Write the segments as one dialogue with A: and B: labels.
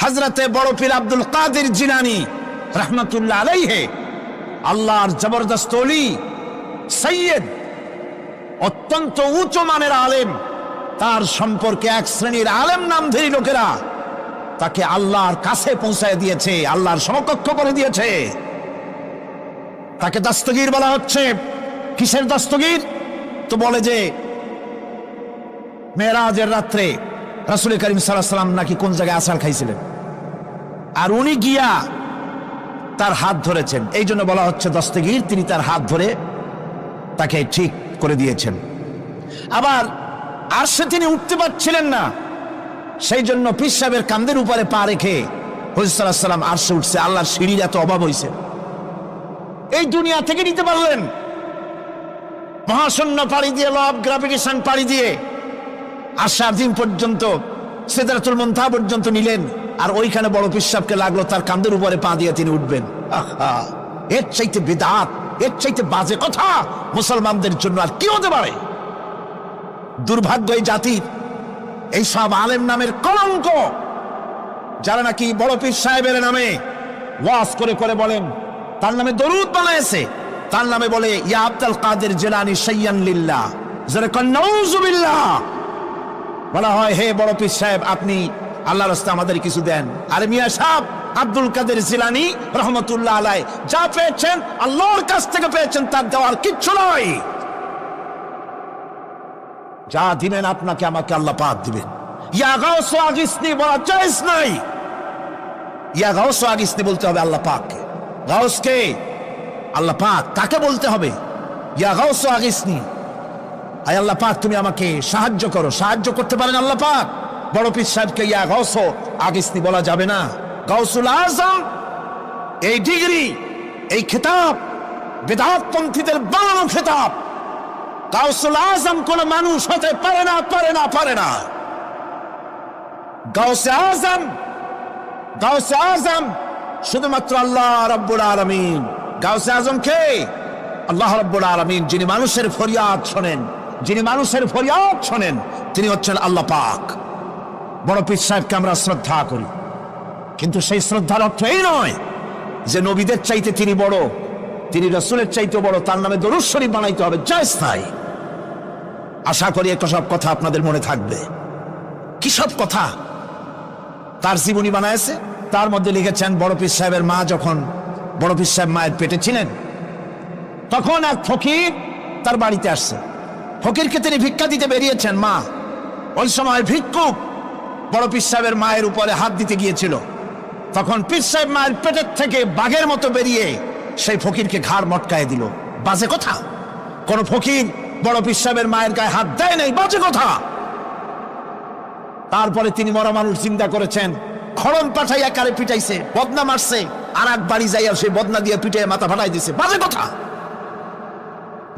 A: হযরতে বড় পীর আব্দুল কাদের জিলানী রাহমাতুল্লাহ আলাইহি, আল্লাহর জবরদস্ত ওলি, সৈয়দ, অত্যন্ত উচ্চ মানের আলেম। তার সম্পর্কে এক শ্রেণীর আলেম নামধারী লোকেরা তাকে আল্লাহর কাছে পৌঁছায় দিয়েছে, আল্লাহর সমকক্ষ করে দিয়েছে। তাকে দস্তগীর বলা হচ্ছে। কিসের দস্তগীর? তো বলে যে মেরাজের রাত্রে রাসূল করিম সাল্লাল্লাহু আলাইহি ওয়াসাল্লাম নাকি কোন জায়গায় আছাড় খাইছিলেন, আর উনি গিয়া তার হাত ধরেছেন, এই জন্য বলা হচ্ছে দস্তগীর। তিনি তার হাত ধরে তাকে ঠিক করে দিয়েছেন। আবার আরশে তিনি উঠতে পারছিলেন না, সেই জন্য পীর সাহেবের কাঁধের উপরে পা রেখে হুজুর সাল্লাল্লাহু আলাইহি ওয়াসাল্লাম আরশে উঠছে। আল্লাহর সিঁড়ির এত অভাব হয়েছে, এই দুনিয়া থেকে নিতে পারলেন, মহাশূন্য পাড়ি দিয়ে, ল অফ গ্রাভিটেশন পাড়ি দিয়ে আরশে আজিম পর্যন্ত, সিদরাতুল মুনতাহা পর্যন্ত নিলেন। আর ওইখানে বড় পীর সাহেবকে লাগলো তার কাঁধের উপরে পা দিয়ে তিনি উঠবেন। আহা, এর চাইতে বিদআত, এর চাইতে বাজে কথা মুসলমানদের জন্য আর কি হতে পারে? দুর্ভাগ্য এই জাতির, এই সব আলেম নামের কলঙ্ক, যারা নাকি বড় পীর সাহেবের নামে ওয়াজ করে করে বলেন, তার নামে দরুদ বানায়েছে, তার নামে বলে ইয়া আব্দুল কাদের জিলানী শাইয়ান লিল্লাহ, যারা কন নাউযুবিল্লাহ। বলা হয় হে বড় পীর সাহেব, আপনি আল্লাহর রাস্তায় আমাদের কিছু দেন। আরে মিয়া সাহেব, আব্দুল কাদের জিলানী রহমতুল্লাহ আলাইহি যা পেয়েছেন আল্লাহর কাছ থেকে পেয়েছেন, তার দেওয়ার কিচ্ছু নয়। যা দিবেন আপনাকে আমাকে আল্লাহ পাক দিবেন। ইয়া গাউস আগিসনি বলা জায়েজ নাই। ইয়া গাউস আগিসনি বলতে হবে আল্লাহ পাককে। গাউস কে? আল্লাহ পাক, তাকে বলতে হবে ইয়া গাউস আগিসনি, আয় আল্লাহ পাক তুমি আমাকে সাহায্য করো। সাহায্য করতে পারেন আল্লাহ পাক। বড় পীর সাহেবকে ইয়া গাউস আগিসনি বলা যাবে না। গাউসুল আজম, এই ডিগ্রি, এই খেতাব বিদআতপন্থীদের বানানো খেতাব। গাউসুল আজম কোন মানুষ হতে পারে না, পারে না, পারে না। গাউসে আজম, গাউসে আজম শুধুমাত্র আল্লাহ রাব্বুল আলামিন। গাউসে আজম কে? আল্লাহ রাব্বুল আলামিন, যিনি মানুষের ফরিয়াদ শোনেন, যিনি মানুষের ফরিয়াদ শোনেন, তিনি হচ্ছেন আল্লাহ পাক। বড় পীর সাহেবকে আমরা শ্রদ্ধা করি, কিন্তু সেই শ্রদ্ধার অর্থ এই নয় যে নবীদের চাইতে তিনি বড়, তিনি রাসূলের চাইতে বড়, তার নামে দরুদ শরীফ বানাইতে হবে, জায়েজ নাই। আশা করি একটা সব কথা আপনাদের মনে থাকবে। কি সব কথা? তার জীবনী বানায়েছে, তার মধ্যে লিখেছেন বড় পীর সাহেবের মা যখন বড় পীর সাহেব মায়ের পেটে ছিলেন, তখন এক ফকির তার বাড়িতে আসছে। ফকিরকে তিনি ভিক্ষা দিতে বেরিয়েছেন। মা ওই সময় ভিক্ষুক বড় পীর সাহেবের মায়ের উপরে হাত দিতে গিয়েছিল। তখন পীর সাহেব মায়ের পেটের থেকে বাঘের মতো বেরিয়ে সেই ফকিরকে ঘাড় মটকায় দিল। বাজে কথা। কোন ফকির বড় পীর সাহেবের মায়ের গায়ে হাত দেয় নাই, বাজে কথা। তারপরে তিনি মরা মানুষ চিন্তা করেছেন, খড়ম পাঠাইয়া কারে পিটাইছে, বদনা মারছে, আর এক বাড়ি যাইয়া সেই বদনা দিয়ে পিটাইয়া মাথা ফাটাই দিছে, বাজে কথা।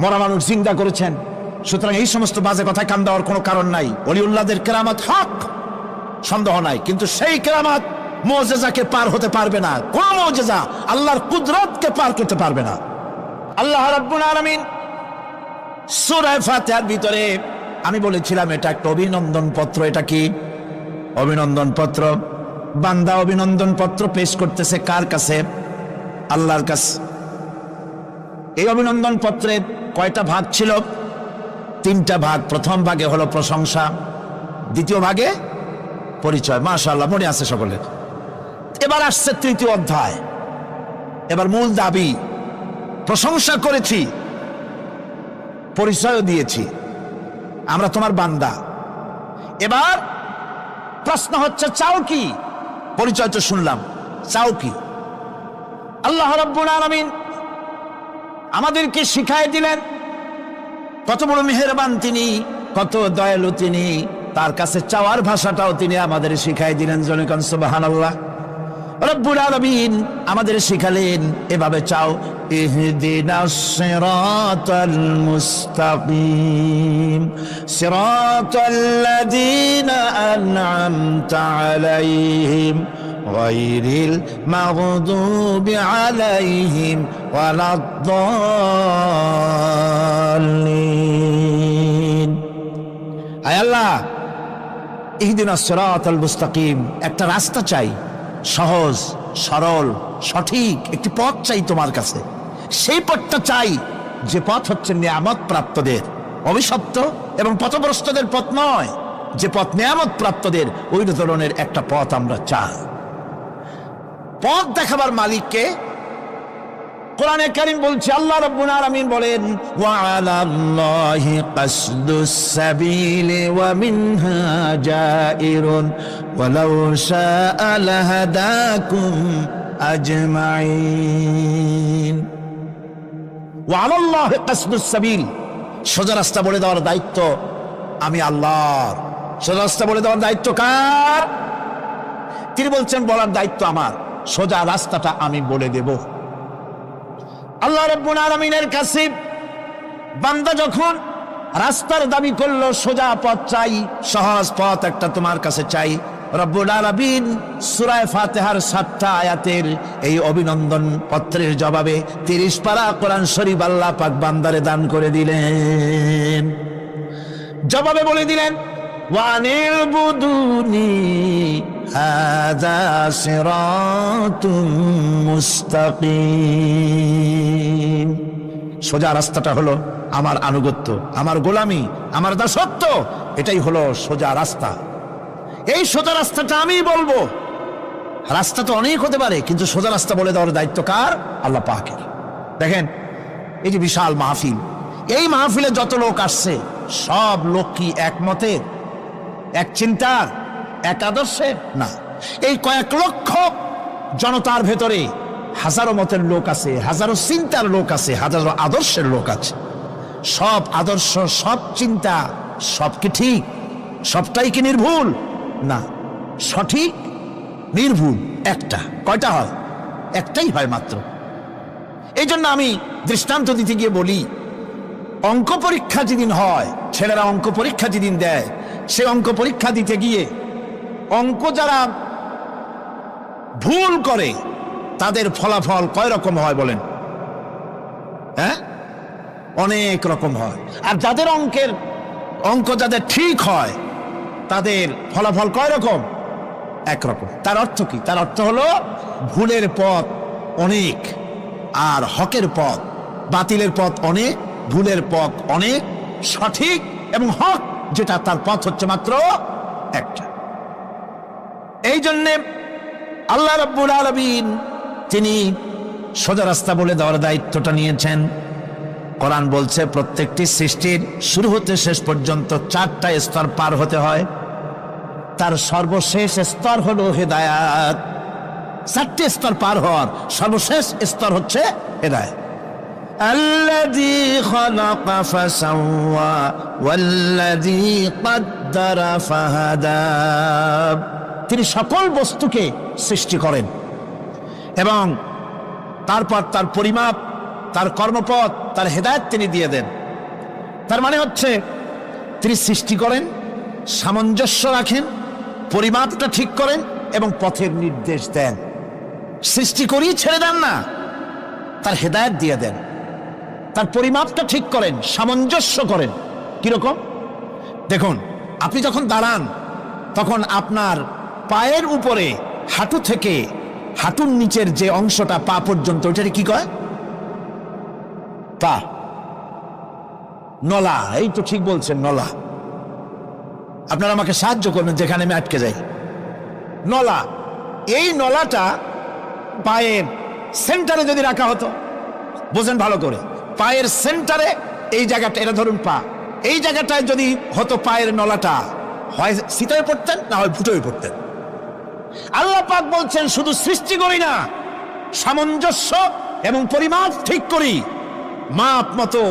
A: মরা মানুষ চিন্তা করেছেন। সুতরাং এই সমস্ত বাজে কথায় কান দেওয়ার কোনো কারণ নাই। ওলিউল্লাহদের কেরামত হক, সন্দেহ নাই, কিন্তু সেই কেরামত মুজিজাকে পার হতে পারবে না। কোন মুজিজা আল্লাহর কুদরতকে পার করতে পারবে না। আল্লাহ রাব্বুল আলামিন সূরা ফাতিহার ভিতরে, আমি বলেছিলাম এটা একটা অভিনন্দন পত্র। এটা কি? অভিনন্দন পত্র। বান্দা অভিনন্দন পত্র পেশ করতেছে কার কাছে? আল্লাহর কাছে। এই অভিনন্দন পত্রের কয়টা ভাগ ছিল? 3টা ভাগ। প্রথম ভাগে হলো প্রশংসা, দ্বিতীয় ভাগে পরিচয়। মাশাআল্লাহ, মনে আছে সকলের। এবার আসছে 3য় অধ্যায়। এবার মূল দাবি, প্রশংসা করেছি, পরিচয়ও দিয়েছি, আমরা তোমার বান্দা। এবার প্রশ্ন হচ্ছে চাও কি? পরিচয় তো শুনলাম, চাও কি? আল্লাহ রাব্বুল আলামিন আমাদেরকে শিখাই দিলেন কত বড় মেহেরবান তিনি, কত দয়ালু তিনি। তার কাছে চাওয়ার ভাষাটাও তিনি আমাদের শিখাই দিলেন। জনগণ সুবহানাল্লাহ। রব্বুল আলামিন আমাদের শিখালেন এভাবে চাও, ইহদিনাস সিরাতাল মুস্তাকিম সিরাতাল্লাযীনা আন'আমতা আলাইহিম গায়রিল মাগদুবি আলাইহিম ওয়ালাদ-দাল্লিন। আয় আল্লাহ, ইহদিনাস সিরাতাল মুস্তাকিম, একটা রাস্তা চাই, সহজ সরল সঠিক একটি পথ চাই তোমার কাছে। সেই পথটা চাই যে পথ হচ্ছে নিয়ামত প্রাপ্তদের, অভিশপ্ত এবং পথভ্রষ্টদের পথ নয়, যে পথ নিয়ামত প্রাপ্তদের, ওই ধরনের একটা পথ আমরা চাই। পথ দেখাবার মালিককে কোরআনে কারীম বলছে, আল্লাহ রাব্বুল আলামিন বলেন, ওয়া আলাল্লাহি কাসদুস সাবিলি ওয়া মিনহা জাইরুন ওয়ালাউ শাআ লাহাদাকুম আজমাইন। ওয়া আলাল্লাহি কাসদুস সাবিল, সোজা রাস্তা বলে দেওয়ার দায়িত্ব আমি আল্লাহর। সোজা রাস্তা বলে দেওয়ার দায়িত্ব কার? তিনি বলছেন বলার দায়িত্ব আমার, সোজা রাস্তাটা আমি বলে দেব। আল্লাহ রাব্বুল আলামিনের কাছে বান্দা যখন রাস্তার দাবি করলো, সোজা পথ চাই, সহজ পথ একটা তোমার কাছে চাই, রব্বুল আলামিন সূরা ফাতিহার 7টা আয়াতের এই অভিনন্দন পত্রের জবাবে 30 পারা কোরআন শরীফ আল্লাহ পাক বান্দারে দান করে দিলেন। জবাবে বলে দিলেন, ওয়ানিল বুদুনি হাযা সিরাতুম মুস্তাকিম। সোজা রাস্তাটা হলো আমার আনুগত্য, আমার গোলামি, আমার দাসত্ব, এটাই হলো সোজা রাস্তা। এই সোজা রাস্তাটা আমি বলবো। রাস্তা তো অনেক হতে পারে, কিন্তু সোজা রাস্তা বলে দেওয়ার দায়িত্ব কার? আল্লাহ পাকের। দেখেন এই যে বিশাল মাহফিল, এই মাহফিলে যত লোক আসছে সব লোক কি একমতের, এক চিন্তার, এক আদর্শের? না। এই কয়েক লক্ষ জনতার ভেতরে হাজারো মতের লোক আছে, হাজারো চিন্তার লোক আছে, হাজারো আদর্শের লোক আছে। সব আদর্শ, সব চিন্তা, সব কি ঠিক? সবটাই কি নির্ভুল? না, সঠিক নির্ভুল একটা। কয়টা হয়? একটাই হয় মাত্র। এই জন্য আমি দৃষ্টান্ত দিতে গিয়ে বলি, অঙ্ক পরীক্ষা যেদিন হয়, ছেলেরা অঙ্ক পরীক্ষা যেদিন দেয়, সে অঙ্ক পরীক্ষা দিতে গিয়ে অঙ্ক যারা ভুল করে তাদের ফলাফল কয় রকম হয় বলেন? হ্যাঁ, অনেক রকম হয়। আর যাদের অঙ্ক যাদের ঠিক হয় তাদের ফলাফল কয় রকম? একরকম। তার অর্থ কি? তার অর্থ হলো ভুলের পথ অনেক আর হকের পথ, বাতিলের পথ অনেক, ভুলের পথ অনেক, সঠিক এবং হক যেটা তার পথ হচ্ছে মাত্র একটা। এই জন্যে আল্লাহ রাব্বুল আলামিন তিনি সোজা রাস্তা বলে দেওয়ার দায়িত্বটা নিয়েছেন। কোরআন বলছে প্রত্যেকটি সৃষ্টির শুরু হতে শেষ পর্যন্ত 4টা স্তর পার হতে হয়। তার সর্বশেষ স্তর হলো হেদায়াত। 4টে স্তর পার হওয়ার সর্বশেষ স্তর হচ্ছে হেদায়াত। আল্লাযী খালাকা ফাসাওয়া ওয়াল্লাযী কাদ্দারা ফাহাদা। তিনি সকল বস্তুকে সৃষ্টি করেন এবং তারপর তার পরিমাপ, তার কর্মপথ, তার হেদায়েত তিনি দিয়ে দেন। তার মানে হচ্ছে তিনি সৃষ্টি করেন, সামঞ্জস্য রাখেন, পরিমাপটা ঠিক করেন এবং পথের নির্দেশ দেন। সৃষ্টি করেই ছেড়ে দেন না, তার হেদায়েত দিয়ে দেন। তার পরিমাপটা ঠিক করেন, সামঞ্জস্য করেন। কিরকম? দেখুন, আপনি যখন দাঁড়ান তখন আপনার পায়ের উপরে হাঁটু থেকে হাঁটুর নিচের যে অংশটা পা পর্যন্ত, ওইটাকে কি কয়? পা, নলা। এই তো ঠিক বলছেন, নলা। আপনারা আমাকে সাহায্য করবেন যেখানে আমি আটকে যাই। নলা। এই নলাটা পায়ের সেন্টারে যদি রাখা হতো, বোঝেন ভালো করে, পায়ের সেন্টারে এই জায়গাটা, এটা ধরুন পা, এই জায়গাটায় যদি হতো পায়ের নলাটা, হয় সিতায় পড়তেন না হয় ফুটোয় পড়তেন। আল্লাহ পাক বলছেন শুধু সৃষ্টি করি না, সামঞ্জস্য এবং পরিমাপ ঠিক করি। মাপ মতো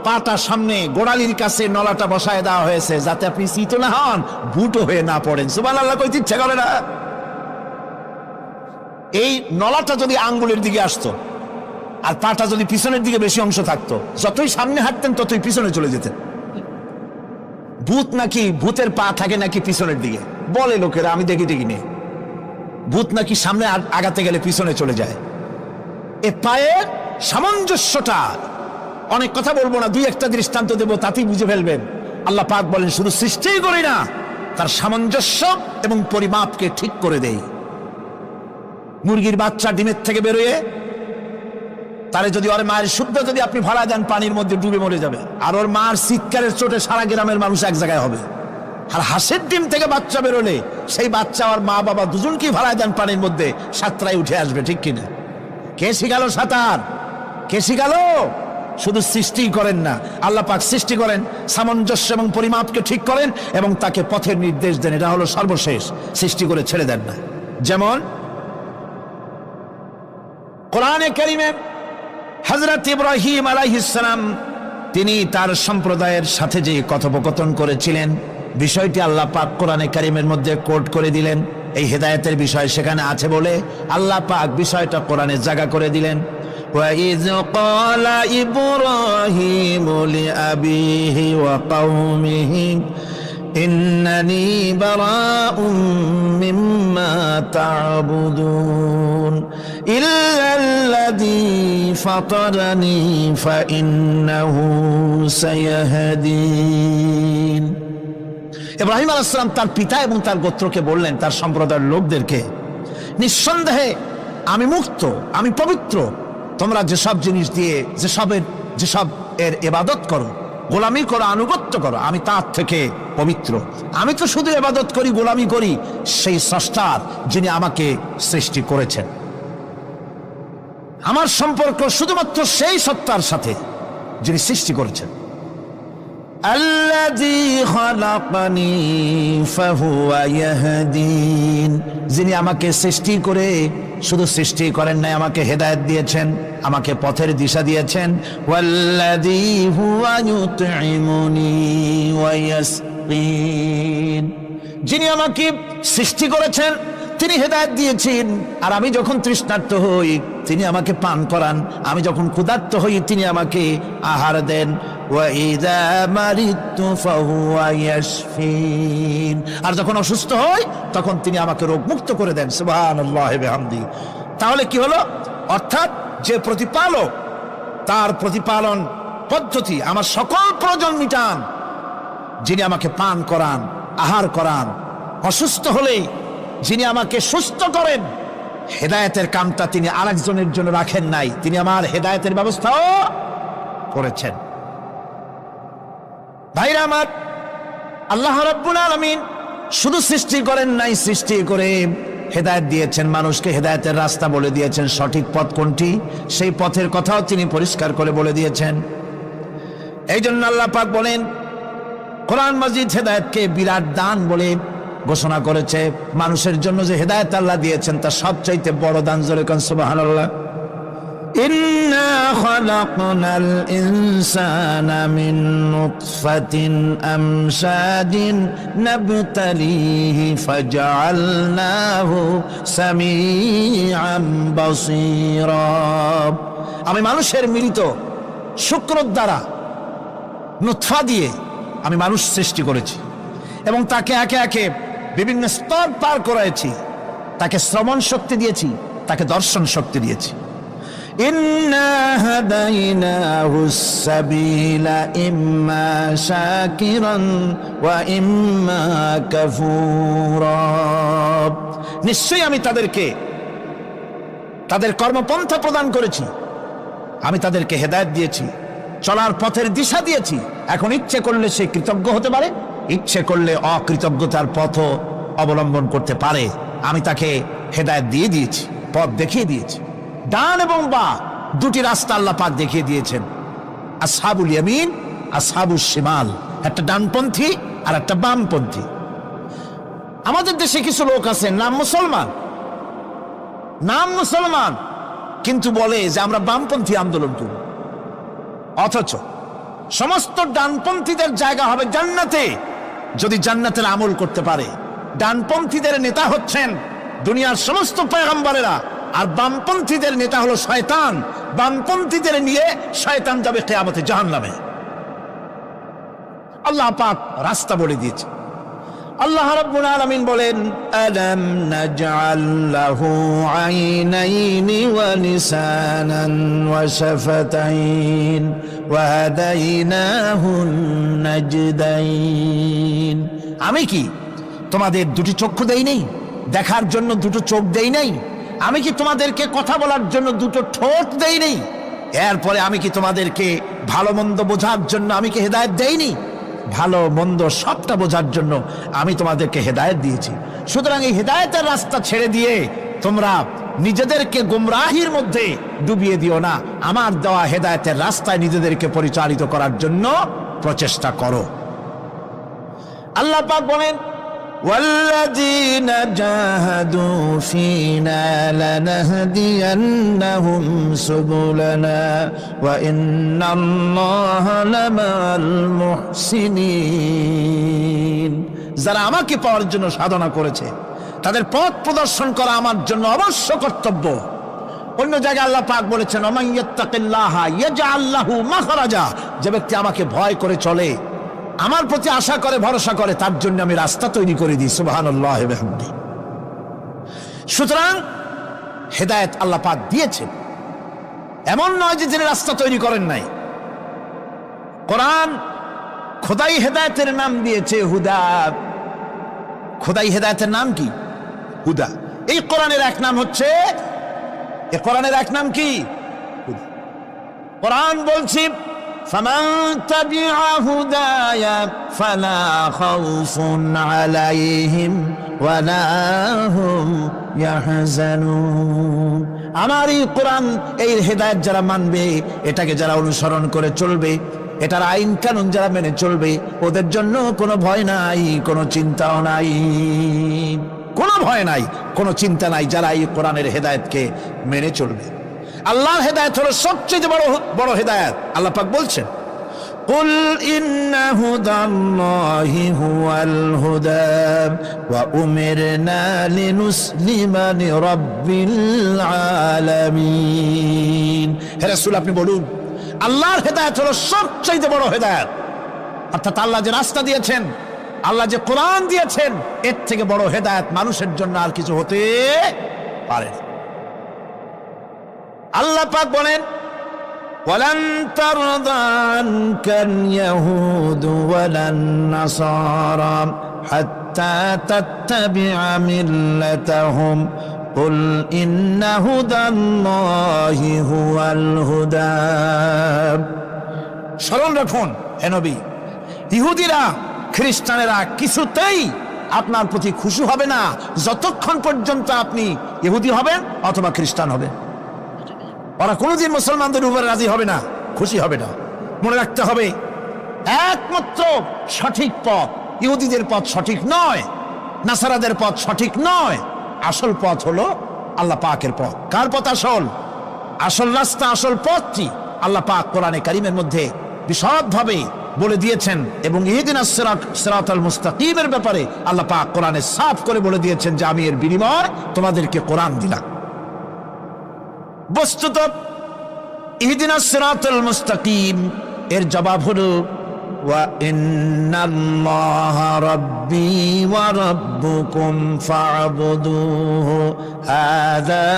A: পাটা সামনে গোড়ালির কাছে নলাটা বসায় দেওয়া হয়েছে, যাতে আপনি চিত না হন, ভুটো হয়ে না পড়েন। সুবহানাল্লাহ কইতে ইচ্ছা করে না? এই নলাটা যদি আঙ্গুলের দিকে আসতো আর পাটা যদি পিছনের দিকে বেশি অংশ থাকতো, যতই সামনে হাঁটতেন ততই পিছনে চলে যেতেন। ভূত নাকি, ভূতের পা থাকে নাকি পিছনের দিকে, বলে লোকেরা, আমি দেখি নেই। ভূত নাকি সামনে আগাতে গেলে পিছনে চলে যায়। এ পায়ের সামঞ্জস্যটা, অনেক কথা বলবো না, 2-1টা দৃষ্টান্ত দেবো, তাতেই বুঝে ফেলবেন। আল্লাহ পাক বলেন শুধু সৃষ্টিই করি না, তার সামঞ্জস্য এবং পরিমাপকে ঠিক করে দেই। মুরগির বাচ্চা ডিমের থেকে বেরোয় তারে যদি ওর মায়ের শুদ্ধ যদি আপনি ভাড়া দেন পানির মধ্যে ডুবে মরে যাবে, আর ওর মার চিৎকারের চোটে সারা গ্রামের মানুষ এক জায়গায় হবে। আর হাঁসের ডিম থেকে বাচ্চা বেরোলে সেই বাচ্চা আর মা বাবা দুজনকেই ভাড়া দেন পানির মধ্যে, সাঁতরায় উঠে আসবে, ঠিক কিনা? কে শিখালো সাঁতার? কে শিখালো? শুধু সৃষ্টি করেন না, আল্লাহ পাক সৃষ্টি করেন, সামঞ্জস্য এবং পরিমাপকে ঠিক করেন এবং তাকে পথের নির্দেশ দেন, এটা হলো সর্বশেষ। সৃষ্টি করে ছেড়ে দেন না। যেমন কোরআনে কারীমে হযরত ইব্রাহিম আলাইহিস সালাম তিনি তার সম্প্রদায়ের সাথে যে কথোপকথন করেছিলেন, বিষয়টি আল্লাহ পাক কোরআনে কারীমের মধ্যে কোট করে দিলেন। এই হেদায়েতের বিষয় সেখানে আছে বলে আল্লাহ পাক বিষয়টা কোরআনে জায়গা করে দিলেন। وَإِذْ قَالَ إِبْرَاهِيمُ لِأَبِيهِ وَقَوْمِهِ إِنَّنِي بَرَاءٌ مِّمَّا تَعْبُدُونَ إِلَّا الَّذِي فَطَرَنِي فَإِنَّهُ سَيَهْدِينِ। ইব্রাহিম আলাইহিস সালাম তার পিতা এবং তার গোত্রকে বললেন, তার সম্প্রদায়ের লোকদেরকে, নিঃসন্দেহে আমি মুক্ত, আমি পবিত্র। তোমরা যেসব জিনিস দিয়ে যেসব এর ইবাদত করো, গোলামি করো, আনুগত্য করো, আমি তার থেকে পবিত্র। আমি তো শুধু ইবাদত করি, গোলামি করি সেই স্রষ্টার, যিনি আমাকে সৃষ্টি করেছেন। আমার সম্পর্ক শুধুমাত্র সেই সত্তার সাথে যিনি সৃষ্টি করেছেন। আল্লাযী খালাকানি ফাহুয়া ইয়াহদিন, যিনি আমাকে সৃষ্টি করে শুধু সৃষ্টি করেন নাই, আমাকে হেদায়েত দিয়েছেন, আমাকে পথের দিশা দিয়েছেন। ওয়াল্লাযী হুয়া ইউতঈমুনি ওয়া ইয়াসকিন, যিনি আমাকে সৃষ্টি করেছেন তিনি হেদায়েত দিয়েছেন, আর আমি যখন তৃষ্ণার্ত হই তিনি আমাকে পান করান, আমি যখন ক্ষুধার্ত হই তিনি আমাকে আহার দেন। ওয়াইযা মারিদতু ফাহুয়া ইয়াশফিন, আর যখন অসুস্থ হই তখন তিনি আমাকে রোগমুক্ত করে দেন। সুবহানাল্লাহি ওয়া বিহামদিহি। তাহলে কি হলো? অর্থাৎ যে প্রতিপালক, তার প্রতিপালন পদ্ধতি আমার সকল প্রয়োজন মিটান, যিনি আমাকে পান করান, আহার করান, অসুস্থ হলে যিনি আমাকে সুস্থ করেন। হেদায়েতের কামটা তিনি আরেকজনের জন্য রাখেন নাই, তিনি আমার হেদায়েতের ব্যবস্থাও করেছেন। ভাইরা আমার, আল্লাহ রাব্বুল আলামিন শুধু সৃষ্টি করেন নাই, সৃষ্টি করে হেদায়েত দিয়েছেন, মানুষকে হেদায়েতের রাস্তা বলে দিয়েছেন। সঠিক পথ কোনটি, সেই পথের কথাও তিনি পরিষ্কার করে বলে দিয়েছেন। এই জন্য আল্লাহ পাক বলেন, কোরআন মাজিদ হেদায়েতকে বিরাট দান বলে ঘোষণা করেছে। মানুষের জন্য যে হেদায়েত আল্লাহ দিয়েছেন তার সবচাইতে বড় দান, জোরে কোন সুবহানাল্লাহ। ইন্না খালাকনাল ইনসানা মিন নুতফাতিন আমশাদিন নাবতালিহি ফাজআলনাহু সামিআন বাসীরা। আমি মানুষের মিলিত শুক্র দ্বারা, নুতফা দিয়ে আমি মানুষ সৃষ্টি করেছি এবং তাকে একে একে বিভিন্ন স্তর পার করাইছি। তাকে শ্রবণ শক্তি দিয়েছি, তাকে দর্শন শক্তি দিয়েছি। ইন্না হাদাইনাহুস সাবিলা ইম্মা শাকিরান ওয়া ইম্মা কাফুরা। নিশ্চয়ই আমি তাদেরকে তাদের কর্মপন্থা প্রদান করেছি, আমি তাদেরকে হেদায়েত দিয়েছি, চলার পথের দিশা দিয়েছি। এখন ইচ্ছে করলে সে কৃতজ্ঞ হতে পারে, ইচ্ছে করলে অকৃতজ্ঞতার পথ অবলম্বন করতে পারে। আমি তাকে হেদায়েত দিয়ে দিয়েছি, পথ দেখিয়ে দিয়েছি। ডান এবং বাঁ দুটি রাস্তা আল্লাহ পাক দেখিয়ে দিয়েছেন। আসহাবুল ইয়ামিন, আসহাবুশ শিমাল, একটা ডানপন্থী আর একটা বামপন্থী। আমাদের দেশে কিছু লোক আছে, নাম মুসলমান, কিন্তু বলে যে আমরা বামপন্থী আন্দোলন করব, অথচ সমস্ত ডানপন্থীদের জায়গা হবে জান্নাতে যদি জান্নাতের আমল করতে পারে। ডানপন্থীদের নেতা হচ্ছেন দুনিয়ার সমস্ত পয়গম্বরেরা, আর বামপন্থীদের নেতা হলো শয়তান। বামপন্থীদের নিয়ে শয়তান যাবে কিয়ামতে জাহান্নামে। আল্লাহ পাক রাস্তা বলে দিয়েছে। আল্লাহ রাব্বুল আলামিন বলেন, আলাম নাজআল লাহু আইনাইনি ওয়া লিসানান ওয়া শাফাতাইন ওয়া হাদাইনাহুন নাজদাইন। আমি কি তোমাদের দুটি চক্ষু দেই নাই, দেখার জন্য দুটো চোখ দেই নাই? আমি কি তোমাদেরকে কথা বলার জন্য দুটো ঠোঁট দেইনি? এরপরে আমি কি তোমাদেরকে ভালো মন্দ বোঝার জন্য আমি কি হেদায়েত দেইনি? ভালো মন্দ সবটা বোঝার জন্য আমি তোমাদেরকে হেদায়েত দিয়েছি। সুতরাং এই হেদায়েতের রাস্তা ছেড়ে দিয়ে তোমরা নিজেদেরকে গুমরাহির মধ্যে ডুবিয়ে দিও না। আমার দেওয়া হেদায়েতের রাস্তায় নিজেদেরকে পরিচালিত করার জন্য প্রচেষ্টা করো। আল্লাহ পাক বলেন, والذين جاهدوا فينا لنهدينهم سبلنا وإن الله لمع المحسنين। যারা আমাকে পাওয়ার জন্য সাধনা করেছে তাদের পথ প্রদর্শন করা আমার জন্য অবশ্য কর্তব্য। অন্য জায়গায় আল্লাহ পাক বলেছেন, ওমান ইয়াত্তাকিল্লাহা ইয়াজআল লাহু মাখরাজা। যে ব্যক্তি আমাকে ভয় করে চলে, আমার প্রতি আশা করে, ভরসা করে, তার জন্য আমি রাস্তা তৈরি করে দিই। সুবহানাল্লাহ ওয়া বিহামদিহি। সুতরাং হেদায়েত আল্লাহ পাক দিয়েছেন, এমন নয় যে তিনি রাস্তা তৈরি করেন নাই। কোরআন খোদাই হেদায়েতের নাম দিয়েছে হুদা। খোদাই হেদায়েতের নাম কি? হুদা। এই কোরআনের এক নাম হচ্ছে, এই কোরআনের এক নাম কি? হুদা। কোরআন বলছি, فمن تبع هداي فلا خوف عليهم ولا هم يحزنون। আমার এই কোরআন, এই হেদায়েত যারা মানবে, এটাকে যারা অনুসরণ করে চলবে, এটার আইন কানুন যারা মেনে চলবে, ওদের জন্য কোনো ভয় নাই, কোনো চিন্তাও নাই। কোনো ভয় নাই, কোনো চিন্তা নাই যারা এই কোরআনের হেদায়েতকে মেনে চলবে। আল্লাহর হেদায়েত হলো সবচেয়ে বড় হেদায়েত। আল্লাহ পাক বলছেন, কুল ইন্না হুদাল্লাহি হুয়াল হুদা ওয়া উমিরনা লিনুসলিমা লিরাব্বিল আলামিন। হে রাসূল, আপনি বলুন, আল্লাহর হেদায়েত হলো সবচেয়ে বড় হেদায়েত। অর্থাৎ আল্লাহ যে রাস্তা দিয়েছেন, আল্লাহ যে কোরআন দিয়েছেন, এর থেকে বড় হেদায়েত মানুষের জন্য আর কিছু হতে পারে না। আল্লাহ পাক বলেন, ওয়ালান তারদা আনকাল ইয়াহুদু ওয়ালান নাসারা হাত্তা তাত্তাবিআ মিল্লাতাহুম কুল ইন্না হুদাল্লাহি হুয়াল হুদা। স্মরণ রাখুন হে নবী, ইহুদিরা, খ্রিস্টানেরা কিছুতেই আপনার প্রতি খুশি হবে না যতক্ষণ পর্যন্ত আপনি ইহুদি হবেন অথবা খ্রিস্টান হবেন। ওরা কোনোদিন মুসলমানদের উপরে রাজি হবে না, খুশি হবে না। মনে রাখতে হবে, একমাত্র সঠিক পথ, ইহুদিদের পথ সঠিক নয়, নাসারাদের পথ সঠিক নয়। আসল পথ হলো আল্লাহ পাকের পথ। কার পথ আসল? আসল রাস্তা, আসল পথটি আল্লাহ পাক কোরআনে কারিমের মধ্যে বিশদভাবে বলে দিয়েছেন। এবং ইহদিনাস সিরাতাল মুস্তাকিমের ব্যাপারে আল্লাহ পাক কোরআনে সাফ করে বলে দিয়েছেন যে আমি এর বিনিময় তোমাদেরকে কোরআন দিলাম। বস্তুত ইহদিনাস সিরাতাল মুস্তাকিম এর জবাব হলো ওয়া ইন্নাল্লাহা রাব্বি ওয়া রাব্বুকুম ফা'বুদুহু হাযা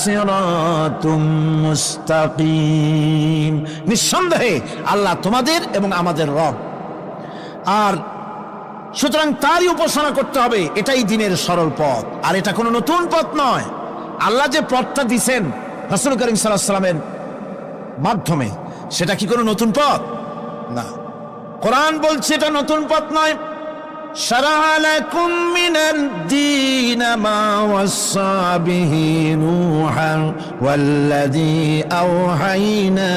A: সিরাতুম মুস্তাকিম। নিঃসন্দেহে আল্লাহ তোমাদের এবং আমাদের রব, আর সুতরাং তারই উপাসনা করতে হবে। এটাই দ্বীনের সরল পথ, আর এটা কোনো নতুন পথ নয়। আল্লাহ যে পথটা দিয়েছেন রাসূল করিম সাল্লাল্লাহু আলাইহি ওয়াসাল্লামের মাধ্যমে, সেটা কি কোনো নতুন পথ? না। কোরআন বলছে এটা নতুন পথ নয়। শারা'a লাকুম মিনাদ দীন মা ওয়াসসা বিহি নূহান ওয়াল্লাযী আওহাইনা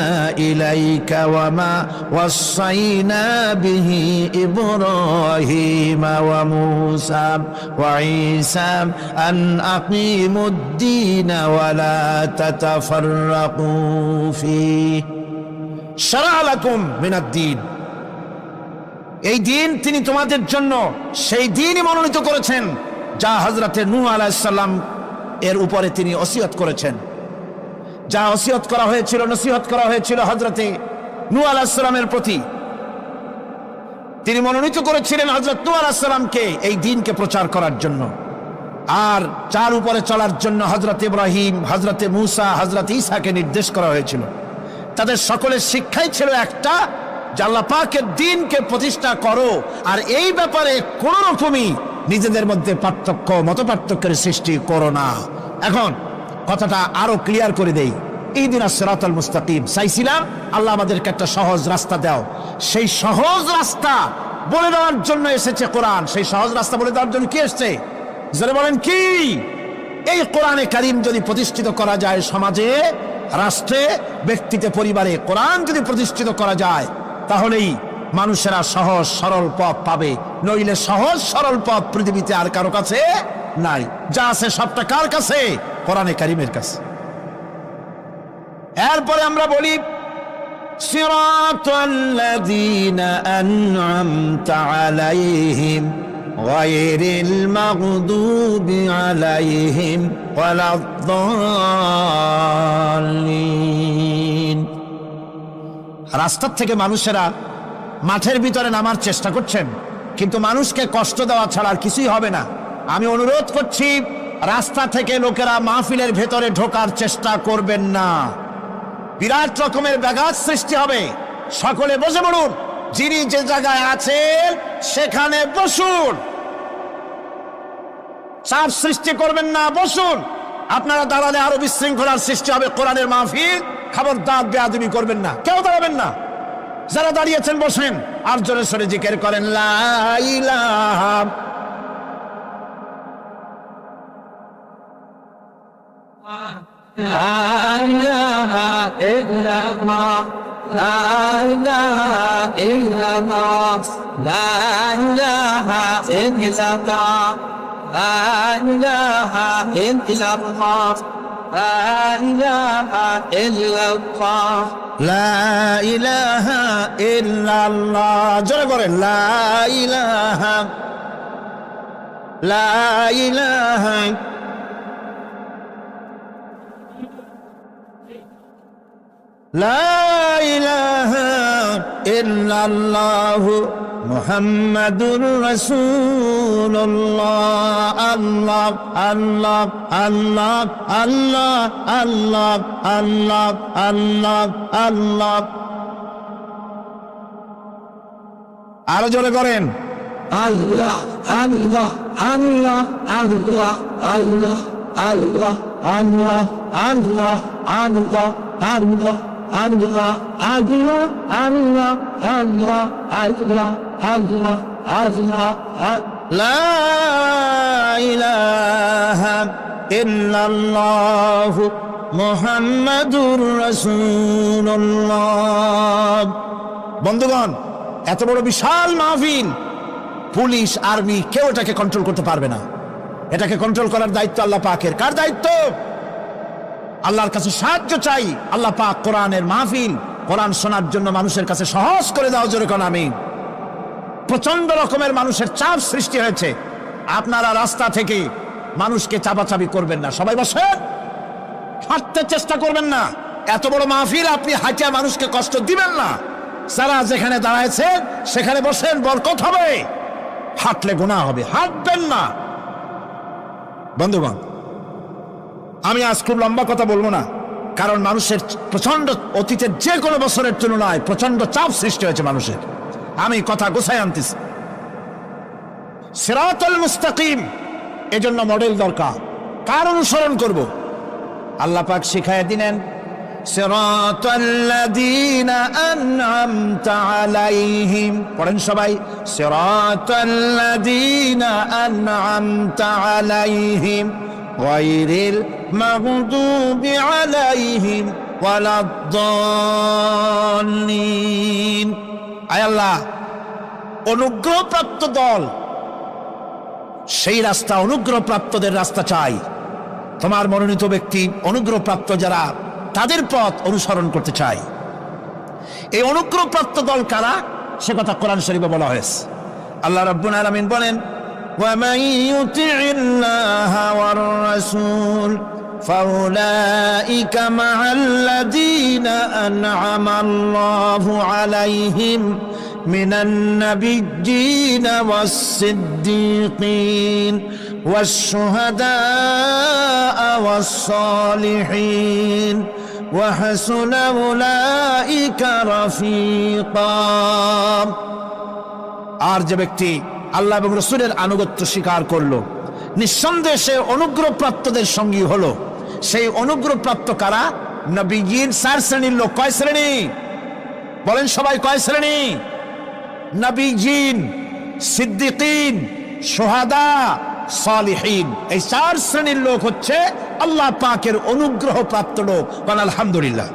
A: ইলাইকা ওয়া মা ওয়াসাইনা বিহি ইব্রাহিমা ওয়া মূসা ওয়া ঈসা আন আকিমুদ দীন ওয়া লা তাতাফাররাকু ফীহি। শারা'a লাকুম মিনাদ দীন, এই দিন তিনি তোমাদের জন্য সেই দিনই মনোনীত করেছেন যা হযরতে নূহ আলাইহিস সালাম এর উপরে তিনি ওসিয়ত করেছেন। যা ওসিয়ত করা হয়েছিল, নসিহত করা হয়েছিল হযরতে নূহ আলাইহিস সালামের প্রতি, তিনি মনোনীত করেছিলেন হযরত নূহ আলাইহিস সালামকে এই দিনকে প্রচার করার জন্য। আর যার উপরে চলার জন্য হযরত ইব্রাহিম, হযরতে মূসা, হযরত ঈসাকে নির্দেশ করা হয়েছিল। তাদের সকলের শিক্ষাই ছিল একটা, যে আল্লাহ পাকের দ্বীনকে প্রতিষ্ঠা করো, আর এই ব্যাপারে কোন রকমই নিজেদের মধ্যে পার্থক্য, মত পার্থক্যের সৃষ্টি করো না। এখন কথাটা আরো ক্লিয়ার করে দেই। ইহদিনাস সিরাতাল মুস্তাকিম চাইছিলাম আল্লাহ আমাদেরকে একটা সহজ রাস্তা দাও। সেই সহজ রাস্তা বলে দেওয়ার জন্য এসেছে কোরআন। সেই সহজ রাস্তা বলে দেওয়ার জন্য কি এসেছে? যারা বলেন কি, এই কোরআনে কারীম যদি প্রতিষ্ঠিত করা যায় সমাজে, রাষ্ট্রে, ব্যক্তিতে, পরিবারে, কোরআন যদি প্রতিষ্ঠিত করা যায় তাহলেই মানুষেরা সহজ সরল পথ পাবে। নইলে সহজ সরল পথ পৃথিবীতে আর কারো কাছে নাই। যা আছে সবটা কার কাছে? কোরআনে কারীমের কাছে। এরপরে আমরা বলি সিরাতাল্লাযীনা আন'আমতা আলাইহিম গায়রিল মাগদুবি আলাইহিম ওয়ালাদ-দাল্লিন। রাস্তা থেকে মানুষেরা মাঠের ভিতরে নামার চেষ্টা করছেন, কিন্তু মানুষকে কষ্ট দেওয়া ছাড়া আর কিছুই হবে না। আমি অনুরোধ করছি, রাস্তা থেকে লোকেরা মাহফিলের ভেতরে ঢোকার চেষ্টা করবেন না। বিরাট রকমের ব্যাঘাত সৃষ্টি হবে। সকলে বসে পড়ুন, যিনি যে জায়গায় আছেন সেখানে বসুন, চাপ সৃষ্টি করবেন না, বসুন। আপনারা দাঁড়ালে আরো বিশৃঙ্খলার সৃষ্টি হবে। কোরআনের মাহফিল, খবরদার বেয়াদবি করবেন না, কেউ দাঁড়াবেন না। যারা দাঁড়িয়েছেন বসেন, আর জোরে সরে জিকির করেন লা ইলাহা
B: لا إله إلا الله لا إله إلا الله لا إله إلا الله لا إله إلا الله لا إله إلا الله
A: লা ইলাহা ইল্লাল্লাহ। জোরে বলেন লা ইলাহা, লা ইলাহা, লা ইলাহা ইল্লাল্লাহু মুহাম্মাদুর রাসূলুল্লাহ। আল্লাহ আল্লাহ আল্লাহ আল্লাহ আল্লাহ আল্লাহ আল্লাহ আল্লাহ। আরো জোরে করেন
B: আল্লাহ আল্লাহ আল্লাহ আল্লাহ আল্লাহ আল্লাহ আল্লাহ আল্লাহ আল্লাহ আল্লাহ আল্লাহ আল্লাহ আল্লাহ আল্লাহ আল্লাহ আল্লাহ আল্লাহ।
A: লা ইলাহা ইল্লাল্লাহু মুহাম্মাদুর রাসূলুল্লাহ। বন্ধুগণ, এত বড় বিশাল মাহফিল, পুলিশ, আর্মি কেউ এটাকে কন্ট্রোল করতে পারবে না। এটাকে কন্ট্রোল করার দায়িত্ব আল্লাহ পাকের। কার দায়িত্ব? আল্লাহর কাছে সাহায্য চাই। আল্লাহ পাক কোরআনের মাহফিল, কোরআন শোনার জন্য মানুষের কাছে সহজ করে দাও। জোরে কোন আমিন। প্রচন্ড রকমের মানুষের চাপ সৃষ্টি হয়েছে। আপনারা রাস্তা থেকে মানুষকে চাপাচাপি করবেন না, সবাই বসেন, হাঁটতে চেষ্টা করবেন না। এত বড় মাহফিল, আপনি হাঁটিয়া মানুষকে কষ্ট দিবেন না। যারা যেখানে দাঁড়াইছে সেখানে বসেন, বরকত হবে। হাঁটলে গুনাহ হবে, হাঁটবেন না। বন্ধুগণ, আমি আজ খুব লম্বা কথা বলবো না, কারণ মানুষের প্রচন্ড, অতীতের যে কোনো বছরের তুলনায় প্রচন্ড চাপ সৃষ্টি হয়েছে মানুষের। আমি কথা গোছায় আনতেছি। সিরাতুল মুস্তাকিম, এজন্য মডেল দরকার। কার অনুসরণ করব? আল্লাহ পাক শিখায় দিলেন সিরাতাল্লাযীনা আন'আমতা আলাইহিম। পড়েন সবাই, সিরাতাল্লাযীনা আন'আমতা আলাইহিম গায়রিল মাগদুবি আলাইহিম ওয়ালাদ-দাল্লিন। আয় আল্লাহ, অনুগ্রহপ্রাপ্ত দল, সেই রাস্তা, অনুগ্রহপ্রাপ্তদের রাস্তা চাই। তোমার মনোনীত ব্যক্তি, অনুগ্রহপ্রাপ্ত যারা, তাদের পথ অনুসরণ করতে চাই। এই অনুগ্রহপ্রাপ্ত দল কারা, সে কথা কোরআন শরীফে বলা হয়েছে। আল্লাহ রাব্বুল আলামিন বলেন, وَمَن يُطِعِ اللَّهَ وَالرَّسُولَ فَأُولَئِكَ مَعَ الَّذِينَ أَنْعَمَ اللَّهُ عَلَيْهِمْ مِنَ النَّبِيِّينَ وَالصِّدِّيقِينَ وَالشُّهَدَاءِ وَالصَّالِحِينَ وَحَسُنَ أُولَئِكَ رَفِيقًا। আর যে ব্যক্তি আল্লাহ এবং রাসূলের আনুগত্য স্বীকার করলো, নিঃসন্দেহে সে অনুগ্রহপ্রাপ্তদের সঙ্গী হলো। সেই অনুগ্রহ প্রাপ্ত কারা? নবীর 4 শ্রেণীর লোক। কয় শ্রেণী বলেন সবাই, কয় শ্রেণী? নবীজিন, সিদ্দিকিন, শুহাদা, সালিহিন। এই 4 শ্রেণীর লোক হচ্ছে আল্লাহ পাকের অনুগ্রহ প্রাপ্ত লোক। বলেন আলহামদুলিল্লাহ।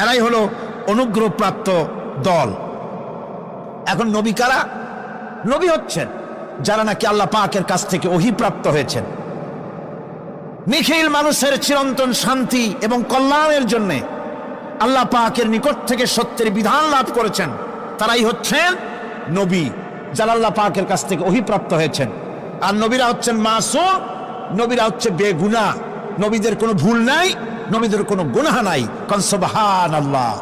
A: এরাই হলো অনুগ্রহ প্রাপ্ত দল। এখন নবী কারা? নবী হচ্ছেন যারা নাকি আল্লাহ পাকের কাছ থেকে ওহী প্রাপ্ত হয়েছেন, নিখিল মানুষের চিরন্তন শান্তি এবং কল্যাণের জন্য আল্লাহ পাকের নিকট থেকে সত্যের বিধান লাভ করেছেন। তারাই হচ্ছেন নবী, যারা আল্লাহ পাকের কাছ থেকে ওহী প্রাপ্ত হয়েছেন। আর নবীরা হচ্ছেন মাসুম, নবীরা হচ্ছে বেগুনাহ। নবীদের কোনো ভুল নাই, নবীদের কোনো গুনাহ নাই। কারণ সুবহানাল্লাহ,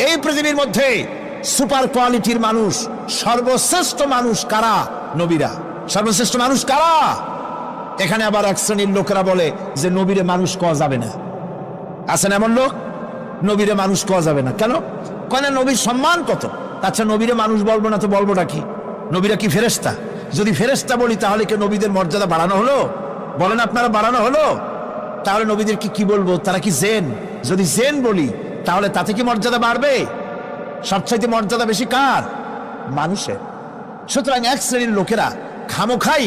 A: এই পৃথিবীর মধ্যে সুপার কোয়ালিটির মানুষ, সর্বশ্রেষ্ঠ মানুষ কারা? নবীরা। সর্বশ্রেষ্ঠ মানুষ কারা? এখানে আবার এক শ্রেণীর লোকেরা বলে যে নবীরে মানুষ কওয়া যাবে না। আছেন এমন লোক, নবীরে মানুষ কওয়া যাবে না। কেন? কেন? নবীর সম্মান কত। আচ্ছা, নবীরে মানুষ বলবো না তো বলবোটা কি? নবীরা কি ফেরেশতা? যদি ফেরেশতা বলি তাহলে কি নবীদের মর্যাদা বাড়ানো হলো? বলেন আপনারা, বাড়ানো হলো? তাহলে নবীদের কি বলবো? তারা কি জেন? যদি জেন বলি তাহলে তাতে কি মর্যাদা বাড়বে? সবচাইতে মর্যাদা বেশি কার? মানুষের। সুতরাং এক শ্রেণীর লোকেরা খামোখাই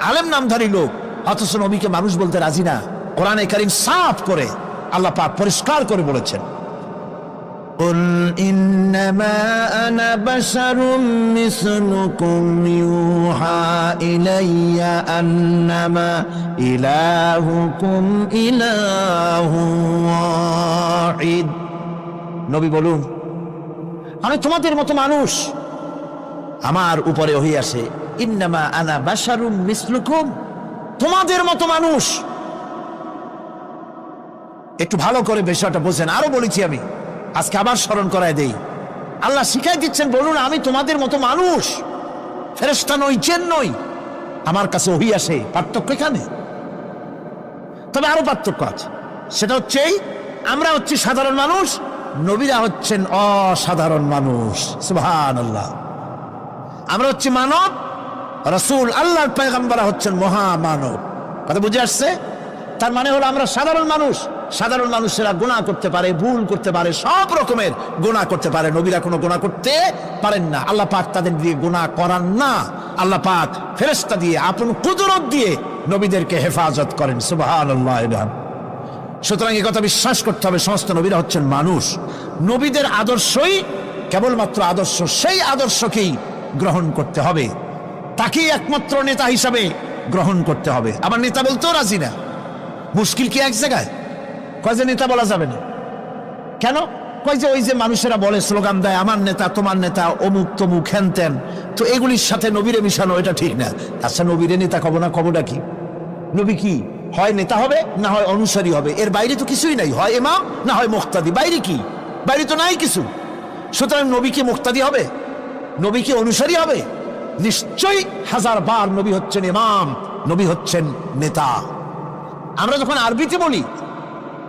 A: আলেম নামধারী লোক, অথচ নবীকে মানুষ বলতে রাজি না। কোরআনে কারীম সাফ করে আল্লাহ পাক পরিষ্কার করে বলেছেন, قل إنما أنا بشر مثلكم يوحى إلي أنما إلهكم إله واحد। নবী বলুন, আমি তোমাদের মতো মানুষ, আমার উপরে ওহী আসে। ইন্নামা আনা বাশারুম মিসলুকুম, তোমাদের মতো মানুষ। একটু ভালো করে বিষয়টা বোঝেন। আরো বলেছি আমি, আজকে আবার স্মরণ করায় দেই। আল্লাহ শিখাই দিচ্ছেন, বলুন আমি তোমাদের মতো মানুষ, ফেরেশতা নই, জিন নই, আমার কাছে ওহী আসে। পার্থক্য এখানে। তবে আরো পার্থক্য আছে, সেটা হচ্ছে আমরা হচ্ছি সাধারণ মানুষ, নবীরা হচ্ছেন অসাধারণ মানুষ। সুবহানাল্লাহ। আমরা হচ্ছি মানব, রাসূল আল্লাহর পয়গম্বর হচ্ছেন মহামানব। কথা বুঝে আসছে? তার মানে হলো আমরা সাধারণ মানুষ। সাধারণ মানুষেরা গুনাহ করতে পারে, ভুল করতে পারে, সব রকমের গুনাহ করতে পারে। নবীরা কোনো গুনাহ করতে পারেন না। আল্লাহ পাক তাদের দিয়ে গুনাহ করান না। আল্লাহ পাক ফেরেশতা দিয়ে, আপন কুদরত দিয়ে নবীদেরকে হেফাজত করেন। সুবহানাল্লাহ। সুতরাং এই কথা বিশ্বাস করতে হবে, সমস্ত নবীরা হচ্ছেন মানুষ। নবীদের আদর্শই কেবলমাত্র আদর্শ, সেই আদর্শকেই গ্রহণ করতে হবে, তাকেই একমাত্র নেতা হিসাবে গ্রহণ করতে হবে। আবার নেতা বলতেও রাজি না। মুশকিল কি এক জায়গায়? কয় যে নেতা বলা যাবে না। কেন? কয় যে ওই যে মানুষেরা বলে, স্লোগান দেয়, আমার নেতা, তোমার নেতা, অমুক তমুক, হেন তেন, তো এগুলির সাথে নবীরে মিশানো এটা ঠিক না। আচ্ছা, নবীরে নেতা কব না, কবটা কি? নবী কি হয় নেতা হবে, না হয় অনুসারী হবে, এর বাইরে তো কিছুই নাই। হয় ইমাম, না হয় মুক্তাদি। বাইরে কি? বাইরে তো নাই কিছু। সুতরাং নবী কি মুক্তাদি হবে? নবী কি অনুসারী হবে? নিশ্চয়ই হাজার বার নবী হচ্ছেন ইমাম, নবী হচ্ছেন নেতা। আমরা যখন আরবিতে বলি,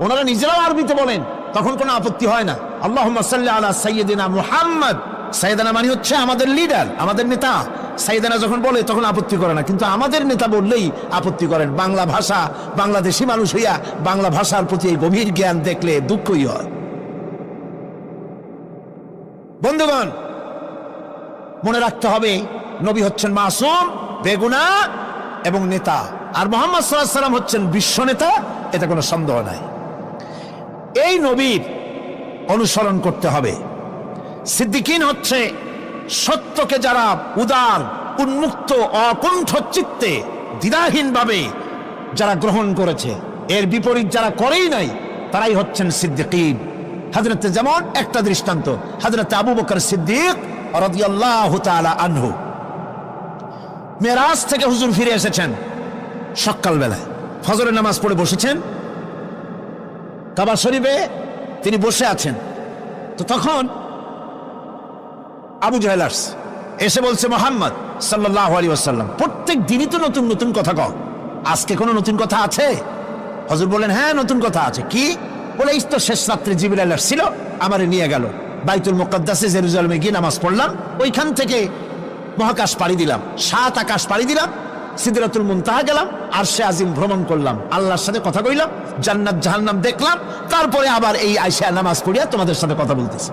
A: ওনারা নিজেরাও আরবিতে বলেন, তখন কোনো আপত্তি হয় না। আল্লাহুম্মা সাল্লি আলা সাইয়্যিদিনা মুহাম্মদ। সাইয়েদানা মানে হচ্ছে আমাদের লিডার, আমাদের নেতা। সাইয়েদানা যখন বলে তখন আপত্তি করে না, কিন্তু আমাদের নেতা বললেই আপত্তি করেন। বাংলা ভাষা, বাংলাদেশি মানুষ হইয়া বাংলা ভাষার প্রতি এই গভীর জ্ঞান দেখলে দুঃখই হয়। বন্ধুগণ, মনে রাখতে হবে, নবী হচ্ছেন মাসুম, বেগুনাহ এবং নেতা। আর মুহাম্মদ সাল্লাল্লাহু আলাইহি ওয়াসাল্লাম হচ্ছেন বিশ্ব নেতা, এতে কোনো সন্দেহ নাই। এই নবীর অনুসরণ করতে হবে। সিদ্দিকিন হচ্ছে সত্যকে যারা উদার, উন্মুক্ত, অকুণ্ঠ চিত্তে, দ্বিধাহীনভাবে যারা গ্রহণ করেছে, এর বিপরীত যারা করেই নাই, তারাই হচ্ছেন সিদ্দিকিন। হযরতে, যেমন একটা দৃষ্টান্ত, হযরতে আবু বকর সিদ্দিক রাদিয়াল্লাহু তাআলা আনহু, মেরাজ থেকে হুজুর ফিরে এসেছেন সকালবেলায়, ফজরের নামাজ পড়ে বসেছেন কাবা শরীফে, তিনি বসে আছেন। তো তখন আবু জাহেল এসে বলছে, মুহাম্মদ সাল্লাল্লাহু আলাইহি ওয়াসাল্লাম, প্রত্যেক দিনই তো নতুন নতুন কথা কও, আজকে কোনো নতুন কথা আছে? হুজুর বলেন, হ্যাঁ নতুন কথা আছে। কি? বলে, এই তো শেষ রাত্রে জিবরাইল আসছিল, আমারে নিয়ে গেল বাইতুল মুকাদ্দাসে, জেরুজালেমে গিয়ে নামাজ পড়লাম, ওইখান থেকে মহাকাশ পাড়ি দিলাম, 7 আকাশ পাড়ি দিলাম, সিদরাতুল মুনতাহা গেলাম, আরশে আজিম ভ্রমণ করলাম, আল্লাহর সাথে কথা কইলাম, জান্নাত জাহান্নাম দেখলাম, তারপরে আবার এই আইসা নামাজ পড়িয়া তোমাদের সাথে কথা বলতেছি।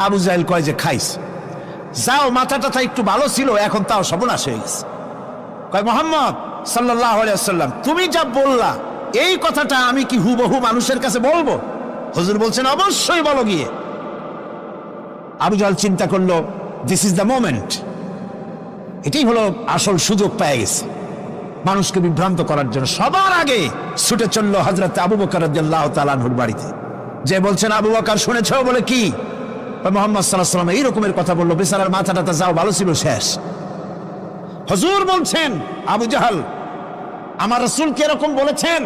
A: আবু জাহেল কয় যে খাইস, যাও মাথা টাথা একটু ভালো ছিল, এখন তাও সর্বনাশ হয়ে গেছে। কয় মুহাম্মদ সাল্লাল্লাহু আলাইহি ওয়াসাল্লাম, তুমি যা বললা এই কথাটা আমি কি হুবহু মানুষের কাছে বলবো? হুজুর বলছেন অবশ্যই বলো গিয়ে। আবু জাহেল চিন্তা করলো, দিস ইজ দ্য মোমেন্ট, এটাই হলো আসল সুযোগ পেয়ে গেছে মানুষকে বিভ্রান্ত করার জন্য। সবার আগে ছুটে চললো হযরত আবু বকর রাদিয়াল্লাহু তাআলা আনহুর বাড়িতে, যে বলছেন আবু বকর শুনেছো? বলে কি? মুহাম্মদ সাল্লাল্লাহু আলাইহি ওয়াসাল্লাম এই রকমের কথা বললো, বেচারার মাথাটা যাও ভালো ছিল শেষ। হুজুর বলছেন আবু জাহেল আমার রাসূল কি এরকম বলেছেন?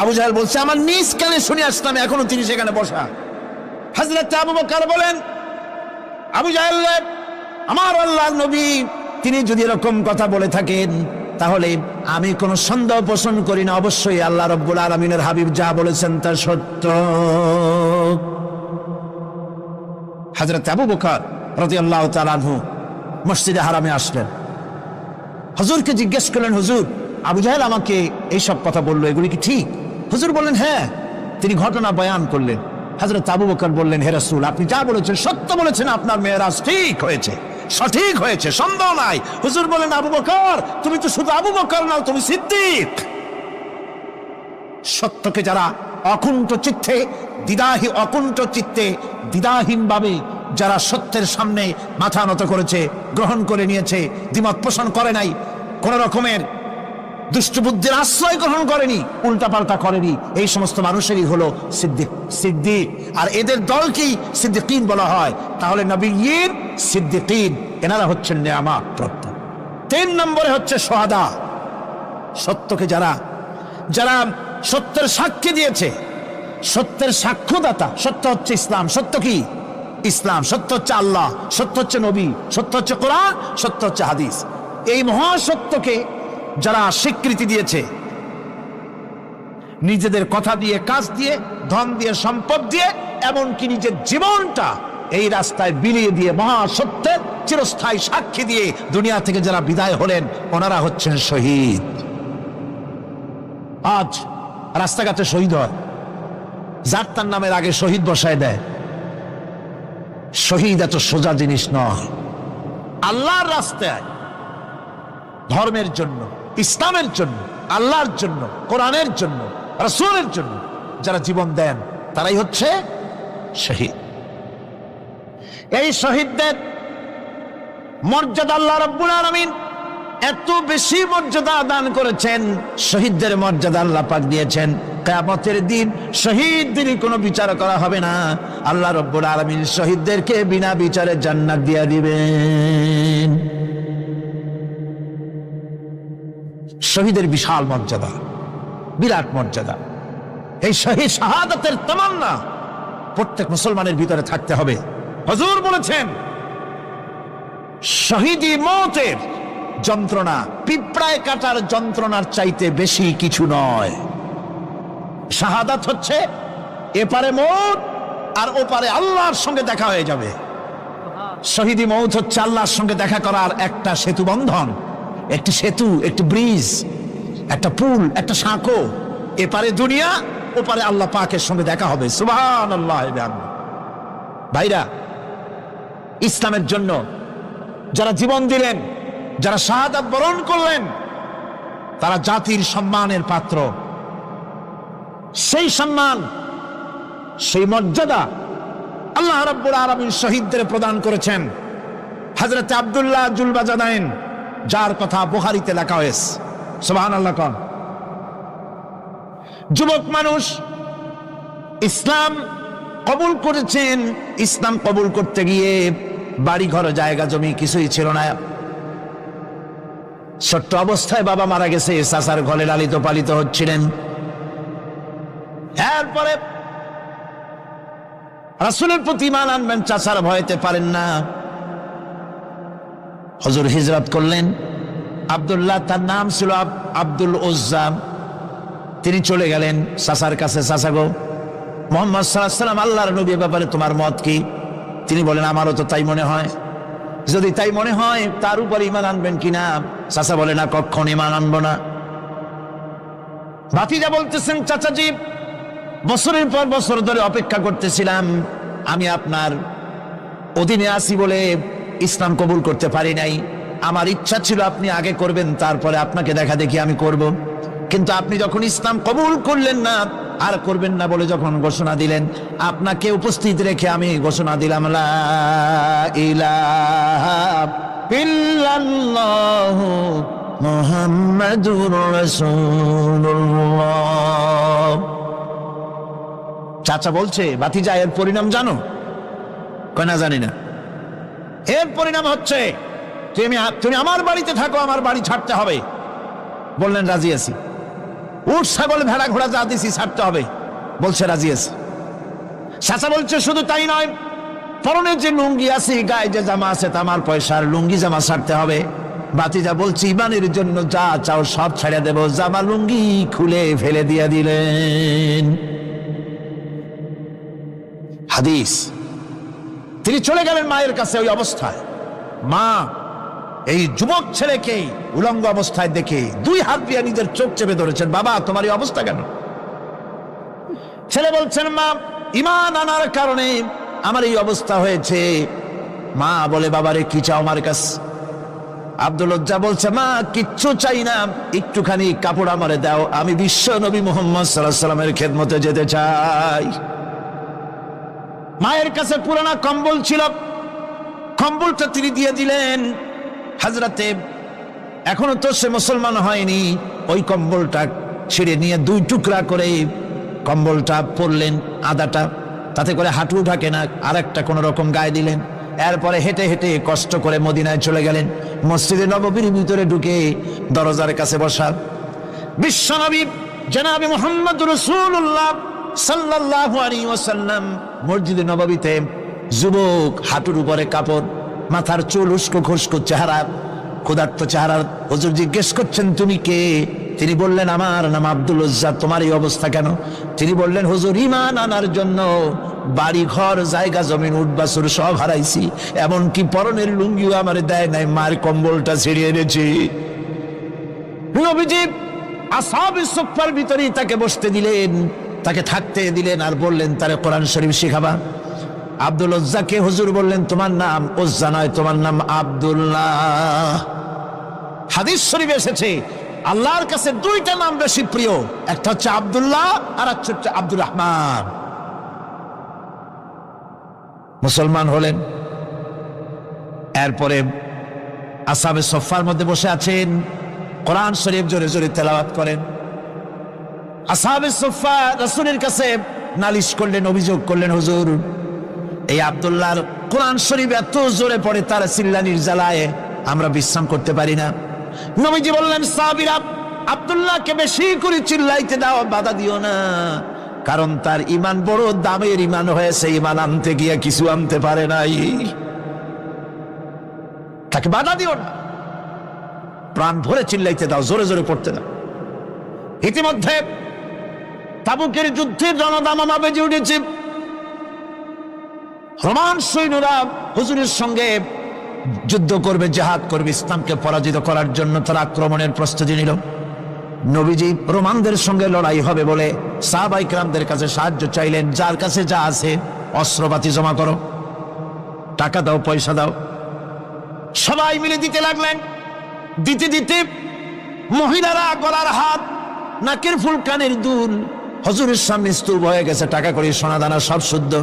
A: আবু জাহেল বলছে আমার নিজ কানে শুনে আসলাম, এখনো তিনি সেখানে বসা। হযরত আবু বকর বলেন, আবু জাহেল আমার আল্লাহর নবী তিনি যদি এরকম কথা বলে থাকেন তাহলে আমি কোনো সন্দেহ পোষণ করি না, অবশ্যই আল্লাহ রাব্বুল আলামিনের হাবিব যা বলেছেন তা সত্য। হযরত আবু বকর রাদিয়াল্লাহু তাআলা আনহু মসজিদে হারামে আসলেন, হুজুরকে জিজ্ঞেস করলেন, হুজুর আবু জাহেল আমাকে এইসব কথা বললো, এগুলি কি ঠিক? হুজুর বললেন হ্যাঁ। তিনি ঘটনা বয়ান করলেন। হযরত আবু বকর বললেন, হে রাসূল আপনি যা বলেছেন সত্য বলেছেন, আপনার মেরাজ ঠিক হয়েছে, সঠিক হয়েছে, সন্দেহ নাই। হুজুর বলেন, আবু বকর তুমি তো শুধু আবু বকর নাও, তুমি সিদ্দিক। সত্যকে যারা অকুণ্ঠ চিত্তে অকুণ্ঠ চিত্তে দ্বিধাহীন ভাবে যারা সত্যের সামনে মাথা নত করেছে, গ্রহণ করে নিয়েছে, দ্বিমত পোষণ করে নাই, কোন রকমের দুষ্টবুদ্ধির আশ্রয় গ্রহণ করেনি, উল্টাপাল্টা করেনি, এই সমস্ত মানুষেরই হলো সিদ্দিক। আর এদের দলকেই সিদ্দিকিন বলা হয়। তাহলে নবিয়্যিন, সিদ্দিকিন এনারা হচ্ছেন নেয়ামত প্রাপ্ত। 3 নম্বরে হচ্ছে শুহাদা, সত্যকে যারা সত্যের সাক্ষী দিয়েছে, সত্যের সাক্ষ্যদাতা। সত্য হচ্ছে ইসলাম। সত্য কি? ইসলাম। সত্য হচ্ছে আল্লাহ, সত্য হচ্ছে নবী, সত্য হচ্ছে কোরআন, সত্য হচ্ছে হাদিস। এই মহাসত্যকে যারা স্বীকৃতি দিয়েছে, নিজেদের কথা দিয়ে, কাজ দিয়ে, ধন দিয়ে, সম্পদ দিয়ে, এমনকি নিজের জীবনটা এই রাস্তায় বিলিয়ে দিয়ে মহাসত্যের চিরস্থায়ী সাক্ষী দিয়ে দুনিয়া থেকে যারা বিদায় হলেন ওনারা হচ্ছেন শহীদ। আজ রাস্তাঘাটে শহীদ হয়, যার তার নামের আগে শহীদ বসায় দেয়। শহীদ এত সোজা জিনিস নয়। আল্লাহর রাস্তায় ধর্মের জন্য, ইসলামের জন্য, আল্লাহর জন্য, কোরআনের জন্য, রাসূলের জন্য যারা জীবন দেন তারাই হচ্ছে শহীদ। এই শহীদদের মর্যাদা আল্লাহ রাব্বুল আলামিন এত বেশি মর্যাদা দান করেছেন। শহীদদের মর্যাদা আল্লাহ পাক দিয়েছেন, কিয়ামতের দিন শহীদদেরই কোনো বিচার করা হবে না। আল্লাহ রাব্বুল আলামিন শহীদদেরকে বিনা বিচারে জান্নাত দিয়ে দিবেন। শহীদের বিশাল মর্যাদা, বিরাট মর্যাদা। এই শহীদ শাহাদাতের তামান্না প্রত্যেক মুসলমানের ভিতরে থাকতে হবে। হুজুর বলেছেন শহীদি মওতের যন্ত্রণা পিঁপড়ায় কাটার যন্ত্রণার চাইতে বেশি কিছু নয়। শাহাদাত হচ্ছে এপারে মওত আর ওপারে আল্লাহর সঙ্গে দেখা হয়ে যাবে। শহীদি মওত হচ্ছে আল্লাহর সঙ্গে দেখা করার একটা সেতু বন্ধন, একটি সেতু, একটি ব্রিজ, একটা পুল, একটা সাঁকো। এপারে দুনিয়া, ওপারে আল্লাহ পাকের সঙ্গে দেখা হবে। সুবহানাল্লাহ। ভাইরা, ইসলামের জন্য যারা জীবন দিলেন, যারা শাহাদাত বরণ করলেন, তারা জাতির সম্মানের পাত্র। সেই সম্মান, সেই মর্যাদা আল্লাহ রাব্বুল আলামিন শহীদদের প্রদান করেছেন। হযরত আব্দুল্লাহ জুলবাজাদাইন, যার কথা বুখারীতে লেখা হয়েছে, সুবহানাল্লাহ। কোন যুবক মানুষ ইসলাম কবুল করেছেন। ইসলাম কবুল করতে গিয়ে বাড়ি ঘর, জায়গা জমি কিছুই ছিল না। ছোট্ট অবস্থায় বাবা মারা গেছে, চাচার ঘরে লালিত পালিত হচ্ছিলেন। এরপরে রাসূলের প্রতি ঈমান আনবেন, চাচার ভয়তে পারেন না। হুজুর হিজরত করলেন। আব্দুল্লাহ, তার নাম ছিল আব্দুল উজ্জা। তিনি চলে গেলেন চাচার কাছে। চাচা গো, মুহাম্মদ সাল্লাল্লাহু আলাইহি ওয়াসাল্লাম আল্লাহর নবী, ব্যাপারে তোমার মত কি? তিনি বলেন আমারও তো তাই মনে হয়। যদি তাই মনে হয় তার উপর ঈমান আনবেন কিনা? চাচা বলে না, কখন ঈমান আনবো না। ভাতিজা বলতেছেন, চাচাজি বছরের পর বছর ধরে অপেক্ষা করতেছিলাম, আমি আপনার অধীনে আছি বলে ইসলাম কবুল করতে পারি নাই। আমার ইচ্ছা ছিল আপনি আগে করবেন, তারপরে আপনাকে দেখা দেখি আমি করব। কিন্তু আপনি যখন ইসলাম কবুল করলেন না আর করবেন না বলে যখন ঘোষণা দিলেন, আপনাকে উপস্থিত রেখে আমি ঘোষণা দিলাম, লা ইলাহা ইল্লাল্লাহু মুহাম্মাদুর রাসূলুল্লাহ। চাচা বলছে, ভাতিজা এর পরিণাম জানো? কয় না, জানি না। এর পরিণাম হচ্ছে তুমি আমার বাড়িতে থাকো, আমার বাড়ি ছাড়তে হবে। বললেন রাজি আছি। উট ছাগল ভেড়া ঘোড়া যা দিছি ছাড়তে হবে, বলছে রাজি আছি। চাচা বলছে শুধু তাই নয়, পরনের যে লুঙ্গি আছে, গায়ে যে জামা আছে, আমার পয়সার লুঙ্গি জামা ছাড়তে হবে। ভাতিজা বলছে ইমানের জন্য যা চাও সব ছেড়ে দেব। জামা লুঙ্গি খুলে ফেলে দিয়ে দিলেন। হাদিস। তিনি চলে গেলেন মায়ের কাছে ওই অবস্থায়। মা এই যুবক ছেলেকে উলঙ্গ অবস্থায় দেখে দুই হাত দিয়ে নিজের চোখ চেপে ধরেছেন। বাবা, তোমার এই অবস্থা কেন? ছেলে বলছেন, মা ঈমান আনার কারণে আমার এই অবস্থা হয়েছে। মা বলে, বাবারে কি চাও আমার কাছে? আব্দুল লজ্জা বলছে, মা কিচ্ছু চাই না, একটুখানি কাপড় আমারে দাও, আমি বিশ্ব নবী মুহাম্মদ সাল্লাল্লাহু আলাইহি ওয়াসাল্লামের খেদমতে যেতে চাই। মায়ের কাছে পুরানা কম্বল ছিল, কম্বলটা তিনি দিয়ে দিলেন। হযরতে এখনো তো সে মুসলমান হয়নি, ওই কম্বলটা ছিঁড়ে নিয়ে দুই টুকরা করে কম্বলটা পরলেন, আদাটা তাতে করে হাঁটু ঢাকে না, আরেকটা কোন রকম গায়ে দিলেন। এরপরে হেঁটে হেঁটে কষ্ট করে মদিনায় চলে গেলেন। মসজিদে নববীর ভিতরে ঢুকে দরজার কাছে বসা বিশ্বনবী জনাবে মুহাম্মদুর রাসূলুল্লাহ সাল্লাল্লাহু আলাইহি ওয়াসাল্লাম মসজিদে নববীতে, যুবক, হাঁটুর উপরে কাপড়, মাথার চুল, উস্কো খুস্কো চেহারা, ক্ষুধার্ত চেহারা। হুজুর জিজ্ঞেস করছেন, তুমি কে? তিনি বললেন, আমার নাম আব্দুল উজ্জা। তোমার এই অবস্থা কেন? তিনি বললেন, হুজুর ঈমান আনার জন্য বাড়ি ঘর জায়গা জমিন উট বাছুর সব হারাইছি, এমনকি পরনের লুঙ্গিও আমার দেয় নাই, মার কম্বলটা ছিঁড়িয়ে এনেছি। নবীজি আসহাবে সুফফার ভিতরেই তাকে বসতে দিলেন, তাকে থাকতে দিলেন, আর বললেন তারে কোরআন শরীফ শিখাবা। আব্দুল উজ্জাকে হুজুর বললেন, তোমার নাম উজ্জা নয়, তোমার নাম আব্দুল্লাহ। হাদিস শরীফে এসেছে আল্লাহর কাছে দুইটা নাম বেশি প্রিয়, একটা হচ্ছে আব্দুল্লাহ আর একটা হচ্ছে আব্দুর রহমান। মুসলমান হলেন। এরপরে আসহাবে সুফফার মধ্যে বসে আছেন, কোরআন শরীফ জোরে জোরে তেলাওয়াত করেন। আসহাবে সুফফা রাসূলের কাছে নালিশ করলেন, অভিযোগ করলেন, হুজুর এই আব্দুল্লাহর কোরআন শরীফ এত জোরে পড়ে, তার চিল্লানির জ্বালায় আমরা বিশ্রাম করতে পারি না। নবীজি বললেন, সাহাবীরা আব্দুল্লাহকে বেশি করে চিল্লাইতে দাও, বাধা দিও না, কারণ তার ঈমান বড় দামের ঈমান হয়েছে, ঈমান আনতে গিয়ে কিছু আনতে পারে নাই, তাকে বাধা দিও না, প্রাণ ভরে চিল্লাইতে দাও, জোরে জোরে পড়তে দাও। ইতিমধ্যে তাবুকের যুদ্ধের রণদামামা বেজে উঠেছে। রোমান সৈন্যরা হুজুরের সঙ্গে যুদ্ধ করবে, জিহাদ করবে, ইসলামকে পরাজিত করার জন্য তারা আক্রমণের প্রস্তুতি নিল। নবীজি রোমানদের সঙ্গে লড়াই হবে বলে সাহাবায়ে কেরামদের কাছে সাহায্য চাইলেন, যার কাছে যা আছে অস্ত্রপাতি জমা করো, টাকা দাও, পয়সা দাও। সবাই মিলে দিতে লাগলেন। দিতে দিতে মহিলারা গলার হাত, নাকের ফুল, কানের দুল হুজুরের সামনে স্তূপ হয়ে গেছে, টাকা করে সোনা দানা সব শুদ্ধ।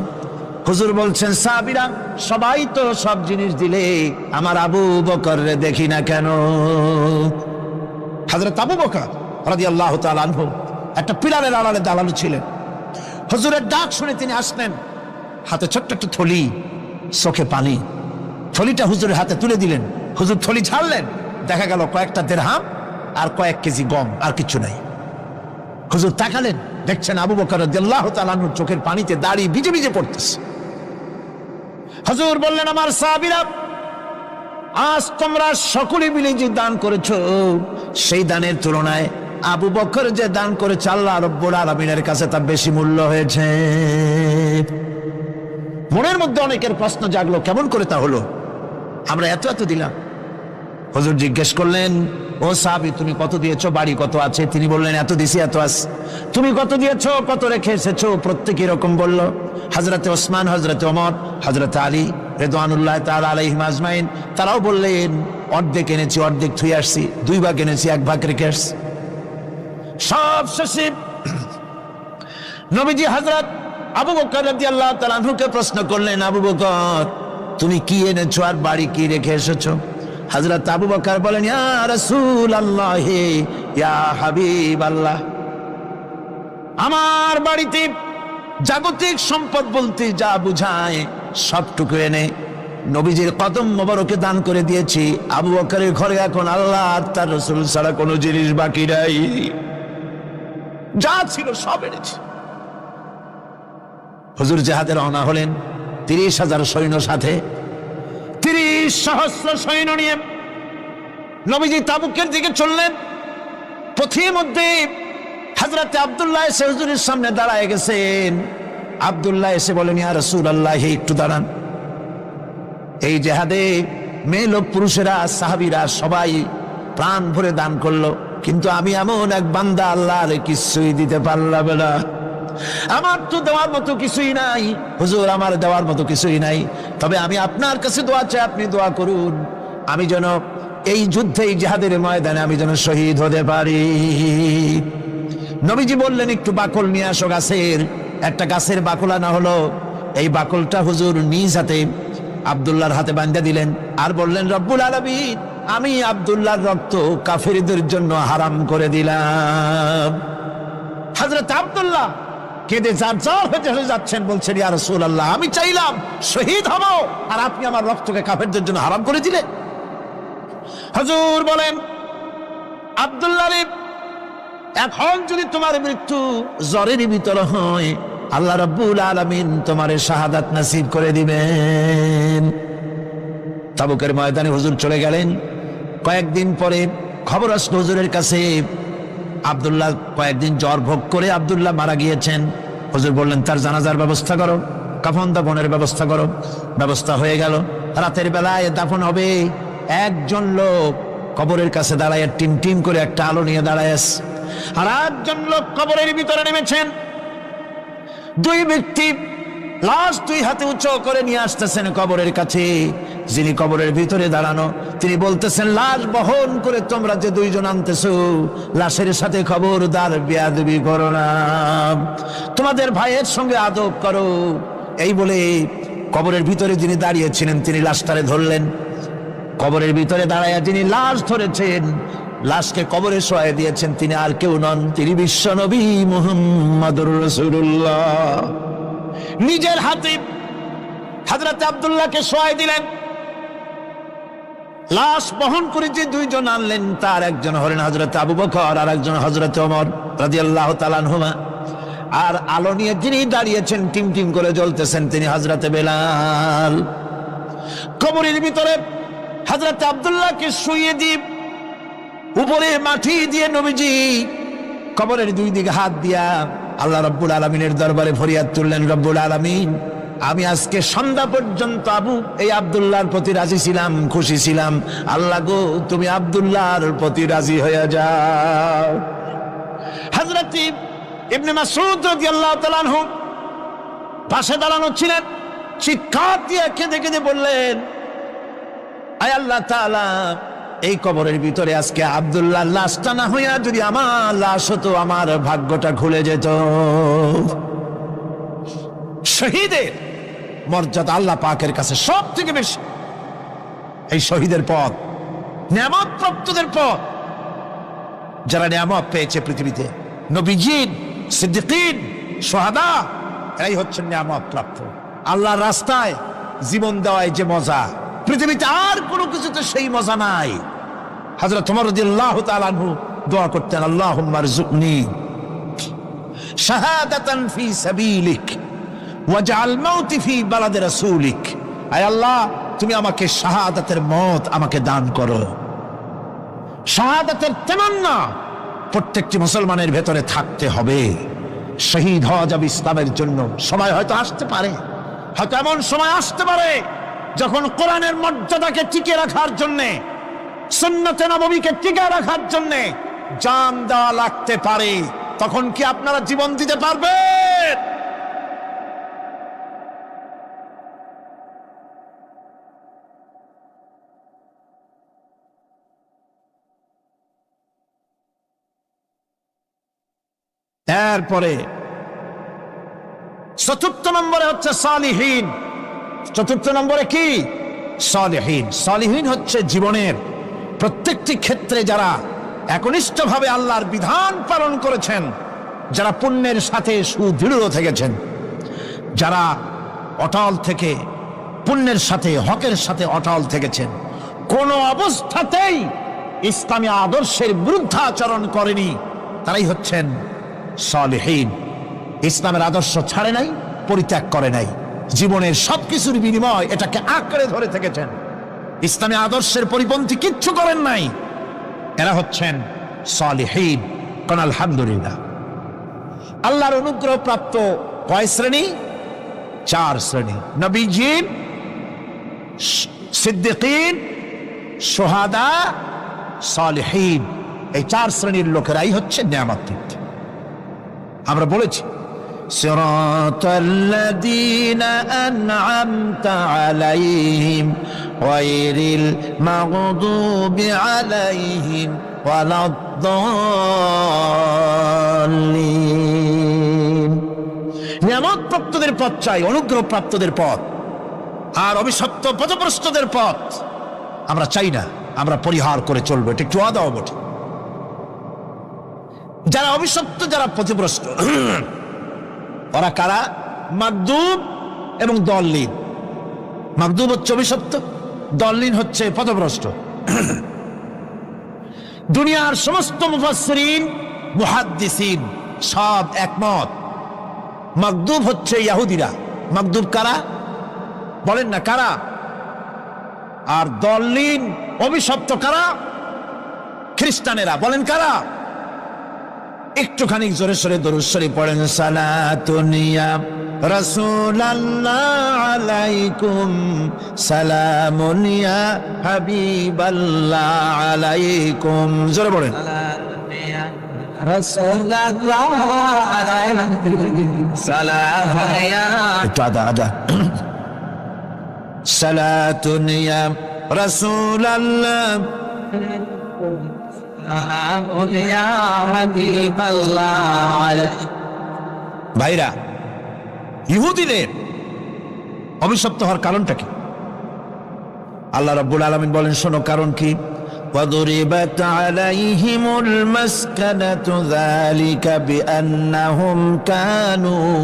A: হুজুর বলছেন, সাহাবীরা সবাই তো সব জিনিস দিলে, আমার আবু বকর রে দেখি না কেন? হযরত আবু বকর রাদিয়াল্লাহু তাআলা আনহু একটা পিলারের আড়ালে দাঁড়ানো ছিলেন। হুজুরের ডাক শুনে তিনি আসলেন, হাতে ছোট্ট একটা থলি, চোখে পানি। থলিটা হুজুরের হাতে তুলে দিলেন। হুজুর থলি ছাড়লেন, দেখা গেল কয়েকটা দিরহাম আর কয়েক কেজি গম, আর কিছু নাই। হুজুর তাকালেন, দেখছেন আবু বকর রাদিয়াল্লাহু তাআলা আনহুর চোখের পানিতে দাড়ি ভিজে ভিজে পড়তেছে। হুজুর বললেন, আমার সাহাবীরা, আজ তোমরা সকলে মিলে যে দান করেছো, সেই দানের তুলনায় আবু বকর যে দান করেছে আল্লাহ রাব্বুল আলামিনের কাছে তা বেশি মূল্য হয়েছে। মনের মধ্যে অনেকের প্রশ্ন জাগলো, কেমন করে তা হলো? আমরা এত এত দিলাম। হুজুর জিজ্ঞেস করলেন, ও সাহাবী তুমি কত দিয়েছো, বাড়ি কত আছে? তিনি বললেন এত দিছি, এত আছে। তুমি কত দিয়েছো, কত রেখে এসেছো? প্রত্যেকে এরকম বলল। হযরতে ওসমান, হযরতে ওমর, হযরতে আলী রিদওয়ানুল্লাহ তাআলা আলাইহিম আজমাইন তারাও বললেন অর্ধেক এনেছি, অর্ধেক থুই আসছি, 2 ভাগ এনেছি, 1 ভাগ রেখে আসছি। সব শেষে নবীজি হযরত আবু বকর রাদিয়াল্লাহু তাআলা আনহুকে প্রশ্ন করলেন, আবু বকর তুমি কি এনেছো আর বাড়ি কি রেখে এসেছো? হযরত আবু বকর বলেন, ইয়া রাসূলুল্লাহ, ইয়া হাবিবাল্লাহ, আমার বাড়িতে জাগতিক সম্পদ বলতে যা বুঝায় সবটুকু এনে নবীজির কদম মোবারকে দান করে দিয়েছি। আবু বকরের ঘরে এখন আল্লাহ আর তার রাসূল ছাড়া কোনো জিনিস বাকি নাই, যা ছিল সব এনেছি। হুজুর জিহাদে রওনা হলেন 30,000 সৈন্য সাথে, 30 সহস্র সৈন্য নিয়ে নবীজি তাবুকের দিকে চললেন। পথের মধ্যে হযরতে আব্দুল্লাহ এসে হুজুরের সামনে দাঁড়ায় গেছেন। আব্দুল্লাহ এসে বলেন, ইয়া রাসূলুল্লাহ, একটু দাঁড়ান। এই জিহাদে মেয়ে লোক পুরুষেরা সাহাবীরা সবাই প্রাণ ভরে দান করলো, কিন্তু আমি এমন এক বান্দা, আল্লাহর কিছুই দিতে পারলাম না। আমার তো দেওয়ার মতো কিছুই নাই হুজুর, আমার দেওয়ার মতো কিছুই নাই। তবে আমি আপনার কাছে দোয়া চাই, আপনি দোয়া করুন আমি যেন এই যুদ্ধে, এই জিহাদের ময়দানে আমি যেন শহীদ হতে পারি। নবীজি বললেন, একটু বাকল নিয়ে আসো গাছের। একটা গাছের বাকল আনা হলো। এই বাকলটা হুজুর নিজ হাতে আব্দুল্লাহর হাতে বাঁধা দিলেন আর বললেন, রব্বুল আলামিন, আমি আব্দুল্লাহর রক্ত কাফেরদের জন্য হারাম করে দিলাম। হযরত আব্দুল্লাহ কেঁদে জারজার হয়ে যাচ্ছেন, বলছেন, ইয়া রাসূলুল্লাহ, আমি চাইলাম শহীদ হব আর আপনি আমার রক্তকে কাফেরদের জন্য হারাম করে দিলেন। হুজুর বলেন, আব্দুল্লাহ রে, এখন যদি তোমার মৃত্যু জ্বরের ভিতর হয়, আল্লাহ রাব্বুল আলামিন তোমার শাহাদাত নসিব করে দিবেন। তাবুকের ময়দানে হুজুর চলে গেলেন। কয়েকদিন পরে খবর আসলো হুজুরের কাছে, আব্দুল্লাহ কয়েকদিন জ্বর ভোগ করে আব্দুল্লাহ মারা গিয়েছেন। হুজুর বললেন, তার জানাজার ব্যবস্থা করো, কাফন দাফনের ব্যবস্থা করো। ব্যবস্থা হয়ে গেল। রাতের বেলায় দাফন হবে। একজন লোক কবরের কাছে দাঁড়ায় টিম টিম করে একটা আলো নিয়ে দাঁড়ায় আছে, আর একজন লোক কবরের ভিতরে নেমেছেন। 2 ব্যক্তি লাশ 2 হাতে উঁচু করে নিয়ে আসতেছেন কবরের কাছে। যিনি কবরের ভিতরে দাঁড়ানো তিনি বলতেছেন, লাশ বহন করে তোমরা যে 2 জন আনতেছো, লাশের সাথে খবরদার বেয়াদবি করো না, তোমাদের ভাইয়ের সঙ্গে আদব করো। এই বলে কবরের ভিতরে যিনি দাঁড়িয়েছিলেন তিনি লাশটারে ধরলেন। কবরের ভিতরে দাঁড়াইয়া যিনি লাশ ধরেছেন, লাশকে কবরে শোয়াই দিয়েছেন, তিনি আর কেউ নন, তিনি বিশ্ব নবী মুহাম্মদুর রাসূলুল্লাহ। নিজের হাতে হযরত আব্দুল্লাহকে শোয়াই দিলেন। লাশ বহন করে যে 2 জন আনলেন, তার একজন হলেন হযরত আবু বকর আর একজন হযরত ওমর রাদিয়াল্লাহু তাআলা আনহুমা। আর আলো নিয়ে যিনি দাঁড়িয়েছেন, টিম টিম করে জ্বলতেছেন, তিনি হযরত বেলাল। কবরের ভিতরে হযরত আব্দুল্লাহকে শুইয়ে দিয়ে উপরে মাটি দিয়ে নবীজি কবরের 2 দিকে হাত দিয়া আল্লাহ রাব্বুল আলামিনের দরবারে ফরিয়াদ তুললেন, রব্বুল আলামিন, আমি আজকে সন্ধ্যা পর্যন্ত এই আব্দুল্লাহর প্রতি রাজি ছিলাম, খুশি ছিলাম। আল্লাহ গো, তুমি আব্দুল্লাহর প্রতি রাজি হয়ে যাও। হযরত ইবনে মাসউদ রাদিয়াল্লাহু তাআলা আনহু পাশে দাঁড়ানো ছিলেন। চিৎকার দিয়ে কেঁদে কেঁদে বললেন, আয় আল্লাহ তাআলা, এই কবরের ভিতরে আজকে আব্দুল্লাহর লাশটা না হইয়া যদি আমার লাশ হতো, আমার ভাগ্যটা খুলে যেত। শহীদের মর্যাদা আল্লাহ পাকের কাছে সব থেকে বেশি। এই শহীদের পথ নিয়ামত প্রাপ্তদের পথ। যারা নিয়ামত পেয়েছে পৃথিবীতে, নবীজিন, সিদ্দিকিন, শুহাদা, এরাই হচ্ছেন নিয়ামত প্রাপ্ত। আল্লাহর রাস্তায় জীবন দেওয়ায় যে মজা, পৃথিবীতে আর কোনো কিছুতে সেই মজা নাই। হযরত ওমর রাদিয়াল্লাহু তাআলা আনহু দোয়া করতেন, আল্লাহুম্মা রযুকনি শাহাদাতান ফি সাবিলিক ওয়াজআল মাউতি ফি বালাদি রাসূলিক। আয় আল্লাহ, তুমি আমাকে শাহাদাতের মত আমাকে দান করো। শাহাদাতের তামান্না প্রত্যেকটি মুসলমানের ভেতরে থাকতে হবে। শহীদ হওয়া যাবে ইসলামের জন্য। সময় হয়তো আসতে পারে, হয়তো এমন সময় আসতে পারে যখন কোরআনের মর্যাদাকে টিকে রাখার জন্যে, সুন্নতে নববীকে টিকে রাখার জন্যে জান দেওয়া লাগতে পারে, তখন কি আপনারা জীবন দিতে পারবেন? এরপরে চতুর্থ নম্বরে হচ্ছে সালিহীন। চতুর্থ নম্বরে কি? সালিহীন। সালিহীন হচ্ছে জীবনের প্রত্যেকটি ক্ষেত্রে যারা একনিষ্ঠভাবে আল্লাহর বিধান পালন করেছেন, যারা পুণ্যের সাথে সুদৃঢ় থেকেছেন, যারা অটল থেকে পুণ্যের সাথে হকের সাথে অটল থেকেছেন, কোন অবস্থাতেই ইসলামী আদর্শের বিরুদ্ধাচরণ করেনি, তারাই হচ্ছেন সালিহীন। ইসলামের আদর্শ ছাড়ে নাই, পরিত্যাগ করে নাই, জীবনের সবকিছুর বিনিময় এটাকে আঁকড়ে ধরে থেকেছেন, ইসলামী আদর্শের পরিপন্থী কিচ্ছু করেন নাই। এরা হচ্ছেন সালিহীন। কোন আলহামদুলিল্লাহ। আল্লাহর অনুগ্রহ প্রাপ্ত কয় শ্রেণী? 4 শ্রেণী। নবীজীন, সিদ্দিকীন, শুহাদা, সালিহীন। এই 4 শ্রেণীর লোকেরাই হচ্ছে নিয়ামত। আমরা বলেছি সিরাতাল্লাযীনা আন'আমতা আলাইহিম গায়রিল মাগদুবি আলাইহিম ওয়ালাদ-দাল্লিন। নিয়ামত প্রাপ্তদের পথ চাই, অনুগ্রহ প্রাপ্তদের পথ, আর অভিশপ্ত পথভ্রষ্টদের পথ আমরা চাই না, আমরা পরিহার করে চলবো। এটা একটু আদাও বটে। যারা অভিশপ্ত, যারা পথভ্রষ্ট, ওরা কারা? মাগদুব এবং দল্লিন। মাগদুব হচ্ছে অভিশপ্ত, দল্লিন হচ্ছে পথভ্রষ্ট। দুনিয়ার সমস্ত মুফাসসিরিন, মুহাদ্দিসিন সব একমত, মাগদুব হচ্ছে ইহুদিরা। মাগদুব কারা? বলেন না কারা? আর দল্লিন, অভিশপ্ত কারা? খ্রিস্টানেরা। বলেন কারা? একটুখানি জোরে সোরে দরুদ শরীফ পড়েন। সালাতুন ইয়া রাসূলুল্লাহ আলাইকুম, সালামুন ইয়া হাবিবাল্লাহ আলাইকুম। জোরে পড়েন। একটু আদা। সালাতুন ইয়া রাসূলুল্লাহ ভাইরা, ইহুদিদের অভিশপ্ত হওয়ার কারণটা কি? আল্লাহ রাব্বুল আলামিন বলেন, শোনো কারণ কি। وَضُرِبَتْ عَلَيْهِمُ الْمَسْكَنَةُ ذَلِكَ بِأَنَّهُمْ كَانُوا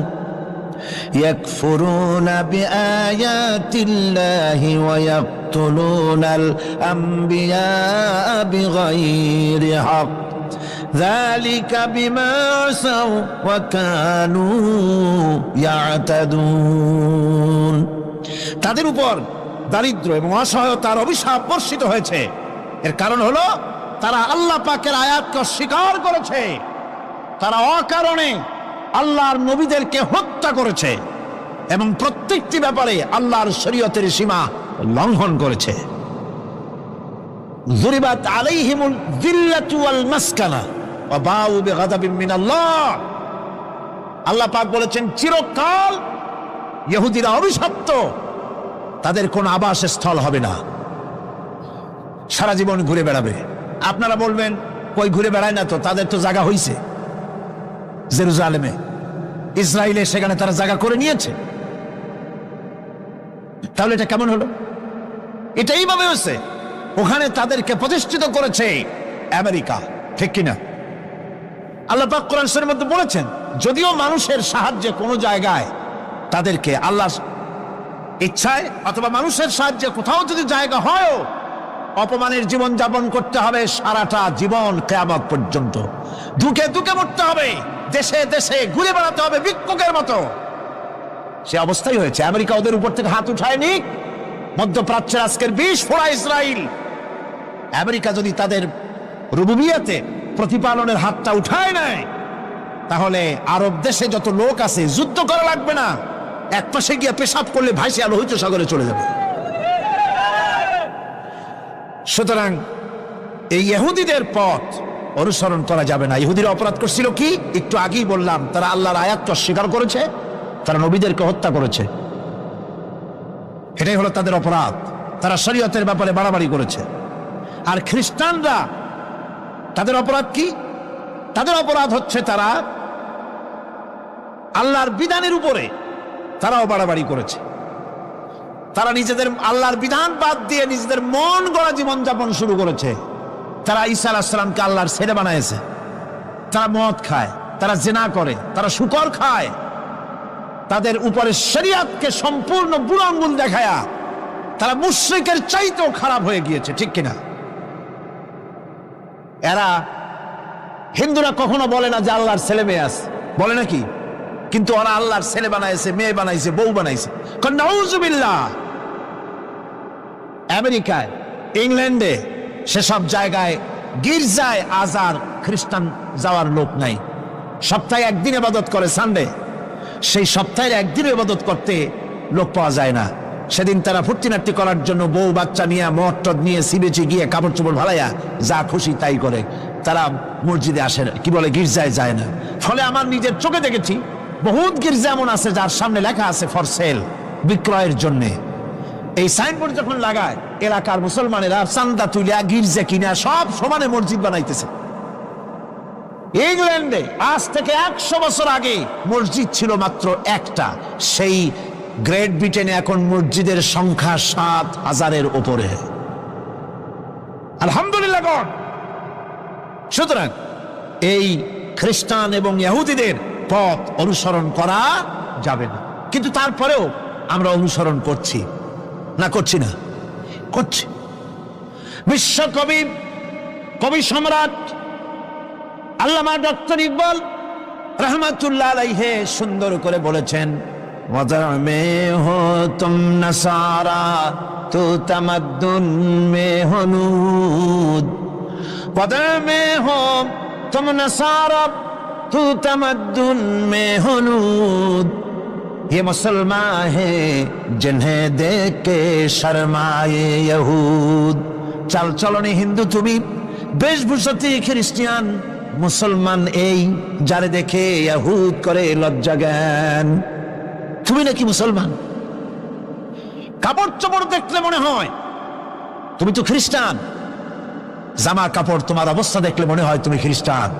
A: يَكْفُرُونَ بِآيَاتِ اللَّهِ وَيَقْتُلُونَ الْأَنْبِيَاءَ بِغَيْرِ حَقٍّ ذَلِكَ بِمَا عَصَوْا وَكَانُوا يَعْتَدُونَ। তাদের উপর দারিদ্র এবং অসহায়তার অভিশাপ বর্ষিত হয়েছে। এর কারণ হলো তারা আল্লাহ পাকের আয়াতকে অস্বীকার করেছে, তারা অকারণে আল্লাহর নবীদেরকে হত্যা করেছে এবং প্রত্যেকটি ব্যাপারে আল্লাহর শরীয়তের সীমা লঙ্ঘন করেছে। যুরিবাত আলাইহিমুল যিল্লাতু ওয়াল মাসকানা ওয়া বাউ বিগাদাবিন মিনাল্লাহ। আল্লাহ পাক বলেছেন, চিরকাল ইহুদিরা অভিশপ্ত, তাদের কোন আবাসস্থল হবে না, সারা জীবন ঘুরে বেড়াবে। আপনারা বলবেন, কই ঘুরে বেড়ায় না তো, তাদের তো জায়গা হইছে জেরুজালেমে, ইসরায়েলে, সেখানে তারা জায়গা করে নিয়েছে। তাহলে এটা কেমন হলো? এটা এইভাবে হয়েছে, ওখানে তাদেরকে প্রতিষ্ঠিত করেছে আমেরিকা, ঠিক কিনা? আল্লাহ পাক কোরআন শরীফের মধ্যে বলেছেন, যদিও মানুষের সাহায্যে কোনো জায়গায় তাদেরকে আল্লাহ ইচ্ছায় অথবা মানুষের সাহায্যে কোথাও যদি জায়গা হয়, অপমানের জীবন যাপন করতে হবে সারাটা জীবন, কিয়ামত পর্যন্ত ধুকে ধুকে মরতে হবে, দেশে দেশে ঘুরে বেড়াতে হবে ভিক্ষুকের মতো। সে অবস্থাই হয়েছে। আমেরিকা ওদের উপর থেকে হাত উঠায়নি। মধ্যপ্রাচ্যের আজকের 20 ফোড়া ইসরায়েল, আমেরিকা যদি তাদের রুবুবিয়াতে প্রতিপালনের হাতটা উঠায় নেয়, তাহলে আরব দেশে যত লোক আছে যুদ্ধ করা লাগবে না, এক পাশে গিয়ে পেশাব করলে ভাসিয়া লোহিত সাগরে চলে যাবে। সুতরাং এই ইহুদিদের পথ অনুসরণ করা যাবে না। ইহুদিরা অপরাধ করছিল কি? একটু আগেই বললাম, তারা আল্লাহর আয়াতকে অস্বীকার করেছে, তারা নবীদেরকে হত্যা করেছে। এটাই হলো তাদের অপরাধ। তারা শরীয়তের ব্যাপারে বাড়াবাড়ি করেছে। আর খ্রিস্টানরা, তাদের অপরাধ কি? তাদের অপরাধ হচ্ছে তারা আল্লাহর বিধানের উপরে তারাও বাড়াবাড়ি করেছে। তারা নিজেদের আল্লাহর বিধান বাদ দিয়ে নিজেদের মন গড়া জীবনযাপন শুরু করেছে। তারা ঈসা আলাইহিস সালামকে আল্লাহর ছেলে বানাইছে। তারা মদ খায়, তারা জিনা করে, তারা শুকর খায়। তাদের উপরে শরিয়তকে সম্পূর্ণ বুড়ো আঙ্গুল দেখায়া তারা মুশরিকের চাইতেও খারাপ হয়ে গিয়েছে, ঠিক কিনা? এরা, হিন্দুরা কখনো বলে না যে আল্লাহর ছেলে মেয়ে আছে, বলে নাকি? কিন্তু ওরা আল্লাহর ছেলে বানাইছে, মেয়ে বানাইছে, বউ বানাইছে। নাউজুবিল্লাহ। আমেরিকায়, ইংল্যান্ডে, সেসব জায়গায় গির্জায় আজ আর খ্রিস্টান যাওয়ার লোক নাই। সপ্তাহে একদিন ইবাদত করে, সানডে। সেই সপ্তাহের একদিন ইবাদত করতে লোক পাওয়া যায় না। সেদিন তারা ফুর্তিনাট্যি করার জন্য বউ বাচ্চা নিয়ে, মদ টদ নিয়ে, সিবেচি গিয়ে কাপড় চোপড় ভালাইয়া যা খুশি তাই করে। তারা মসজিদে আসে না, কি বলে, গির্জায় যায় না। ফলে আমার নিজের চোখে দেখেছি বহুত গির্জা এমন আছে যার সামনে লেখা আছে ফর সেল, বিক্রয়ের জন্য। এই সাইনবোর্ড যখন লাগায়, এলাকার মুসলমানেরা চান্দা তুলিয়া গির্জা কিনা সব সমানে মসজিদ বানাইতেছে। ইংল্যান্ডে আজ থেকে 100 বছর আগে মসজিদ ছিল মাত্র একটা। সেই গ্রেট ব্রিটেনে এখন মসজিদের সংখ্যা 7,000-এর উপরে। আলহামদুলিল্লাহ। সুতরাং এই খ্রিস্টান এবং ইহুদিদের পথ অনুসরণ করা যাবে না। কিন্তু তারপরেও আমরা অনুসরণ করছি না, করছি না? করছি। বিশ্বকবি, কবি সম্রাট আল্লামা ডক্টর ইকবাল রহমাতুল্লাহ আলাইহি সুন্দর করে বলেছেন, ওয়াদা মে হো তুম নসারা তো তামাদ্দুন মে হনুদ, ওয়াদা মে হো তুম নসারা তো তামাদ্দুন মে হনুদ, ये मुसलमान है जिन्हें देख के शर्माए यहूद। चल चलनी हिंदू তুমি, বেশভূষাতে খ্রিস্টান, মুসলমান এই যারে দেখে ইহুদ করে লজ্জা জ্ঞান। তুমি নাকি মুসলমান? কাপড় চোপড় দেখলে মনে হয় তুমি তো খ্রিস্টান। জামা কাপড়, তোমার অবস্থা দেখলে মনে হয় তুমি খ্রিস্টান।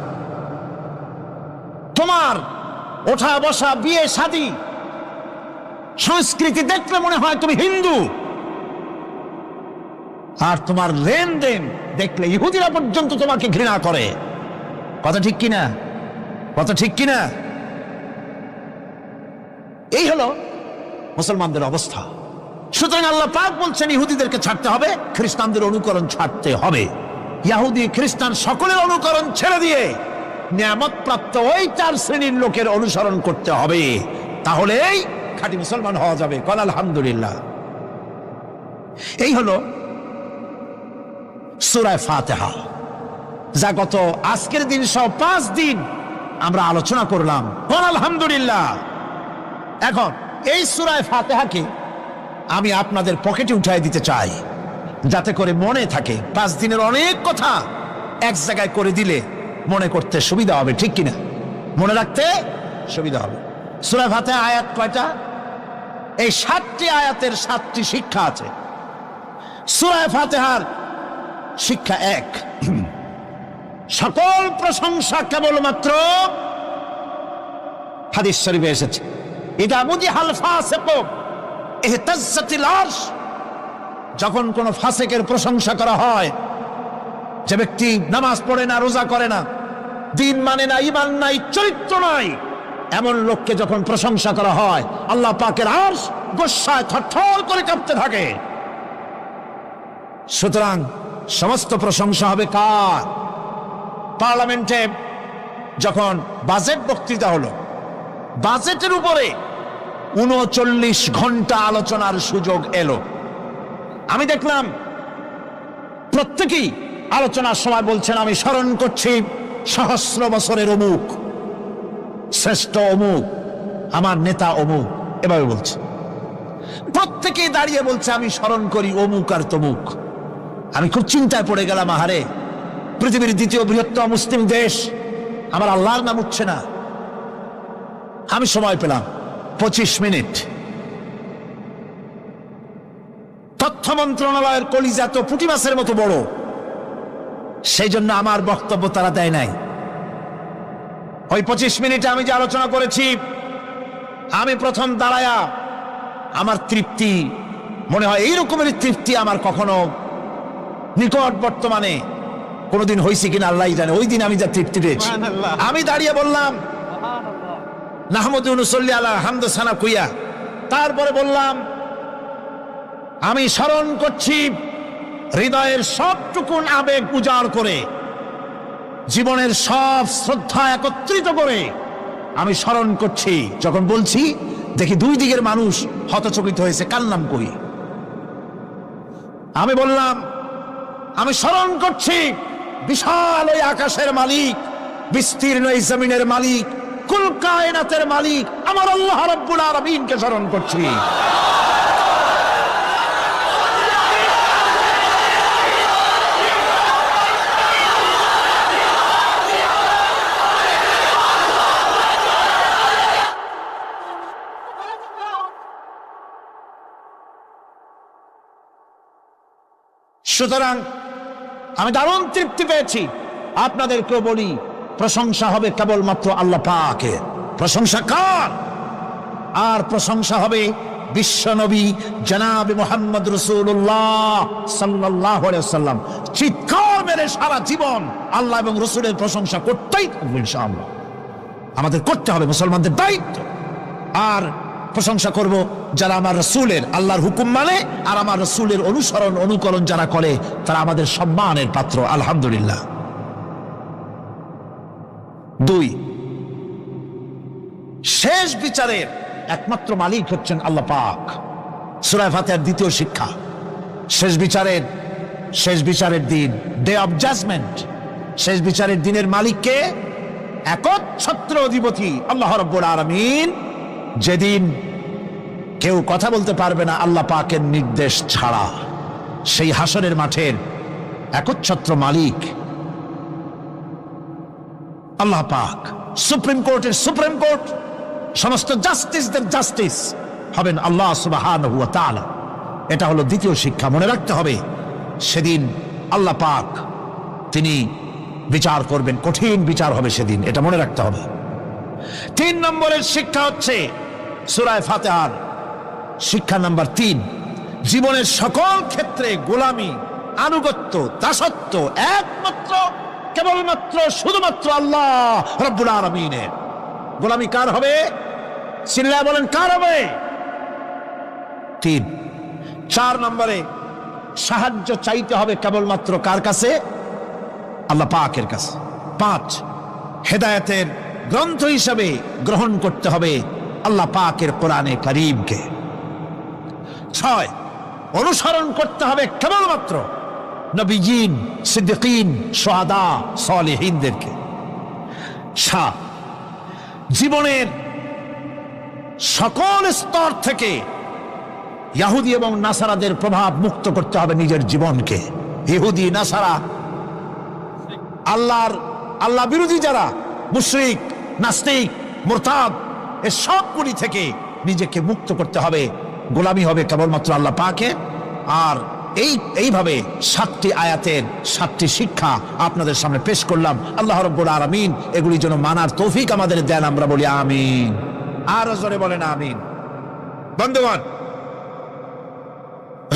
A: তোমার ওঠা বসা, বিয়ে শাদী, সংস্কৃতি দেখলে মনে হয় তুমি হিন্দু। আর তোমার লেনদেন দেখলে ইহুদিরা পর্যন্ত তোমাকে ঘৃণা করে। কথা ঠিক কিনা? কথা ঠিক কিনা? এই হলো মুসলমানদের অবস্থা। সুতরাং আল্লাহ পাক বলছেন ইহুদিদেরকে ছাড়তে হবে, খ্রিস্টানদের অনুকরণ ছাড়তে হবে। ইহুদি খ্রিস্টান সকলের অনুকরণ ছেড়ে দিয়ে নিয়ামত প্রাপ্ত ওই 4 শ্রেণীর লোকের অনুসরণ করতে হবে। তাহলেই খাঁটি মুসলমান হওয়া যাবে। কল আলহামদুলিল্লাহ। এই হলো সূরা ফাতিহা, যা গত আজকের দিন সহ 5 দিন আমরা আলোচনা করলাম। কল আলহামদুলিল্লাহ। এখন এই সূরা ফাতিহাকে আমি আপনাদের পকেটে উঠাই দিতে চাই, যাতে করে মনে থাকে। 5 দিনের অনেক কথা এক জায়গায় করে দিলে মনে করতে সুবিধা হবে, ঠিক কিনা? মনে রাখতে সুবিধা হবে। সূরা ফাতিহা আয়াত কয়টা? এই 7টি আয়াতের 7টি শিক্ষা আছে। সূরা ফাতিহার শিক্ষা 1, সকল প্রশংসা কেবলমাত্র হাদিস শরীফে এসেছে। ইদা মুদিহাল ফাসিকু ইহতাজ্জাতিল আরশ, যখন কোন ফাসিকের প্রশংসা করা হয়, যে ব্যক্তি নামাজ পড়ে না, রোজা করে না, দিন মানে না, ঈমান নাই, চরিত্র নাই, এমন লোককে যখন প্রশংসা করা হয়, আল্লাহ পাকের আরশ গোসায় থরথর করে কাঁপতে থাকে। সুতরাং সমস্ত প্রশংসা হবে কার? পার্লামেন্টে যখন বাজেট বক্তৃতা হলো, বাজেটের উপরে 39 ঘন্টা আলোচনার সুযোগ এলো। আমি দেখলাম প্রত্যেকেই আলোচনার সময় বলছেন, আমি স্মরণ করছি সহস্র বছরের অমুক, শ্রেষ্ঠ অমুক, আমার নেতা অমুক, এভাবে বলছে। প্রত্যেকেই দাঁড়িয়ে বলছে, আমি স্মরণ করি অমুক আর তমুক। আমি খুব চিন্তায় পড়ে গেলাম, আহারে পৃথিবীর দ্বিতীয় বৃহত্তম মুসলিম দেশ, আমার আল্লাহর নাম উঠছে না। আমি সময় পেলাম 25 মিনিট। তথ্য মন্ত্রণালয়ের কলিজা তো পুঁটি মাছের মতো বড়, সেই জন্য আমার বক্তব্য তারা দেয় নাই। ওই 25 মিনিটে আমি যে আলোচনা করেছি, আমি প্রথম দাঁড়ায়া আমার তৃপ্তি, মনে হয় এই রকমের তৃপ্তি আমার কখনো নিকট বর্তমানে কোনোদিন হয়েছে কিনা আল্লাহ জানে। ওই দিন আমি যা তৃপ্তি পেয়েছি, আমি দাঁড়িয়ে বললাম নাহমাদু নুসাল্লি আলা হামদ সানা কুইয়া। তারপরে বললাম আমি স্মরণ করছি হৃদয়ের সবটুকুন আবেগ উজাড় করে, জীবনের সব শ্রদ্ধা একত্রিত করে আমি স্মরণ করছি। যখন বলছি দেখি দুই দিকের মানুষ হতচকিত হয়েছে, কান্নাম করি। আমি বললাম আমি স্মরণ করছি বিশাল ওই আকাশের মালিক, বিস্তীর্ণ এই জমিনের মালিক, কুল কায়নাতের মালিক আমার আল্লাহ রাব্বুল আলামিনকে স্মরণ করছি। সুতরাং আমি দারুণ তৃপ্তি পেয়েছি। আপনাদেরকেও বলি, প্রশংসা হবে কেবলমাত্র আল্লাহ পাকের। প্রশংসা কার? আর প্রশংসা হবে বিশ্বনবী জনাবে মুহাম্মদ রাসূলুল্লাহ সাল্লাল্লাহু আলাইহি ওয়াসাল্লাম। চিৎকার মেরে সারা জীবন আল্লাহ এবং রাসূলের প্রশংসা করতেই থাকবো ইনশাআল্লাহ। আমাদের করতে হবে, মুসলমানদের দায়িত্ব। আর প্রশংসা করব যারা আমার রাসূলের, আল্লাহর হুকুম মানে আর আমার রাসূলের অনুসরণ অনুকরণ যারা করে, তারা আমাদের সম্মানের পাত্র, আলহামদুলিল্লাহ। 2, শেষ বিচারের একমাত্র মালিক হচ্ছেন আল্লাহ পাক। সূরা ফাতিহার দ্বিতীয় শিক্ষা, শেষ বিচারের দিন, ডে অফ জাজমেন্ট, শেষ বিচারের দিনের মালিককে একচ্ছত্র অধিপতি আল্লাহ রাব্বুল আলামিন। যেদিন কেউ কথা বলতে পারবে না আল্লাহ পাকের নির্দেশ ছাড়া, সেই হাসরের মাঠের একচ্ছত্র মালিক আল্লাহ পাক। সুপ্রিম কোর্টের সুপ্রিম কোর্ট, সমস্ত জাস্টিসদের জাস্টিস হবেন আল্লাহ সুবহানাহু ওয়া তাআলা। এটা হলো দ্বিতীয় শিক্ষা, মনে রাখতে হবে। সেদিন আল্লাহ পাক তিনি বিচার করবেন, কঠিন বিচার হবে সেদিন, এটা মনে রাখতে হবে। 3 নম্বরের শিক্ষা হচ্ছে সূরা ফাতিহার শিক্ষা নাম্বার 3, জীবনের সকল ক্ষেত্রে গোলামি, আনুগত্য, দাসত্ব একমাত্র কেবলমাত্র শুধুমাত্র আল্লাহ রাব্বুল আলামিনের। গোলামি কার হবে? চিল্লায়া বলেন, কার হবে? 3। 4 নম্বরে সাহায্য চাইতে হবে কেবলমাত্র কার কাছে? আল্লাহ পাকের কাছে। 5, হেদায়েতের গ্রন্থ হিসাবে গ্রহণ করতে হবে আল্লাহ পাকের কোরআনে কারীমকে। 6, অনুসরণ করতে হবে কেবলমাত্র নবীজিন, সিদ্দিকিন, শুহাদা, সালেহিনদেরকে। 7, জীবনের সকল স্তর থেকে ইহুদি এবং নাসারাদের প্রভাব মুক্ত করতে হবে নিজের জীবনকে। ইহুদি, নাসারা, আল্লাহ বিরোধী যারা মুশরিক, নাস্তিক, মুরতাদ, এ সবগুলি থেকে নিজেকে মুক্ত করতে হবে। গোলামি হবে কেবলমাত্র আল্লাহ পাকের। আর এইভাবে 7টি আয়াতের 7টি শিক্ষা আপনাদের সামনে পেশ করলাম। আল্লাহ রাব্বুল আলামিন এগুলি যেন মানার তৌফিক আমাদের দেন, আমরা বলি আমিন। আরো জোরে বলেন আমিন। বন্ধুগণ,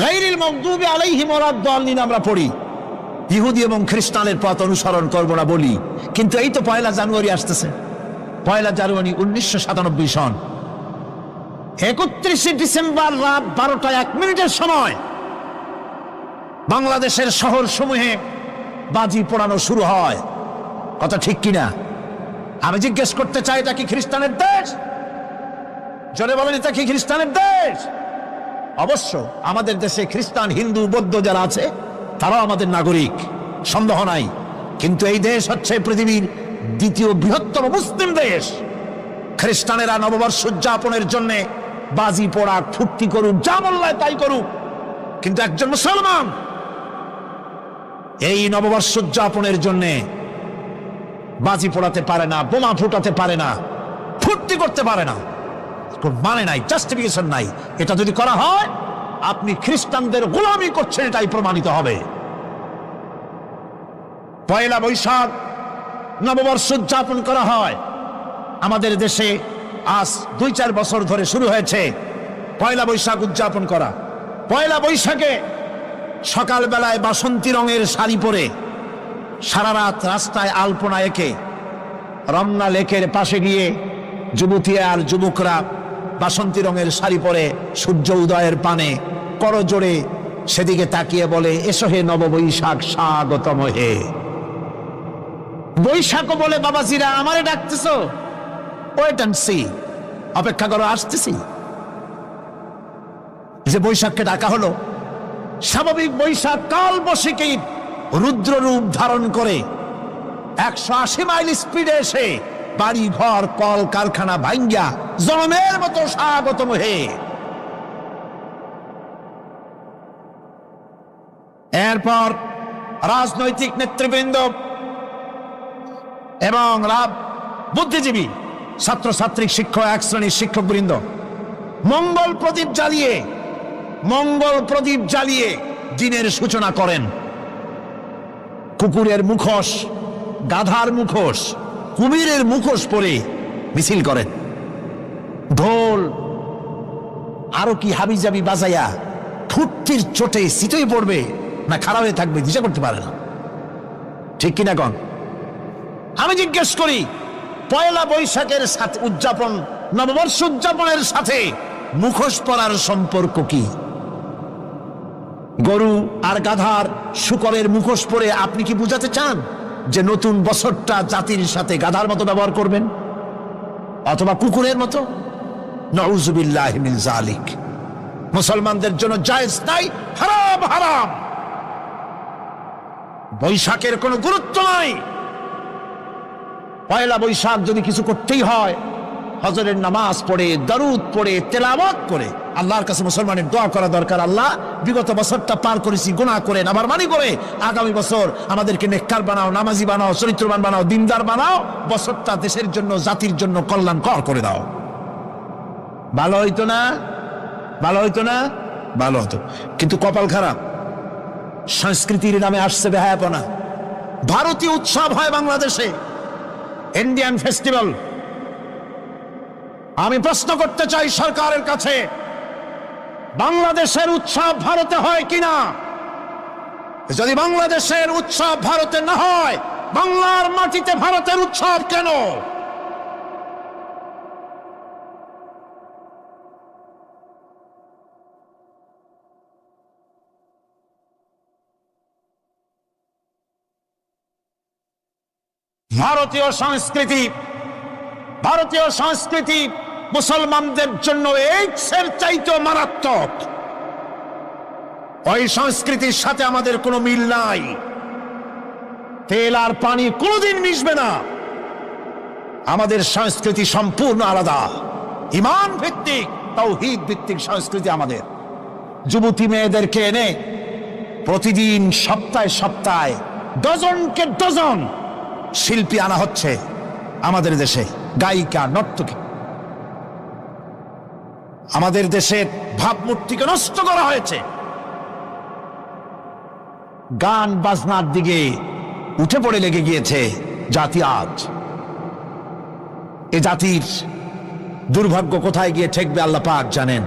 A: গায়রিল মাগদুবি আলাইহিম ওয়ালাদ-দাল্লিন আমরা পড়ি, ইহুদি এবং খ্রিস্টানের পথ অনুসরণ করব না বলি, কিন্তু এই তো 1 জানুয়ারি আসতেছে। 1 জানুয়ারি 1997 সন, 31 ডিসেম্বর রাত 12টা 1 মিনিটের সময় বাংলাদেশের শহর সমূহে বাজি পোড়ানো শুরু হয়। কথা ঠিক কিনা? আমি জিজ্ঞেস করতে চাই, এটা কি খ্রিস্টানের দেশ? জোরে বলেন, এটা কি খ্রিস্টানের দেশ? অবশ্য আমাদের দেশে খ্রিস্টান, হিন্দু, বৌদ্ধ যারা আছে তারাও আমাদের নাগরিক, সন্দেহ নাই। কিন্তু এই দেশ হচ্ছে পৃথিবীর 2য় বৃহত্তম মুসলিম দেশ। খ্রিস্টানেরা নববর্ষ উদযাপনের জন্য বাজি পোড়া, ফুর্তি করুক, যা বললায় তাই করুক, কিন্তু একজন মুসলমান এই নববর্ষ উদযাপনের জন্যে বাজি পোড়াতে পারে না, বোমা ফুটাতে পারে না, ফুর্তি করতে পারে না, মানে নাই, জাস্টিফিকেশন নাই। এটা যদি করা হয় আপনি খ্রিস্টানদের গোলামি করছেন, এটাই প্রমাণিত হবে। পয়লা বৈশাখ নববর্ষ উদযাপন করা হয় আমাদের দেশে, আজ 2-4 বছর ধরে শুরু হয়েছে পয়লা বৈশাখ উদযাপন করা। পয়লা বৈশাখে সকালবেলায় বাসন্তী রঙের শাড়ি পরে সারা রাত রাস্তায় আলপনা এঁকে রমনা লেকের পাশে গিয়ে যুবতী আর যুবকরা বাসন্তী রঙের শাড়ি পরে সূর্য উদয়ের পানে করজোড়ে সেদিকে তাকিয়ে বলে, এসো হে নববৈশাখ স্বাগতম হে। বৈশাখ বলে বাবাজিরা আমারে ডাকতেছ, ওয়েট এন্ড সি, অপেক্ষা করো, আসতেছি। যে বৈশাখকে ডাকা হলো, স্বাভাবিক বৈশাখ কাল বৈশাখী রুদ্র রূপ ধারণ করে 180 মাইল স্পিডে এসে বাড়ি ঘর কল কারখানা ভাঙ্গা জনমের মতো স্বাগতম হে। এরপর রাজনৈতিক নেতৃবৃন্দ এবং বুদ্ধিজীবী, ছাত্রছাত্রী, শিক্ষক, এক শ্রেণীর শিক্ষকবৃন্দ মঙ্গল প্রদীপ জ্বালিয়ে দিনের সূচনা করেন। কুকুরের মুখোশ, গাধার মুখোশ, কুমিরের মুখোশ পরে মিছিল করেন। ঢোল আরো কি হাবিজাবি বাজাইয়া ফুর্তির চোটে সিটই পড়বে না খারাপ হয়ে থাকবে দিশা করতে পারে না, ঠিক কিনা কন? আমি জিজ্ঞেস করি, পয়লা বৈশাখের সাথে উদযাপন, নববর্ষ উদযাপনের সাথে মুখোশ পরার সম্পর্ক কি? গরু আর গাধার শূকরের মুখোশ পরে আপনি কি বুঝাতে চান যে নতুন বছরটা জাতির সাথে গাধার মতো ব্যবহার করবেন অথবা কুকুরের মতো? নাউযুবিল্লাহি মিন যালিক। মুসলমানদের জন্য জায়েজ নাই, হারাম হারাম। বৈশাখের কোনো গুরুত্ব নাই। পয়লা বৈশাখ যদি কিছু করতেই হয়, হজরের নামাজ পড়ে, দরুদ পড়ে, তেলাওয়াত করে আল্লাহর কাছে মুসলমানের দোয়া করা দরকার। আল্লাহ, বিগত বছরটা পার করেছি গুনাহ করে, নাফরমানি করে, আগামী বছর আমাদেরকে নেককার বানাও, নামাজি বানাও, চরিত্রবান বানাও, দিনদার বানাও, বছরটা দেশের জন্য, জাতির জন্য কল্যাণকর করে দাও। ভালো হইতো না? ভালো হইতো না? ভালো হতো। কিন্তু কপাল খারাপ, সংস্কৃতির নামে আসছে বেহায়াপনা। ভারতীয় উৎসব হয় বাংলাদেশে, ইন্ডিয়ান ফেস্টিভ্যাল। আমি প্রশ্ন করতে চাই সরকারের কাছে, বাংলাদেশের উৎসব ভারতে হয় কিনা? যদি বাংলাদেশের উৎসব ভারতে না হয়, বাংলার মাটিতে ভারতের উৎসব কেন? ভারতীয় সংস্কৃতি মুসলমানদের জন্য এইডসের চাইতেও মারাত্মক। ওই সংস্কৃতির সাথে আমাদের কোনো মিল নাই। তেল আর পানি কোনোদিন মিশবে না। আমাদের সংস্কৃতি সম্পূর্ণ আলাদা, ঈমান ভিত্তিক, তাওহীদ ভিত্তিক সংস্কৃতি আমাদের। যুবতী মেয়েদেরকে এনে প্রতিদিন সপ্তাহে ডজনকে ডজন শিল্পী আনা হচ্ছে আমাদের দেশে, গায়িকা, নর্তকী। আমাদের দেশের ভাবমূর্তিকে নষ্ট করা হয়েছে। গান বাজনার দিকে উঠে পড়ে লেগে গিয়েছে জাতি আজ। এ জাতির দুর্ভাগ্য কোথায় গিয়ে ঠেকবে আল্লাহ পাক জানেন।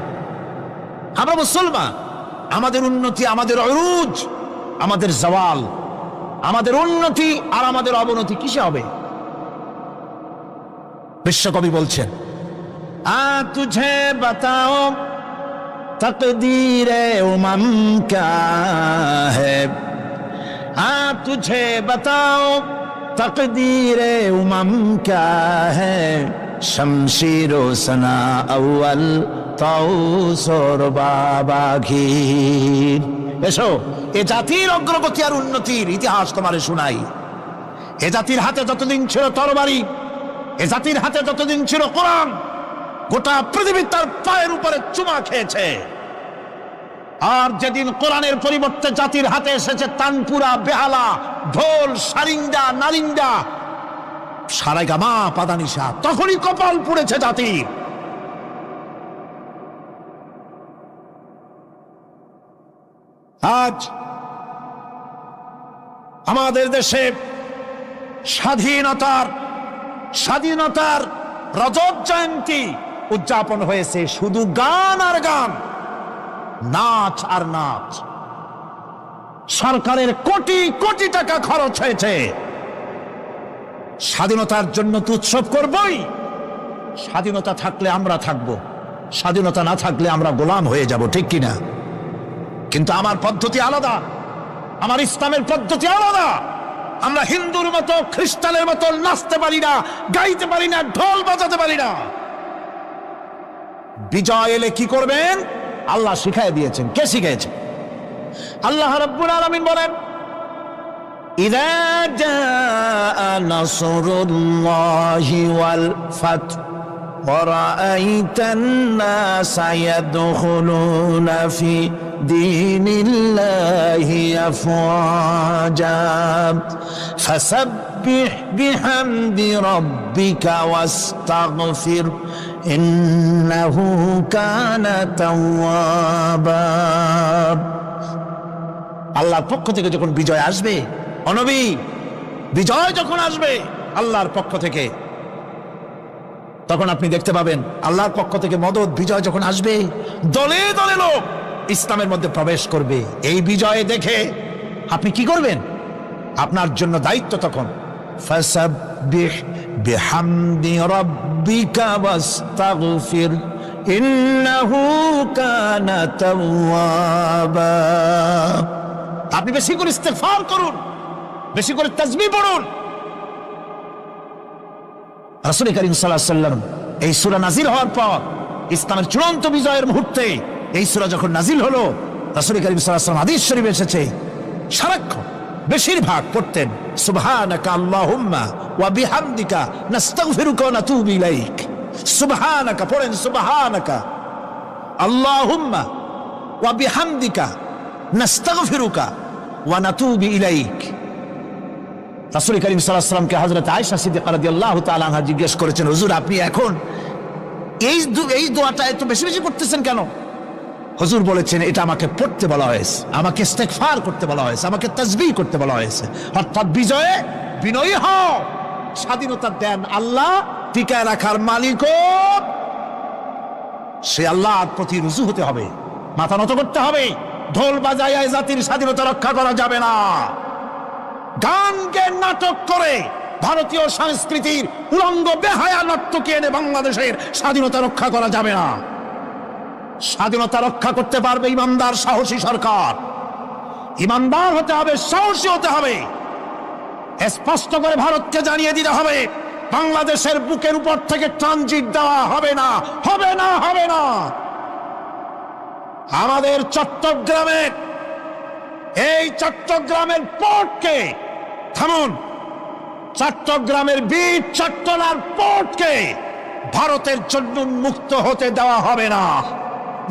A: আমরা মুসলমান, আমাদের উন্নতি, আমাদের অরুজ, আমাদের জওয়াল, আমাদের উন্নতি আর আমাদের অবনতি কিসে হবে? বিশ্বকবি বলছেন, তুঝে বাতাও তকদীরে উমম ক্যা হ্যায়, তুঝে বাতাও তকদীরে উমম ক্যা হ্যায়, শমশির ও সনা আউয়াল তাউস और বাবা ঘির। এসো, এ জাতির অগ্রগতি আর উন্নতির ইতিহাস তোমারে শোনাই। এ জাতির হাতে যতদিন ছিল তরবারি, এ জাতির হাতে যতদিন ছিল কোরআন, গোটা পৃথিবী তার পায়ের উপরে চুমা খেয়েছে। আর যেদিন কোরআনের পরিবর্তে জাতির হাতে এসেছে তানপুরা, বেহালা, ঢোল, সারিন্দা, নারিন্দা, সারেগামা, পাদানিসা, তখনই কপাল পুড়েছে জাতির। আজ আমাদের দেশে স্বাধীনতার রজত জয়ন্তী উদযাপন হয়েছে, শুধু গান আর গান, নাচ আর নাচ। সরকারের কোটি কোটি টাকা খরচ হয়েছে। স্বাধীনতার জন্য তো উৎসব করবই। স্বাধীনতা থাকলে আমরা থাকব, স্বাধীনতা না থাকলে আমরা গোলাম হয়ে যাব, ঠিক কিনা? কিন্তু আমার পদ্ধতি আলাদা, আমার ইসলামের পদ্ধতি আলাদা। আমরা হিন্দুর মতো, খ্রিস্টানের মতো নাচতে পারি না, গাইতে পারি না, ঢোল বাজাতে পারি না। বিজয় এলে কি করবেন আল্লাহ শিখাই দিয়েছেন। কে শিখিয়েছেন? আল্লাহ রাব্বুল আলামিন বলেন, ইযা জাআ নাসরুল্লাহি ওয়াল ফাত ওয়া রাআইতান নাসা ইয়াদখুলুনা ফি দীনিল্লাহি আফওয়াজা ফাসাব্বিহ বিহামদি রাব্বিকা ওয়াস্তাগফির ইন্নাহু কানা তাওয়াবা। আল্লাহর পক্ষ থেকে যখন বিজয় আসবে, নবী, বিজয় যখন আসবে আল্লাহর পক্ষ থেকে, তখন আপনি দেখতে পাবেন আল্লাহর পক্ষ থেকে মদদ, বিজয় যখন আসবে, দলে দলে লোক ইসলামের মধ্যে প্রবেশ করবে। এই বিজয়ে দেখে আপনি কি করবেন? আপনার জন্য দায়িত্ব তখন ফাসাব্বিহ বিহামদি রাব্বিকা ওয়াস্তাগফির ইন্নাহু কানা তাওয়াবা। আপনি বেশি করে ইস্তেগফার করুন, বেশি করে তাসবিহ পড়ুন। রাসূল করিম সাল্লাল্লাহু আলাইহি ওয়াসাল্লাম এই সূরা নাজিল হওয়ার পর, ইসলামের চূড়ান্ত বিজয়ের মুহূর্তে এই সূরা যখন নাজিল হলো, রাসূল করিম সাল্লাল্লাহু আলাইহি ওয়াসাল্লাম হাদিস শরীফে এসেছে, সারাক্ষণ বেশিরভাগ পড়তেন সুবহানাকা আল্লাহুম্মা ওয়া বিহামদিকা নাস্তাগফিরুকা ওয়া নাতুবু ইলাইক। সুবহানাকা পড়েন, সুবহানাকা আল্লাহুম্মা ওয়া বিহামদিকা নাস্তাগফিরুকা ওয়া নাতুবু ইলাইক। রাসূল করিম সাল্লাল্লাহু আলাইহি ওয়াসাল্লামকে হযরত আয়েশা সিদ্দিকা রাদিয়াল্লাহু তাআলা আনহা জিজ্ঞেস করেছেন, হুজুর আপনি এখন এই দোয়াটা এত বেশি বেশি করতেছেন কেন? হুজুর বলেছেন, এটা আমাকে পড়তে বলা হয়েছে, আমাকে ইস্তেগফার করতে বলা হয়েছে, আমাকে তাসবিহ করতে বলা হয়েছে। অর্থাৎ বিজয়ে বিনয়ী হও। স্বাধীনতা দেন আল্লাহ, টিকায় রাখার মালিকও সে আল্লাহর প্রতি রুজু হতে হবে, মাথা নত করতে হবে। ঢোল বাজায় জাতির স্বাধীনতা রক্ষা করা যাবে না। গানকে নাটক করে ভারতীয় সংস্কৃতির উলঙ্গ বেহায়া নর্তকী এনে বাংলাদেশের স্বাধীনতা রক্ষা করা যাবে না। স্বাধীনতা রক্ষা করতে পারবে ইমানদার, সাহসী সরকার। ইমানদার হতে হবে, সাহসী হতে হবে। স্পষ্ট করে ভারতকে জানিয়ে দিতে হবে, বাংলাদেশের বুকের উপর থেকে ট্রানজিট দেওয়া হবে না, হবে না, হবে না। আমাদের চট্টগ্রামের এই চট্টগ্রামের পোর্টকে থামুন, চট্টগ্রামের বীর চট্টলার পোর্টকে ভারতের জন্য মুক্ত হতে দেওয়া হবে না।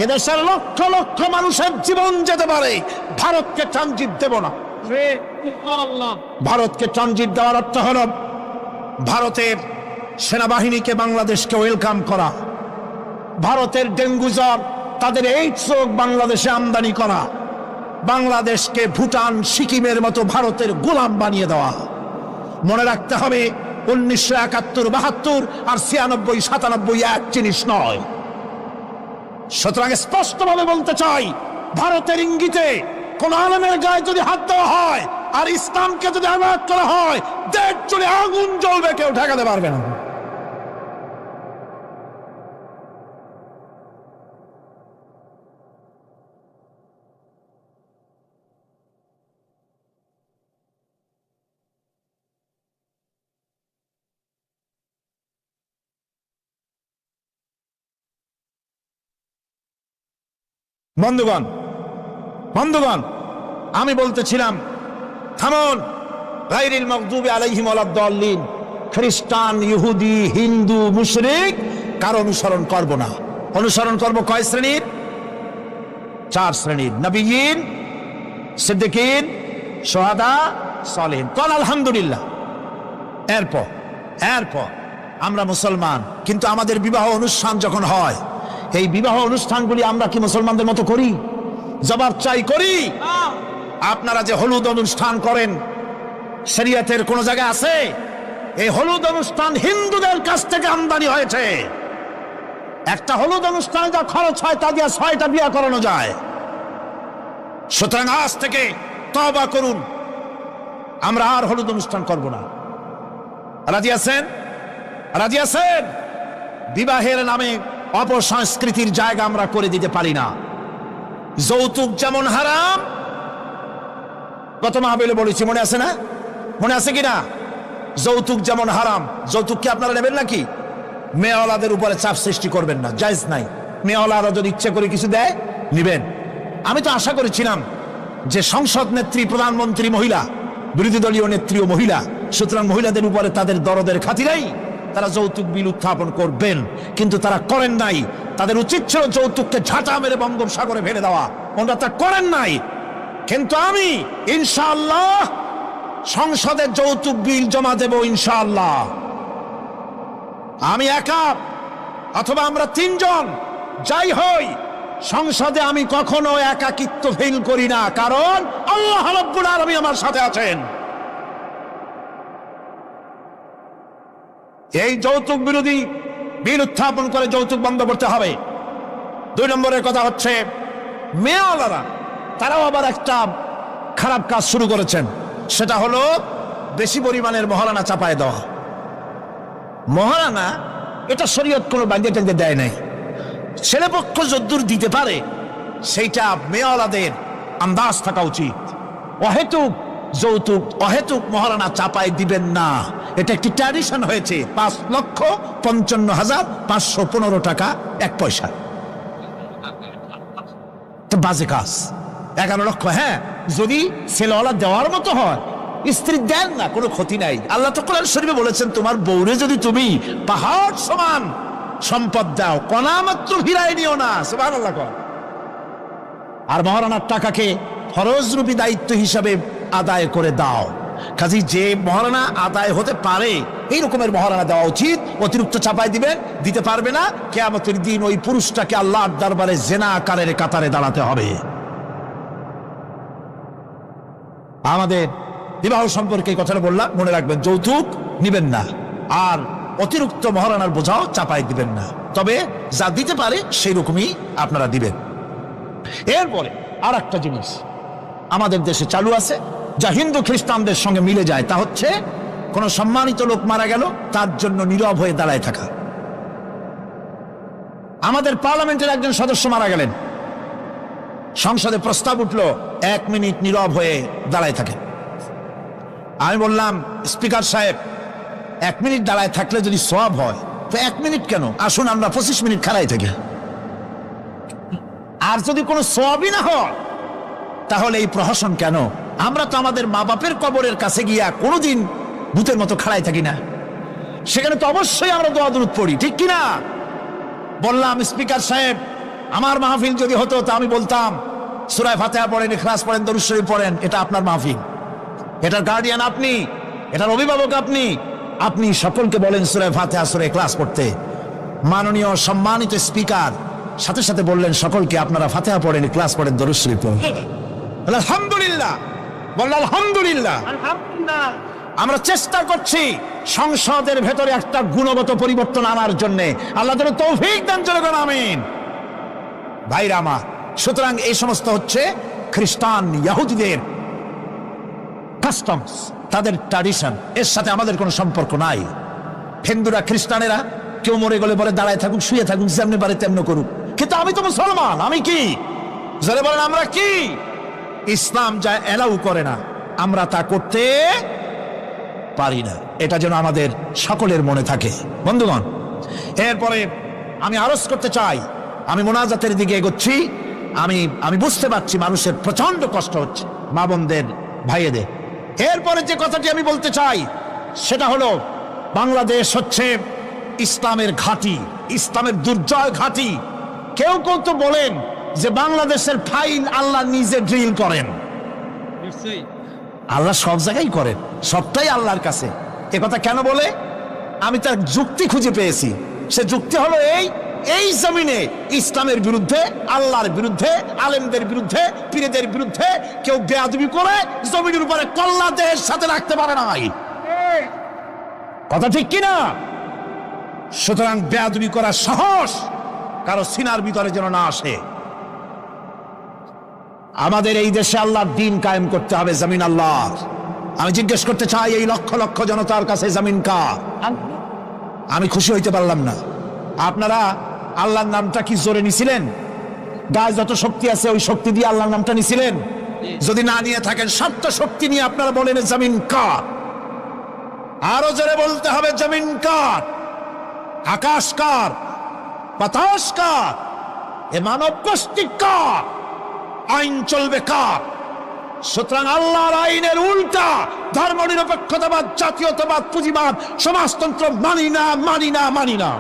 A: এদেশের লক্ষ লক্ষ মানুষের জীবন যেতে পারে, ভারতকে ট্রানজিট দেব না। ভারতকে ট্রানজিট দেওয়ার অর্থ হল ভারতের সেনাবাহিনীকে বাংলাদেশকে ওয়েলকাম করা, ভারতের ডেঙ্গু জ্বর, তাদের এইডস রোগ বাংলাদেশে আমদানি করা, বাংলাদেশকে ভুটান, সিকিমের মতো ভারতের গোলাম বানিয়ে দেওয়া। মনে রাখতে হবে 1971, 72 আর 96, 97 এক জিনিস নয়। সুতরাং স্পষ্টভাবে বলতে চাই, ভারতের ইঙ্গিতে কোন আলেমের গায়ে যদি হাত দেওয়া হয় আর ইসলামকে যদি আঘাত করা হয়, দেশ জুড়ে আগুন জ্বলবে, কেউ ঠেকাতে পারবে না। বন্ধুগণ, আমি বলতেছিলাম, থামুন। গায়রিল মাগদুবি আলাইহিম ওয়ালাদ-দাল্লিন, খ্রিস্টান, ইহুদি, হিন্দু, মুশরিক কারো অনুসরণ করব না। অনুসরণ করব কয় শ্রেণীর? চার শ্রেণীর, নবিয়্যিন, সিদ্দিকিন, শুহাদা, সালেহিন। কল আলহামদুলিল্লাহ। এরপর আমরা মুসলমান, কিন্তু আমাদের বিবাহ অনুষ্ঠান যখন হয়, এই বিবাহ অনুষ্ঠানগুলি আমরা কি মুসলমানদের মতো করি? জবাব চাই, করি? আপনারা যে হলুদ অনুষ্ঠান করেন, শরীয়তের কোন জায়গায় আছে? এই হলুদ অনুষ্ঠান হিন্দুদের কাছ থেকে আমদানি হয়েছে। একটা হলুদ অনুষ্ঠানে যা খরচ হয় তা দিয়ে 6টা বিয়ে করানো যায়। সুতরাং আজ থেকে তওবা করুন, আমরা আর হলুদ অনুষ্ঠান করব না। রাজি আছেন? রাজি আছেন? বিবাহের নামে অপসংস্কৃতির জায়গা আমরা করে দিতে পারি না। যৌতুক যেমন হারাম, গত মাহফিলে বলেছি, মনে আছে না? মনে আছে কিনা? যৌতুক যেমন হারাম। যৌতুক কি আপনারা নেবেন নাকি? মেয়েওয়ালাদের উপরে চাপ সৃষ্টি করবেন না, জায়েজ নাই। মেয়েওয়ালারা যদি ইচ্ছে করে কিছু দেয়, নিবেন। আমি তো আশা করেছিলাম যে সংসদ নেত্রী, প্রধানমন্ত্রী মহিলা, বিরোধী দলীয় নেত্রীও মহিলা, সুতরাং মহিলাদের উপরে তাদের দরদের খাতিরেই তারা যৌতুক বিল উত্থাপন করবেন, কিন্তু তারা করেন নাই। তাদের উচিত ছিল যৌতুককে ঝাঁটা মেরে বঙ্গোপসাগরে ফেলে দেওয়া, ওনারা তা করেন নাই। কিন্তু আমি ইনশাআল্লাহ সংসদে যৌতুক বিল জমা দেব ইনশাআল্লাহ। আমি একা অথবা আমরা 3 জন যাই হই, সংসদে আমি কখনো একাকিত্ব ফিল করি না, কারণ আল্লাহ রাব্বুল আলামিন আমার সাথে আছেন। এই যৌতুক বিরোধী বিল উত্থাপন করে যৌতুক বন্ধ করতে হবে। 2 নম্বরের কথা হচ্ছে, মেয়েওয়ালারা তারাও আবার একটা খারাপ কাজ শুরু করেছেন, সেটা হলো বেশি পরিমাণের মহারানা চাপায় দেওয়া। মহারানা এটা শরীয়ত কোনো বাঁধিয়ে টাঙ্গে দেয় নাই। ছেলেপক্ষ যদ্দূর দিতে পারে সেইটা মেয়েওয়ালাদের আন্দাজ থাকা উচিত। অহেতুক যৌতুক, অহেতুক মহারানা চাপায় দিবেন না। এটা একটি ট্র্যাডিশন হয়েছে। 5,55,515 টাকা 1 পয়সা, বাজে কাজ। 11 লক্ষ, হ্যাঁ, যদি ছেলেওয়ালা দেওয়ার মতো হয়, স্ত্রী দেন না, কোনো ক্ষতি নাই। আল্লাহ তো কোরআন শরীফে বলেছেন, তোমার বউরে যদি তুমি পাহাড় সমান সম্পদ দাও, কণা মাত্র ফিরাই নিও না। সুবহানাল্লাহ। আর মহারানার টাকাকে ফরজরূপী দায়িত্ব হিসাবে আদায় করে দাও। কাজী যে মহারানা আদায় হতে পারে এই রকমের মহারানা দেওয়া উচিত। অতিরিক্ত চাপাই দিতে পারবে না। কিয়ামতের দিন ওই পুরুষটাকে আল্লাহর দরবারে জিনাকারের কাতারে দাঁড়াতে হবে। আমাদের বিবাহ সম্পর্কে এই কথাটা বললাম, মনে রাখবেন, যৌতুক নিবেন না, আর অতিরিক্ত মহারানার বোঝাও চাপাই দিবেন না। তবে যা দিতে পারে সেই রকমই আপনারা দিবেন। এরপরে আর একটা জিনিস আমাদের দেশে চালু আছে, যা হিন্দু খ্রিস্টানদের সঙ্গে মিলে যায়, তা হচ্ছে কোন সম্মানিত লোক মারা গেল, তার জন্য নীরব হয়ে দাঁড়ায় থাকা। আমাদের পার্লামেন্টের একজন সদস্য মারা গেলেন, সংসদে প্রস্তাব উঠল 1 মিনিট নীরব হয়ে দাঁড়ায় থাকে। আমি বললাম, স্পিকার সাহেব, 1 মিনিট দাঁড়ায় থাকলে যদি সওয়াব হয়, তো 1 মিনিট কেন, আসুন আমরা 25 মিনিট খাড়াই থাকি। আর যদি কোনো সওয়াবই না হয়, তাহলে এই প্রহসন কেন? আমরা তো আমাদের মা বাপের কবরের কাছে গিয়া কোনোদিন ভূতের মতো খাড়াই থাকি না, সেখানে তো অবশ্যই আমরা দোয়া দুরূদ পড়ি, ঠিক কিনা? বললাম, স্পিকার সাহেব, আমার মাহফিল যদি হতো তা আমি বলতাম সূরা ফাতিহা পড়েন, ইখলাস পড়েন, দরুদ শরীফ পড়েন। এটা আপনার মাহফিল, এটার গার্ডিয়ান আপনি, এটার অভিভাবক আপনি। আপনি সকলকে বলেন সূরা ফাতিহা, সূরা ইখলাস পড়তে। মাননীয় সম্মানিত স্পিকার সাথে সাথে বললেন সকলকে, আপনারা ফাতিহা পড়েন, ইখলাস পড়েন, দরুদ শরীফ পড়েন। আলহামদুলিল্লাহ, বললেন আলহামদুলিল্লাহ। আমরা চেষ্টা করছি সংসদের ভেতরে একটা গুণগত পরিবর্তন আনার জন্য। আল্লাহ যেন তৌফিক দান করেন, আমিন। ভাইরা আমার, সুতরাং এই সমস্ত হচ্ছে খ্রিস্টান ইহুদিদের কাস্টমস, তাদের ট্র্যাডিশন, এর সাথে আমাদের কোনো সম্পর্ক নাই। হিন্দুরা, খ্রিস্টানেরা কেউ মরে গেলে পরে দাঁড়ায় থাকুক, শুয়ে থাকুক, যেমনি পারে তেমনি করুক। কিন্তু আমি তো মুসলমান, আমি কি? জোরে বলেন, আমরা কি? ইসলাম যা এলাউ করে না, আমরা তা করতে পারি না। এটা যেন আমাদের সকলের মনে থাকে। বন্ধুগণ, এরপরে আমি আরজ করতে চাই, আমি মোনাজাতের দিকে এগোচ্ছি। আমি বুঝতে পারছি মানুষের প্রচন্ড কষ্ট হচ্ছে, মা বোনদের, ভাইয়েদের। এরপরে যে কথাটি আমি বলতে চাই সেটা হলো, বাংলাদেশ হচ্ছে ইসলামের ঘাঁটি, ইসলামের দুর্জয় ঘাঁটি। কেউ কেউ তো বলেন যে বাংলাদেশের ফাইল আল্লাহ নিজে ড্রিল করেন? আল্লাহ সব জায়গায় করেন, সবটাই আল্লাহর কাছে। এ কথা কেন বলে? আমি তার যুক্তি খুঁজে পেয়েছি। সে যুক্তি হলো এই জমিনে ইসলামের বিরুদ্ধে, আল্লাহর বিরুদ্ধে, আলেমদের বিরুদ্ধে, পীরদের বিরুদ্ধে কেউ বেয়াদবি করে জমিনের উপরে কল্লা দেহের সাথে রাখতে পারে নাই। কথা ঠিক কিনা? সুতরাং বেয়াদবি করার সাহস কারো সিনার ভিতরে যেন না আসে। আমাদের এই দেশে আল্লাহর দ্বীন কায়েম করতে হবে, জমিন আল্লাহর। আমি জিজ্ঞেস করতে চাই, এই লক্ষ লক্ষ জনতার কাছে জমিন কার? আমি খুশি হইতে পারলাম না। আপনারা আল্লাহর নামটা কি জোরে নিছিলেন? গায়ে যত শক্তি আছে ওই শক্তি দিয়ে আল্লাহর নামটা নিছিলেন? যদি না নিয়ে থাকেন, সপ্ত শক্তি নিয়ে আপনারা বলেন জমিন কার। আরো জোরে বলতে হবে জমিন কার, আকাশ কার, বাতাস কার, এ মানব গোষ্ঠী কার, আইন চলবে কার? সুতরাং আল্লাহর আইনের উল্টা ধর্মনিরপেক্ষতাবাদ, জাতীয়তাবাদ, পুঁজিবাদ, সমাজতন্ত্র মানি না, মানি না, মানি না।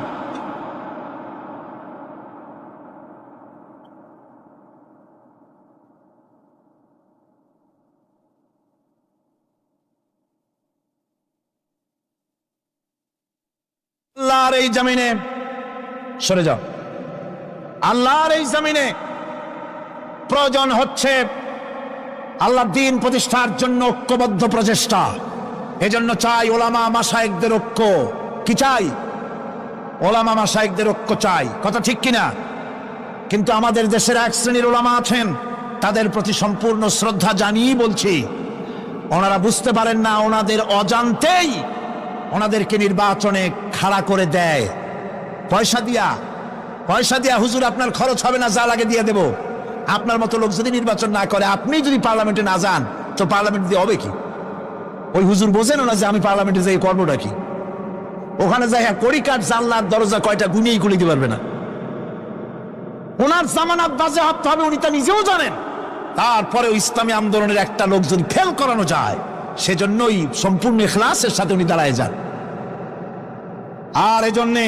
A: আল্লাহর এই জমিনে, সরে যাও, আল্লাহর এই জমিনে প্রয়োজন হচ্ছে আল্লাহর দ্বীন প্রতিষ্ঠার জন্য ঐক্যবদ্ধ প্রচেষ্টা। এজন্য চাই ওলামা মাশায়েখদের ঐক্য। কি চাই? ওলামা মাশায়েখদের ঐক্য চাই। কথা ঠিক কিনা? কিন্তু আমাদের দেশের এক শ্রেণীর ওলামা আছেন, তাদের প্রতি সম্পূর্ণ শ্রদ্ধা জানিয়ে বলছি, ওনারা বুঝতে পারেন না, ওনাদের অজান্তেই ওনাদেরকে নির্বাচনে খাড়া করে দেয় পয়সা দিয়া। হুজুর আপনার খরচ হবে না, যা লাগে দিয়ে দেব। আপনার মতো লোক যদি নির্বাচন না করে, আপনি যদি পার্লামেন্টে না যান, তো পার্লামেন্ট দিয়ে হবে কি? ওই হুজুর বোঝেন না যে আমি পার্লামেন্টে যাই করবোটা কি? ওখানে যাই কড়ি কাঠ জানলার দরজা কয়টা গুনিয়েই খুলে দিতে পারবে না। ওনার জামানত বাজে হতে হবে, উনি তা নিজেও জানেন। তারপরে ইসলামী আন্দোলনের একটা লোক যদি ফেল করানো যায়, সেজন্যই সম্পূর্ণ ইখলাসের সাথে উনি দাঁড়ায় যান। আর এজন্যে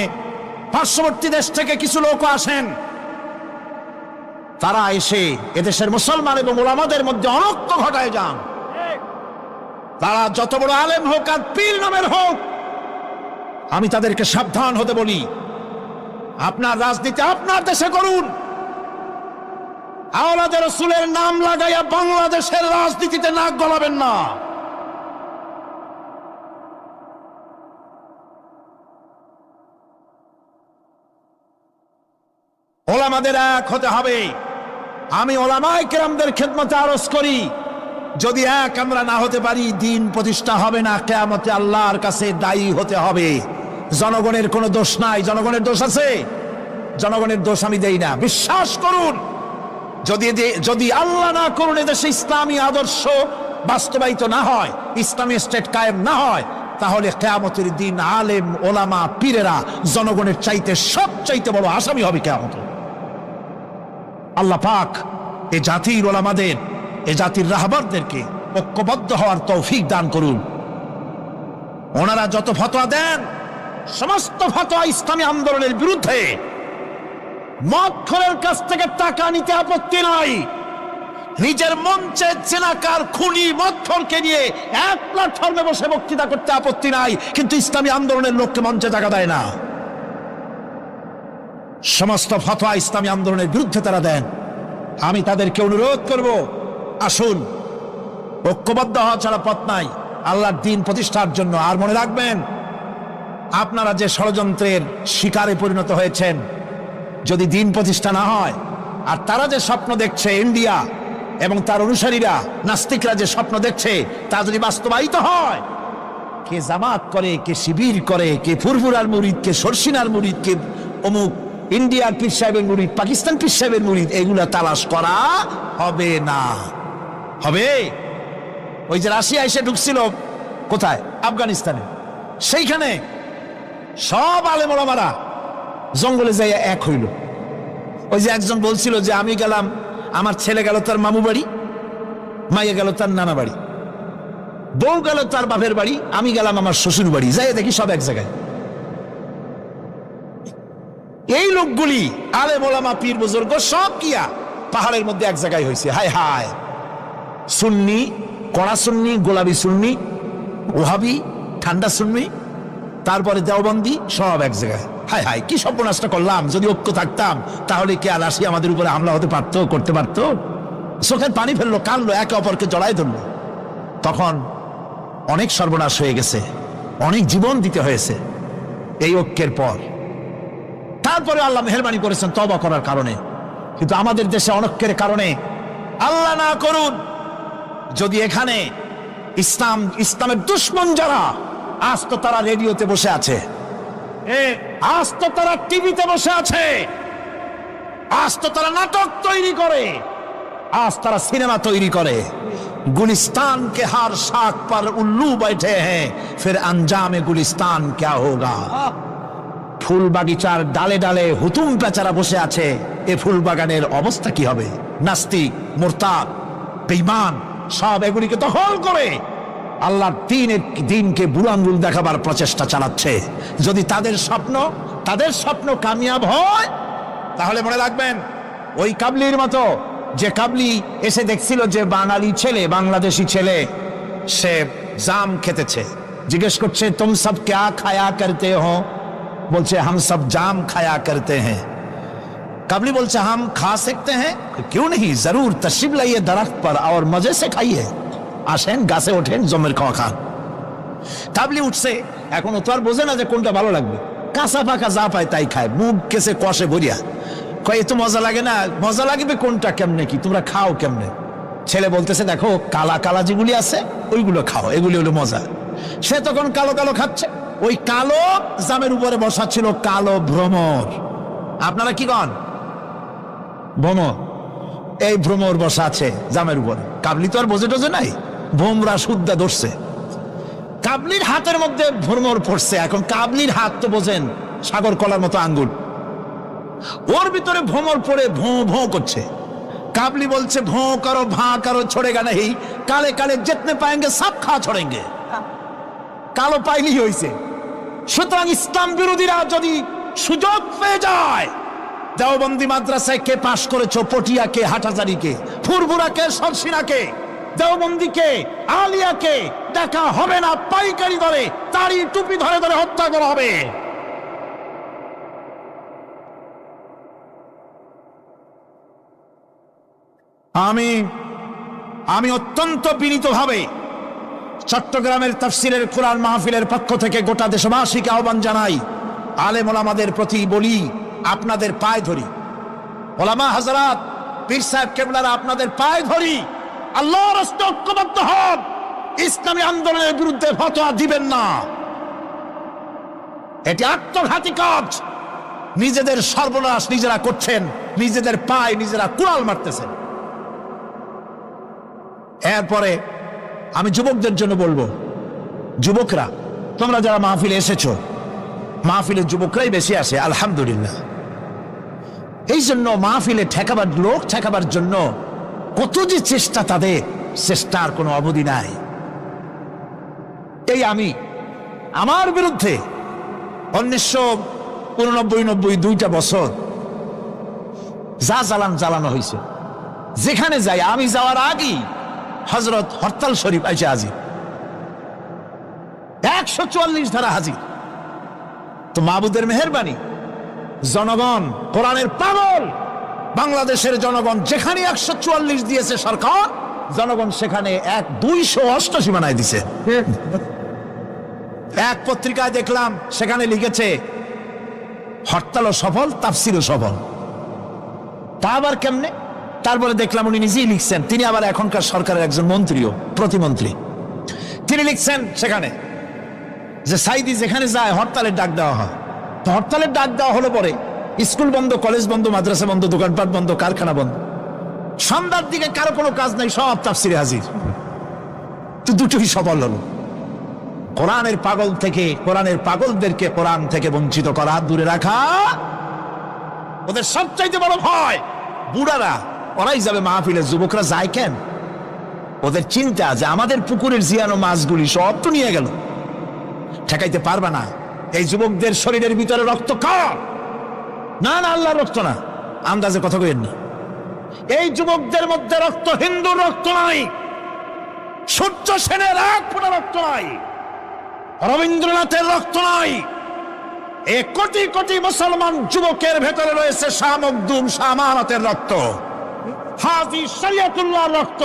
A: পার্শ্ববর্তী দেশ থেকে কিছু লোক আসেন, তারা এসে এদেশের মুসলমান এবং ওলামাদের মধ্যে অনৈক্য ঘটায় যান। তারা যত বড় আলেম হোক আর পীর নামের হোক, আমি তাদেরকে সাবধান হতে বলি, আপনার রাজনীতি আপনার দেশে করুন। আওলাদে রাসূলের নাম লাগাইয়া বাংলাদেশের রাজনীতিতে নাক গলাবেন না। ওলামাদের এক হতে হবে। আমি ওলামায়ে কেরামদের খেদমতে আরজ করি, যদি এক আমরা না হতে পারি, দ্বীন প্রতিষ্ঠা হবে না। কিয়ামতে আল্লাহর কাছে দায়ী হতে হবে। জনগণের কোনো দোষ নাই। জনগণের দোষ আছে? জনগণের দোষ আমি দেই না। বিশ্বাস করুন, যদি আল্লাহ না করুন এদেশে ইসলামী আদর্শ বাস্তবায়িত না হয়, ইসলামী স্টেট কায়েম না হয়, তাহলে কিয়ামতের দিন আলেম, ওলামা, পীরেরা জনগণের চাইতে সবচাইতে বড় আসামি হবে কিয়ামতে। আল্লাহ পাক এ জাতির ওলামাদের, এ জাতির রাহবারদেরকে ঐক্যবদ্ধ হওয়ার তৌফিক দান করুন। ওনারা যত ফতোয়া দেন, সমস্ত ফতোয়া ইসলামী আন্দোলনের বিরুদ্ধে। মদখোরের কাছ থেকে টাকা নিতে আপত্তি নাই, নিজের মঞ্চে জেনাকার, খুনি, মদখোরকে নিয়ে এক প্ল্যাটফর্মে বসে বক্তৃতা করতে আপত্তি নাই, কিন্তু ইসলামী আন্দোলনের লোককে মঞ্চে টাকা দেয় না। সমস্ত ফতোয়া ইসলামী আন্দোলনের বিরুদ্ধে তারা দেন। আমি তাদেরকে অনুরোধ করব, আসুন, ঐক্যবদ্ধ হওয়া ছাড়া পথ নাই আল্লাহর দ্বীন প্রতিষ্ঠার জন্য। আর মনে রাখবেন, আপনারা যে ষড়যন্ত্রের শিকারে পরিণত হয়েছেন, যদি দ্বীন প্রতিষ্ঠা না হয়, আর তারা যে স্বপ্ন দেখছে, ইন্ডিয়া এবং তার অনুসারীরা, নাস্তিকরা যে স্বপ্ন দেখছে, তা যদি বাস্তবায়িত হয়, কে জামাত করে, কে শিবির করে, কে ফুরফুরার মুরিদ, কে সরসিনার মুরিদ, কে অমুক ইন্ডিয়ার পীর সাহেবের মুরিদ, পাকিস্তান পীর সাহেবের মুরিদ, এগুলা তালাশ করা হবে না। হবে? ওই যে রাশিয়া এসে ঢুকছিল কোথায়? আফগানিস্তানে। সেইখানে সব আলেম ওলামারা জঙ্গলে যাই এক হইল। ওই যে একজন বলছিল যে আমি গেলাম, আমার ছেলে গেল তার মামু বাড়ি, মাইয়া গেল তার নানা বাড়ি, বউ গেল তার বাপের বাড়ি, আমি গেলাম আমার শ্বশুর বাড়ি, যাই দেখি সব এক জায়গায়। এই লোকগুলি আলেম ওলামা পীর বুজুর্গ সব কিয়া পাহাড়ের মধ্যে এক জায়গায় হয়েছে। হায় হায়, সুন্নি, কড়া সুন্নি, গোলাপি সুন্নি, ওহাবি, ঠান্ডা সুন্নি, তারপরে দেওবন্দি, সব এক জায়গায়। হায় হায়, কি সর্বনাশটা করলাম। যদি ঐক্য থাকতাম তাহলে কি আর আসি আমাদের উপরে হামলা হতে পারতো, করতে পারতো? চোখের পানি ফেললো, কানলো, একে অপরকে জড়াই ধরলো। তখন অনেক সর্বনাশ হয়ে গেছে, অনেক জীবন দিতে হয়েছে এই ঐক্যের পর। তারপরে আল্লাহ মেহেরবানি করেছেন তওবা করার কারণে। কিন্তু আমাদের দেশে অনৈক্যের কারণে, আল্লাহ না করুন যদি এখানে ইসলামের দুশ্মন যারা, আজ তো তারা রেডিওতে বসে আছে, আজ তো তারা টিভিতে বসে আছে, আজ তো তারা নাটক তৈরি করে, আজ তারা সিনেমা তৈরি করে। गुलिस्तान के हर शाख पर उल्लू बैठे हैं, फिर अंजाम गुलिस्तान क्या होगा। ফুল বাগিচার ডালে ডালে হুতুম পেচারা বসে আছে, এ ফুল বাগানের অবস্থা কি হবে? নাস্তিক, মুরতাদ, বেঈমান সব এগুলিকে দখল করে আল্লাহর দিনকে বুড়ো আঙ্গুল দেখাবার প্রচেষ্টা চালাচ্ছে। যদি তাদের স্বপ্ন কামিয়াব হয়, তাহলে মনে রাখবেন ওই কাবলির মতো, যে কাবলি এসে দেখছিল যে বাঙালি ছেলে, বাংলাদেশি ছেলে, সে জাম খেতেছে, জিজ্ঞেস করছে তুম সব ক্যা খায়া করতে হো? বলছে হাম সব জাম খায়া করতে হ্যাঁ। কাবলি বলছে হাম খা सकते हैं? क्यों नहीं, जरूर तशरीफ लाइए दरख्त पर और मजे से खाइए। আসেন, গাছে ওঠেন, জমের খাওয়া খান। কাবলি উঠছে, এখন তো আর বোঝে না যে কোনটা ভালো লাগবে, কাঁচা পাকা যা পায় তাই খায়, মুখ কেসে কষে ভরিয়া কয় এত মজা লাগে না, মজা লাগবে কোনটা, কেমনে কি, তোমরা খাও কেমনে? ছেলে বলতেছে দেখো কালা কালা যেগুলি আছে ওইগুলো খাও, এগুলি হলো মজা। সে তখন কালো কালো খাচ্ছে। ওই কালো জামের উপরে বসা ছিল কালো ভ্রমর। আপনারা কি কন? ভ্রমর। এই ভ্রমর বসা আছে জামের উপরে। কাবলি তো আর বোঝে টোঝে নাই, ভোমরা শুদ্ধা ধরছে। কাবলির হাতের মধ্যে ভ্রমর পড়ছে। এখন কাবলির হাত তো বোঝেন সাগর কলার মতো আঙ্গুল, ওর ভিতরে ভ্রমর পড়ে ভোঁ ভোঁ করছে। কাবলি বলছে ভোঁ করো, ভাঁ করো, छोड़ेगा नहीं, কালে কালে जितने पाएंगे सब खा छोड़ेंगे। কালো পাইলি হইছে। সুতরাং ইসলাম বিরোধীরা যদি সুযোগ পেয়ে যায়, দেওবন্দি মাদ্রাসায় কে পাশ করেছো, পটিয়াকে, হাটাজারিকে, ফুরফুরাকে, সরসিনাকে, দেওবন্দিকে, আলিয়াকে দেখা হবে না, পাইকারি ধরে তারি টুপি ধরে ধরে হত্যা করা হবে। আমি অত্যন্ত বিনীতভাবে চট্টগ্রামের তাফসিরের কোরআন মাহফিলের পক্ষ থেকে গোটা দেশবাসীকে আহ্বান জানাই, আলেম ওলামাদের প্রতি বলি, আপনাদের পায়ে ধরি, ওলামা হাজরাত, পীর সাহেব কেবলারা, আপনাদের পায়ে ধরি, আল্লাহর রাস্তায় ঐক্যবদ্ধ হন, ইসলামী আন্দোলনের বিরুদ্ধে ফতোয়া দিবেন না। এটি আত্মঘাতী কাজ। নিজেদের সর্বনাশ নিজেরা করছেন, নিজেদের পায়ে নিজেরা কুড়াল মারতেছেন। এরপরে আমি যুবকদের জন্য বলবো, যুবকরা তোমরা যারা মাহফিলে এসেছো, মাহফিলে যুবকরাই বেশি আসে আলহামদুলিল্লাহ। এই জন্য মাহফিলে লোক ঠেকাবার জন্য কত যে চেষ্টা, তাদের চেষ্টার কোনো অবধি নাই। এই আমার বিরুদ্ধে 1989-90 দুইটা বছর যা জ্বালানো হয়েছে, যেখানে যাই, আমি যাওয়ার আগেই হযরত হরতাল শরীফ আইসে হাজির, 144 ধারা হাজির। তো মাবুদের মেহেরবানি, জনগণ কোরআনের পাগল, বাংলাদেশের জনগণ যেখানে 144 দিয়েছে সরকার, জনগণ সেখানে 288 বানায় দিছে। এক পত্রিকায় দেখলাম সেখানে লিখেছে হরতালও সফল, তাফসিরও সফল। তা আবার কেমনে? তারপরে দেখলাম উনি নিজেই লিখছেন, তিনি আবার এখনকার সরকারের একজন মন্ত্রীও, প্রতিমন্ত্রী। তিনি লিখছেন সেখানে যে সাইদি যেখানে যায় হরতালের ডাক দেওয়া হয়। তো হরতালের ডাক দেওয়া হলো পরে স্কুল বন্ধ, কলেজ বন্ধ, মাদ্রাসা বন্ধ, দোকানপাট বন্ধ, কারখানা বন্ধ। সন্ধ্যার দিকে কারো কোনো কাজ নাই, সব তাফসিরে হাজির। তো দুটোই সফল হলো। কোরআনের পাগল থেকে, কোরআনের পাগলদেরকে কোরআন থেকে বঞ্চিত করা, দূরে রাখা ওদের সবচাইতে বড় ভয়। বুড়ারা ওরাই যাবে মাহফিলে, যুবকরা যায় কেন? ওদের চিন্তা যে আমাদের পুকুরের জিয়ানো মাছগুলি সব তো নিয়ে গেল, ঠেকাইতে পারবে না। এই যুবকদের শরীরের ভিতরে রক্ত কার? না না, আল্লাহর রক্ত না, আন্দাজে কথা কইেন না। এই যুবকদের মধ্যে রক্ত হিন্দুর রক্ত নাই, সূর্য সেনের এক ফোঁটা রক্ত নাই, রবীন্দ্রনাথের রক্ত নাই। এই কোটি কোটি মুসলমান যুবকের ভেতরে রয়েছে শাহ মখদুম, শাহ আমানতের রক্ত, হাজী শরিয়তুল্লাহর রক্ত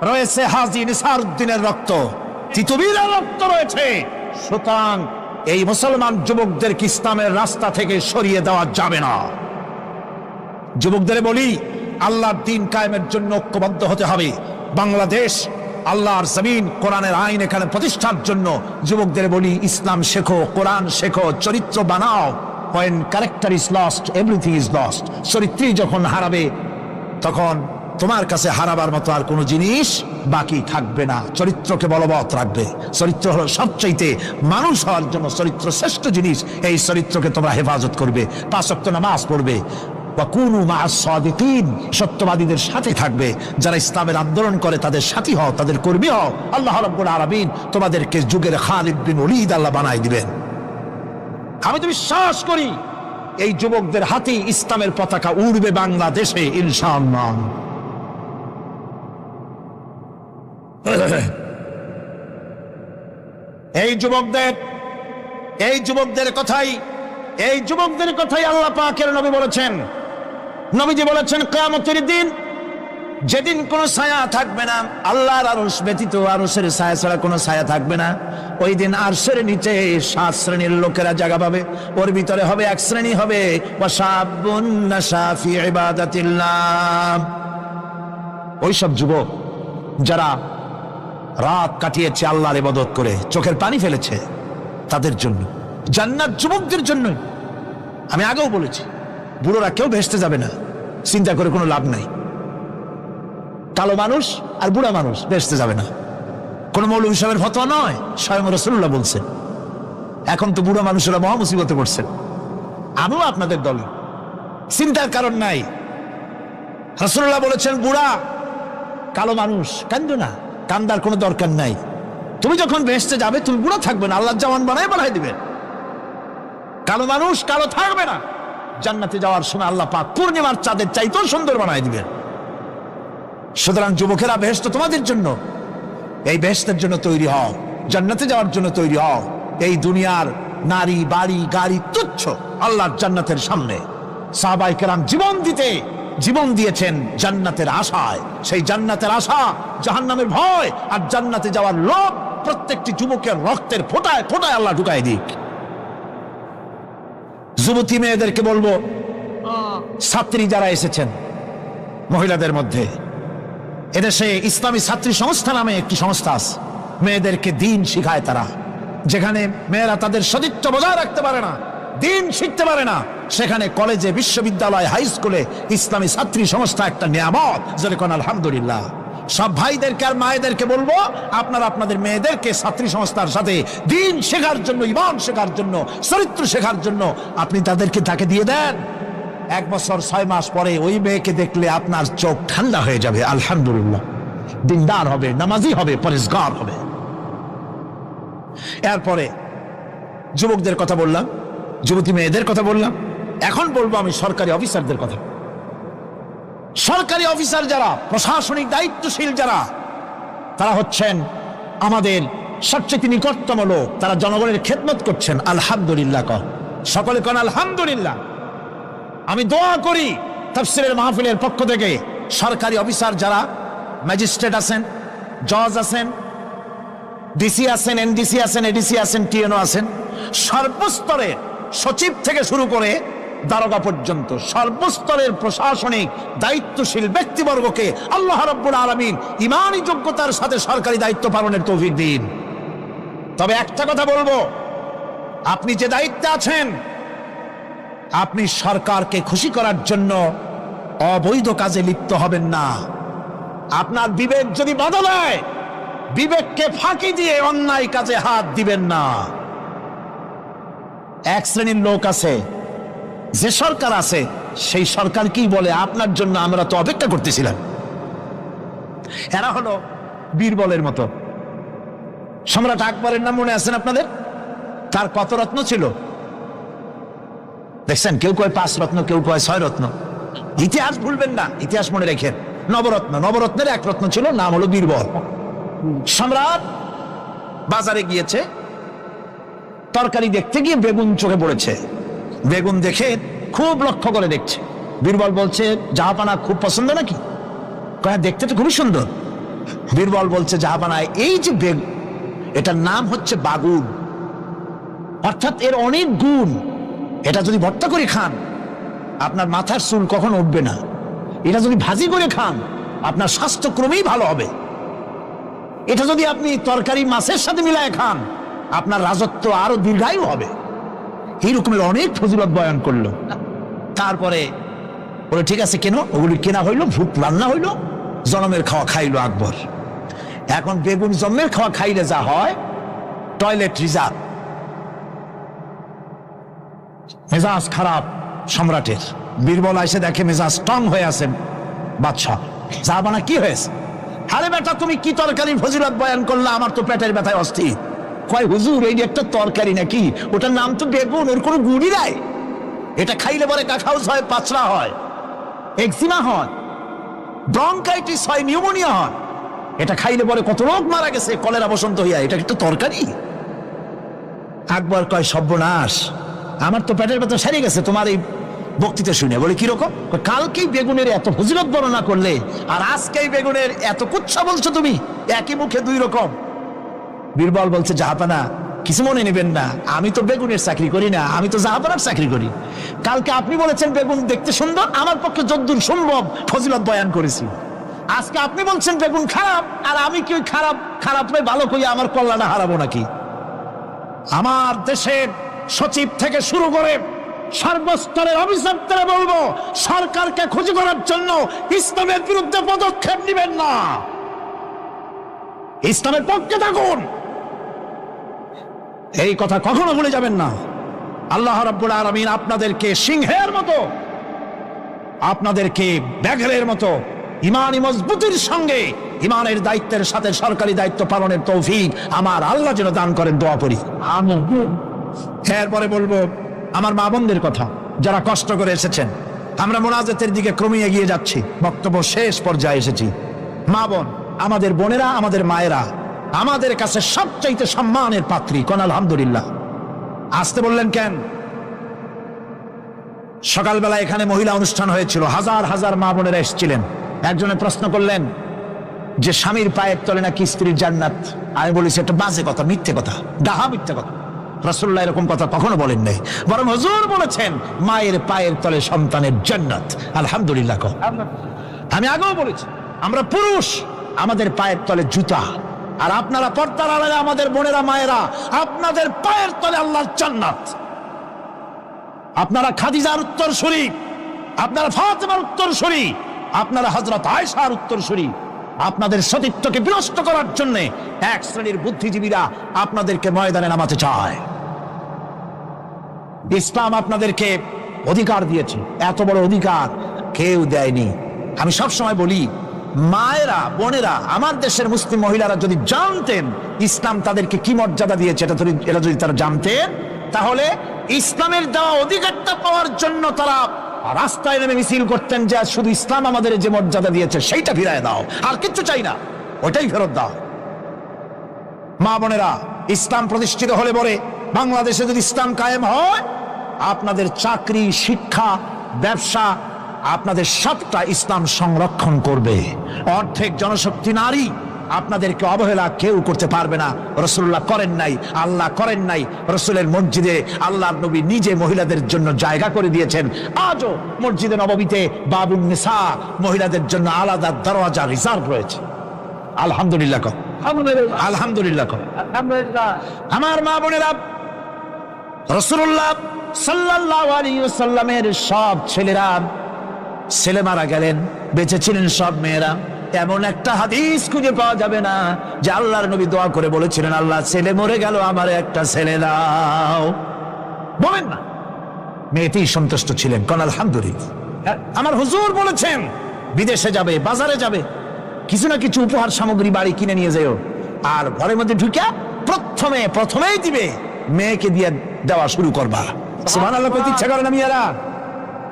A: রয়েছে, হাজী নিসারউদ্দিনের রক্ত, তিতুমীরের রক্ত রয়েছে। সুতরাং এই মুসলমান যুবকদেরকে ইসলামের রাস্তা থেকে সরিয়ে দেওয়া যাবে না। যুবকদের বলি, আল্লাহর দ্বীন কায়েমের জন্য ঐক্যবদ্ধ হতে হবে। বাংলাদেশ আল্লাহর জমিন, কোরআনের আইন এখানে প্রতিষ্ঠার জন্য যুবকদের বলি, ইসলাম শেখো, কোরআন শেখো, চরিত্র বানাও। When character is lost, everything is lost. চরিত্রই যখন হারাবে তখন তোমার কাছে হারাবার মতো আর কোনো জিনিস বাকি থাকবে না। চরিত্রকে বলবৎ রাখবে। চরিত্র হলো সবচাইতে মানুষ হওয়ার জন্য চরিত্র শ্রেষ্ঠ জিনিস। এই চরিত্রকে তোমরা হেফাজত করবে, 5 ওয়াক্ত নামাজ পড়বে, ওয়াকুনু মা'আস সাদিকিন, সত্যবাদীদের সাথে থাকবে। যারা ইসলামের আন্দোলন করে তাদের সাথী হও, তাদের কর্মী হও। আল্লাহ রাব্বুল আলামিন তোমাদেরকে যুগের খালিদ বিন ওলীদ আল্লাহ বানাই দিবেন। আমি তো বিশ্বাস করি এই যুবকদের হাতে ইসলামের পতাকা উড়বে বাংলাদেশে ইনশাআল্লাহ। এই যুবকদের কথাই আল্লাহ পাকের নবী বলেছেন। নবীজি বলেছেন, কিয়ামতের দিন যেদিন কোনো ছায়া থাকবে না, আল্লাহর আরশ ব্যতীত আরশের ছায়া ছাড়া কোনো ছায়া থাকবে না, ওই দিন আরশের নিচে 7 শ্রেণীর লোকেরা জায়গা পাবে। ওর ভিতরে হবে এক শ্রেণী হবে ওয়াশাবুন নাশা ফি ইবাদাতিল্লাহ, ওইসব যুবক যারা রাত কাটিয়েছে আল্লাহর ইবাদত করে, চোখের পানি ফেলেছে, তাদের জন্য জান্নাত যুবকদের জন্য। আমি আগেও বলেছি, বুড়োরা কেউ ভেস্তে যাবে না, চিন্তা করে কোনো লাভ নাই। কালো মানুষ আর বুড়া মানুষ ভেস্তে যাবে না, কোন মৌলভী সাহেবের ফতোয়া নয়, স্বয়ং রাসূলুল্লাহ বলছেন। এখন তো বুড়া মানুষেরা মহা মুসিবতে পড়ছেন, আমিও আপনাদের দল, চিন্তার কারণ নাই। রাসূলুল্লাহ বলেছেন, বুড়া কালো মানুষ কান্দো না, কান্দার কোনো দরকার নাই। তুমি যখন ভেস্তে যাবে তুমি বুড়া থাকবে না, আল্লাহ জামান বানাই দিবেন। কালো মানুষ কালো থাকবে না, জান্নাতে যাওয়ার সময় আল্লাহ পাক পূর্ণিমার চাঁদের চাইতেও সুন্দর বানাই দিবেন। সুতরাং যুবকেরা, বেহেশত তোমাদের জন্য, এই বেহেশতের জন্য তৈরি হও, জান্নাতে যাওয়ার জন্য তৈরি হও। এই দুনিয়ার নারী বাড়ি গাড়ি তুচ্ছ আল্লাহর জান্নাতের সামনে। সাহাবায়ে কেরাম জীবন দিয়েছেন জান্নাতের আশায়। সেই জান্নাতের আশা জাহান্নামের ভয় আর জান্নাতে যাওয়ার লোভ প্রত্যেকটি যুবকের রক্তের ফোঁটায় ফোঁটায় আল্লাহ ঢুকায় দিক। যুবতী মেয়েদেরকে বলবো, ছাত্রী যারা এসেছেন মহিলাদের মধ্যে, এদেশে ইসলামী ছাত্রী সংস্থা নামে একটি সংস্থা আছে, মেয়েদেরকে দ্বীন শিখায় তারা। যেখানে মেয়েরা তাদের সতীত্ব বজায় রাখতে পারে না, দ্বীন শিখতে পারে না, সেখানে কলেজে, বিশ্ববিদ্যালয়, হাই স্কুলে ইসলামী ছাত্রী সংস্থা একটা নিয়ামত। যেরকম আলহামদুলিল্লাহ। সব ভাইদেরকে আর মায়েদেরকে বলবো, আপনারা আপনাদের মেয়েদেরকে ছাত্রী সংস্থার সাথে দ্বীন শেখার জন্য, ঈমান শেখার জন্য, চরিত্র শেখার জন্য আপনি তাকে দিয়ে দেন। 1 বছর 6 মাস পরে ওই মেয়েকে দেখলে আপনার চোখ ঠান্ডা হয়ে যাবে। আলহামদুলিল্লাহ, দিনদার হবে, নামাজি হবে, পরেজগার হবে। এরপরে যুবকদের কথা বললাম, যুবতী মেয়েদের কথা বললাম, এখন বলবো আমি সরকারি অফিসারদের কথা। সরকারি অফিসার যারা, প্রশাসনিক দায়িত্বশীল যারা, তারা হচ্ছেন আমাদের সবচেয়ে নিকটতম লোক। তারা জনগণের খেদমত করছেন। আলহামদুলিল্লাহ কর, সকলে কোন আলহামদুলিল্লাহ। আমি দোয়া করি তাফসীরের মাহফিলের পক্ষ থেকে সরকারি অফিসার যারা, ম্যাজিস্ট্রেট আছেন, জজ আছেন, ডিসি আছেন, এনডিসি আছেন, এডিসি আছেন, টিএনও আছেন, সর্বস্তরের সচিব থেকে শুরু করে দারোগা পর্যন্ত সর্বস্তরের প্রশাসনিক দায়িত্বশীল ব্যক্তিবর্গকে আল্লাহ রাব্বুল আলামিন ঈমানী যোগ্যতার সাথে সরকারি দায়িত্ব পালনের তৌফিক দিন। তবে একটা কথা বলবো, আপনি যে দায়িত্বে আছেন, আপনি সরকারকে খুশি করার জন্য অবৈধ কাজে লিপ্ত হবেন না। আপনার বিবেক যদি বাধা দেয়, বিবেককে ফাঁকি দিয়ে অন্যায় কাজে হাত দিবেন না। এক শ্রেণীর লোক আছে, যে সরকার আছে সেই সরকার কি বলে, আপনার জন্য আমরা তো অপেক্ষা করতেছিলাম। এরা হলো বীরবলের মতো। সম্রাট আকবরের নাম মনে আছেন আপনাদের? তার কত রত্ন ছিল দেখছেন? কেউ কয় 5 রত্ন, কেউ কয় 6 রত্ন। ইতিহাস ভুলবেন না, ইতিহাস মনে রেখেন। নবরত্নের এক রত্ন ছিল, নাম হলো বীরবল। সম্রাট বাজারে গিয়েছে, তরকারি দেখতে গিয়ে বেগুন চোখে পড়েছে। বেগুন দেখে খুব লক্ষ্য করে দেখছে। বীরবল বলছে, জাহাপানা খুব পছন্দ নাকি? কয় দেখতে তো খুবই সুন্দর। বীরবল বলছে, জাহাপানা এই যে বেগুন, এটার নাম হচ্ছে বাগুন, অর্থাৎ এর অনেক গুণ। এটা যদি ভর্তা করে খান আপনার মাথার চুল কখনো উঠবে না। এটা যদি ভাজি করে খান আপনার স্বাস্থ্য ক্রমেই ভালো হবে। এটা যদি আপনি তরকারি মাছের সাথে মিলায় খান আপনার রাজত্ব আরো দীর্ঘায়ু হবে। এই রকমের অনেক ফজিলত বয়ান করলো। তারপরে বলে ঠিক আছে, কেন? ওগুলি কেনা হইলো, ভূত রান্না হইলো, জনমের খাওয়া খাইলো আকবর। এখন বেগুন জন্মের খাওয়া খাইলে যা হয়, টয়লেট রিজার্ভ। মেজাজ খারাপ সম্রাটের। বীরবল এসে দেখে মেজাজ স্ট্রং হয়ে আছে বাদশাহ। জাহাপানা কি হয়েছে? আরে বেটা, তুমি কি তরকারি ফজিলত বয়ান করলা? আমার তো পেটের ব্যথায় অস্থির। কয় হুজুর, এই একটা তরকারি নাকি? ওটার নাম তো বেগুন, ওর কোনো গুণই নাই। এটা খাইলে পরে কাখাউস হয়, পাচড়া হয়, এক্সিমা হয়, ব্রঙ্কাইটিস হয়, নিউমোনিয়া হয়। এটা খাইলে পরে কত লোক মারা গেছে কলেরা বসন্ত হইয়া। এটা একটা তরকারি? আকবর কয় সর্বনাশ, আমার তো পেটের ব্যথা সেরে গেছে তোমার এই বক্তৃতা শুনে। বলে কিরকম? কালকেই বেগুনের এত ফজিলত বর্ণনা করলে আর আজকেই বেগুনের এত কুচ্ছা বলছো তুমি, একই মুখে দুই রকম। বীরবল বলছে, জাহাপানা কিছু মনে নেবেন না, আমি তো বেগুনের চাকরি করি না, আমি তো জাহাপানার চাকরি করি। কালকে আপনি বলেছেন বেগুন দেখতে সুন্দর, আমার পক্ষে যদ্দূর সম্ভব ফজিলত বয়ান করেছি। আজকে আপনি বলছেন বেগুন খারাপ, আর আমি কি খারাপ ভালো করি আমার কল্যাণে হারাবো নাকি? আমার দেশের সচিব থেকে শুরু করে সর্বস্তরের অফিসারদের বলবো, সরকারকে খুঁজে করার জন্য ইসলামের বিরুদ্ধে পদক্ষেপ নেবেন না, ইসলামের পক্ষে থাকুন। এই কথা কখনো ভুলে যাবেন না। আল্লাহ রাব্বুল আলামিন আপনাদেরকে সিংহের মতো, আপনাদেরকে ব্যাঘ্রের মতো ইমানি মজবুতির সঙ্গে ইমানের দায়িত্বের সাথে সরকারি দায়িত্ব পালনের তৌফিক আমার আল্লাহ যেন দান করেন, দোয়া করি। এরপরে বলবো আমার মা বোনদের কথা, যারা কষ্ট করে এসেছেন। আমরা মোনাজাতের দিকে ক্রমে এগিয়ে যাচ্ছি, বক্তব্য শেষ পর্যায়ে এসেছি। মা বোন, আমাদের বোনেরা, আমাদের মায়েরা আমাদের কাছে সবচাইতে সম্মানের পাত্রী। কোন আলহামদুলিল্লাহ। আসতে বললেন কেন? সকালবেলা এখানে মহিলা অনুষ্ঠান হয়েছিল, হাজার হাজার মা বোনেরা এসেছিলেন। একজনে প্রশ্ন করলেন যে স্বামীর পায়ের তলে নাকি স্ত্রীর জান্নাত। আমি বলেছি এটা বাজে কথা, মিথ্যে কথা, ডাহা মিথ্যে কথা। রাসূলুল্লাহ এরকম কথা কখনো বলেন নাই, বরং হুজুর বলেছেন মায়ের পায়ের তলে সন্তানের জান্নাত। আলহামদুলিল্লাহ। আমি আগেও বলেছি আমরা পুরুষ, আমাদের পায়ের তলে জুতা, আর আপনারা পর্দার আড়ালে আমাদের বোনেরা মায়েরা, আপনাদের পায়ের তলে আল্লাহর জান্নাত। আপনারা খাদিজার উত্তরসূরি, আপনারা ফাতেমার উত্তরসূরি, আপনারা হযরত আয়েশার উত্তরসূরি। আপনাদের সতীত্বকে বিনষ্ট করার জন্য এক শ্রেণীর বুদ্ধিজীবীরা আপনাদেরকে ময়দানে নামাতে চায়। ইসলাম আপনাদেরকে অধিকার দিয়েছে, এত বড় অধিকার কেউ দেয়নি। আমি সব সময় বলি, মায়েরা বোনেরা, আমার দেশের মুসলিম মহিলারা যদি জানতেন ইসলাম তাদেরকে কি মর্যাদা দিয়েছে, এটা যদি তারা জানতেন, তাহলে ইসলামের দেওয়া অধিকারটা পাওয়ার জন্য তারা রাস্তায় নেমে মিছিল করতেন যে শুধু ইসলাম আমাদের যে মর্যাদা দিয়েছে সেইটা ফিরায় দাও, আর কিচ্ছু চাই না, ওটাই ফেরত দাও। মা বোনেরা, ইসলাম প্রতিষ্ঠিত হলে পরে বাংলাদেশে যদি ইসলাম কায়েম হয়, আপনাদের চাকরি, শিক্ষা, ব্যবসা, আপনাদের সবটা ইসলাম সংরক্ষণ করবে। অর্ধেক জনশক্তি নারী, আপনাদেরকে অবহেলা কেউ করতে পারবে না। রাসূলুল্লাহ করেন নাই, আল্লাহ করেন নাই। রাসূলের মসজিদে আল্লাহর নবী নিজে মহিলাদের জন্য জায়গা করে দিয়েছেন। আজও মসজিদে নববীতে বাবুন নিসা, মহিলাদের জন্য আলাদা দরওয়াজা রিজার্ভ রয়েছে। আলহামদুলিল্লাহ। আলহামদুলিল্লাহ। আমার মা বোনেরা, রাসূলুল্লাহ সাল্লাল্লাহু আলাইহি ওয়াসাল্লামের সব ছেলেরা, ছেলে মারা গেলেন, বেঁচে ছিলেন সব মেয়েরা। এমন একটা হাদিস খুঁজে পাওয়া যাবে না যে আল্লাহর নবী দোয়া করে বলেছিলেন আল্লাহ ছেলে মরে গেল, আমার একটা ছেলে দাও। বলেন না, মেয়েটি সন্তুষ্ট ছিলেন। কোন আলহামদুলিল্লাহ। আমার হুজুর বলেছেন বিদেশে যাবে, বাজারে যাবে, কিছু না কিছু উপহার সামগ্রী বাড়ি কিনে নিয়ে যাও, আর ঘরের মধ্যে ঢুকে প্রথমেই দিবে, মেয়েকে দিয়ে দেওয়া শুরু করবা। সুবহানাল্লাহ। কইতে ইচ্ছা করে না মেয়েরা?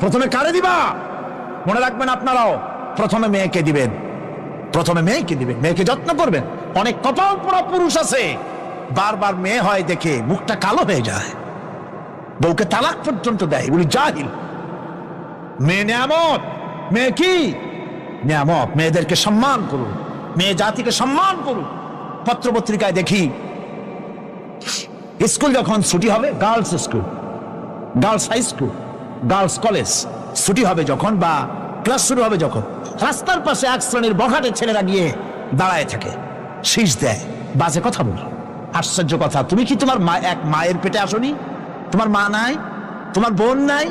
A: প্রথমে কারে দিবা? মনে রাখবেন আপনারাও, প্রথমে মেয়েকে দিবেন, প্রথমে মেয়েকে দিবেন, মেয়েকে যত্ন করবেন। অনেক কপাল পোড়া পুরুষ আছে, বারবার মেয়ে হয় দেখে মুখটা কালো হয়ে যায়, বউকে তালাক পর্যন্ত দেয়, এগুলি জাহিল। মেয়ে নিয়ামত, মেয়ে কি নিয়ামত। মেয়েদেরকে সম্মান করুন, মেয়ে জাতিকে সম্মান করুন। পত্রপত্রিকায় দেখি স্কুল যখন ছুটি হবে, girls school, girls high school, girls college ছুটি হবে যখন, বা ক্লাস শুরু হবে যখন, রাস্তার পাশে এক শ্রেণীর বখাটে ছেলেরা গিয়ে দাঁড়ায় থাকে, শীষ দেয়, বাজে কথা বলে। আশ্চর্য কথা, তুমি কি তোমার এক মায়ের পেটে আসনি? তোমার মা নাই, তোমার বোন নাই,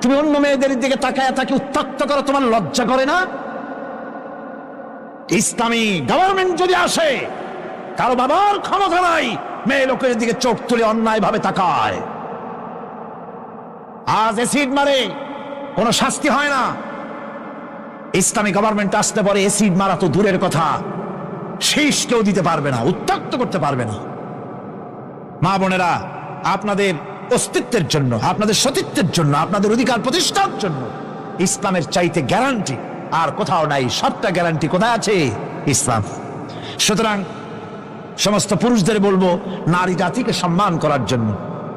A: তুমি অন্য মেয়েদের দিকে তাকায় তাকে উত্ত্যক্ত করো, তোমার লজ্জা করে না? ইসলামী গভর্নমেন্ট যদি আসে, কারো বাবার ক্ষমতা নাই মেয়ে লোকের দিকে চোখ তুলে অন্যায় ভাবে তাকায়। আজ এসিড মারে, কোনো শাস্তি হয় না। ইসলামী গভর্নমেন্ট আসতে পারে, এসিড মারা তো দূরের কথা, শীষ কেউ দিতে পারবে না, উত্ত্যক্ত করতে পারবে না। মা বোনেরা, আপনাদের অস্তিত্বের জন্য, আপনাদের সতীত্বের জন্য, আপনাদের অধিকার প্রতিষ্ঠার জন্য ইসলামের চাইতে গ্যারান্টি আর কোথাও নাই। সবটা গ্যারান্টি কোথায় আছে? ইসলাম। সুতরাং সমস্ত পুরুষদের বলবো, নারী জাতিকে সম্মান করার জন্য।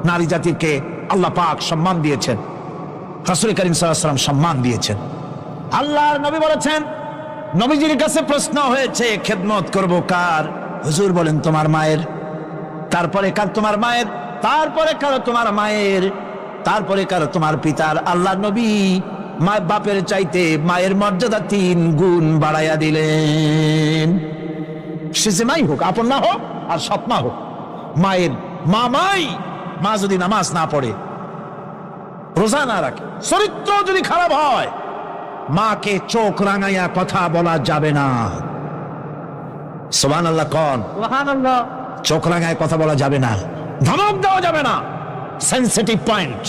A: নারী জাতিকে আল্লাহ পাক সম্মান দিয়েছেন, রাসূল করিম সাল্লাল্লাহু আলাইহি ওয়াসাল্লাম সম্মান দিয়েছেন। আল্লাহর নবী বলেছেন, নবীজির কাছে প্রশ্ন হয়েছে, খেদমত করব কার? হুজুর বলেন, তোমার মায়ের। তারপরে কার? তোমার মায়ের। তারপরে কারো? তোমার মায়ের। তারপরে কারো? তোমার পিতার। আল্লাহ নবী বাপের চাইতে মায়ের মর্যাদা 3 গুণ বাড়াইয়া দিলেন। সে যে মাই হোক, আপন না হোক আর সৎমা হোক, মায়ের মামাই। মা যদি নামাজ না পড়ে, রোজা না রাখে, চরিত্র যদি খারাপ হয়, মাকে চোখ রাঙাইয়া কথা বলা যাবে না। সুবহানাল্লাহ কোন?
B: সুবহানাল্লাহ।
A: চোখ রাঙায় কথা বলা যাবে না, ধমক দেওয়া যাবে না, সেনসিটিভ পয়েন্ট।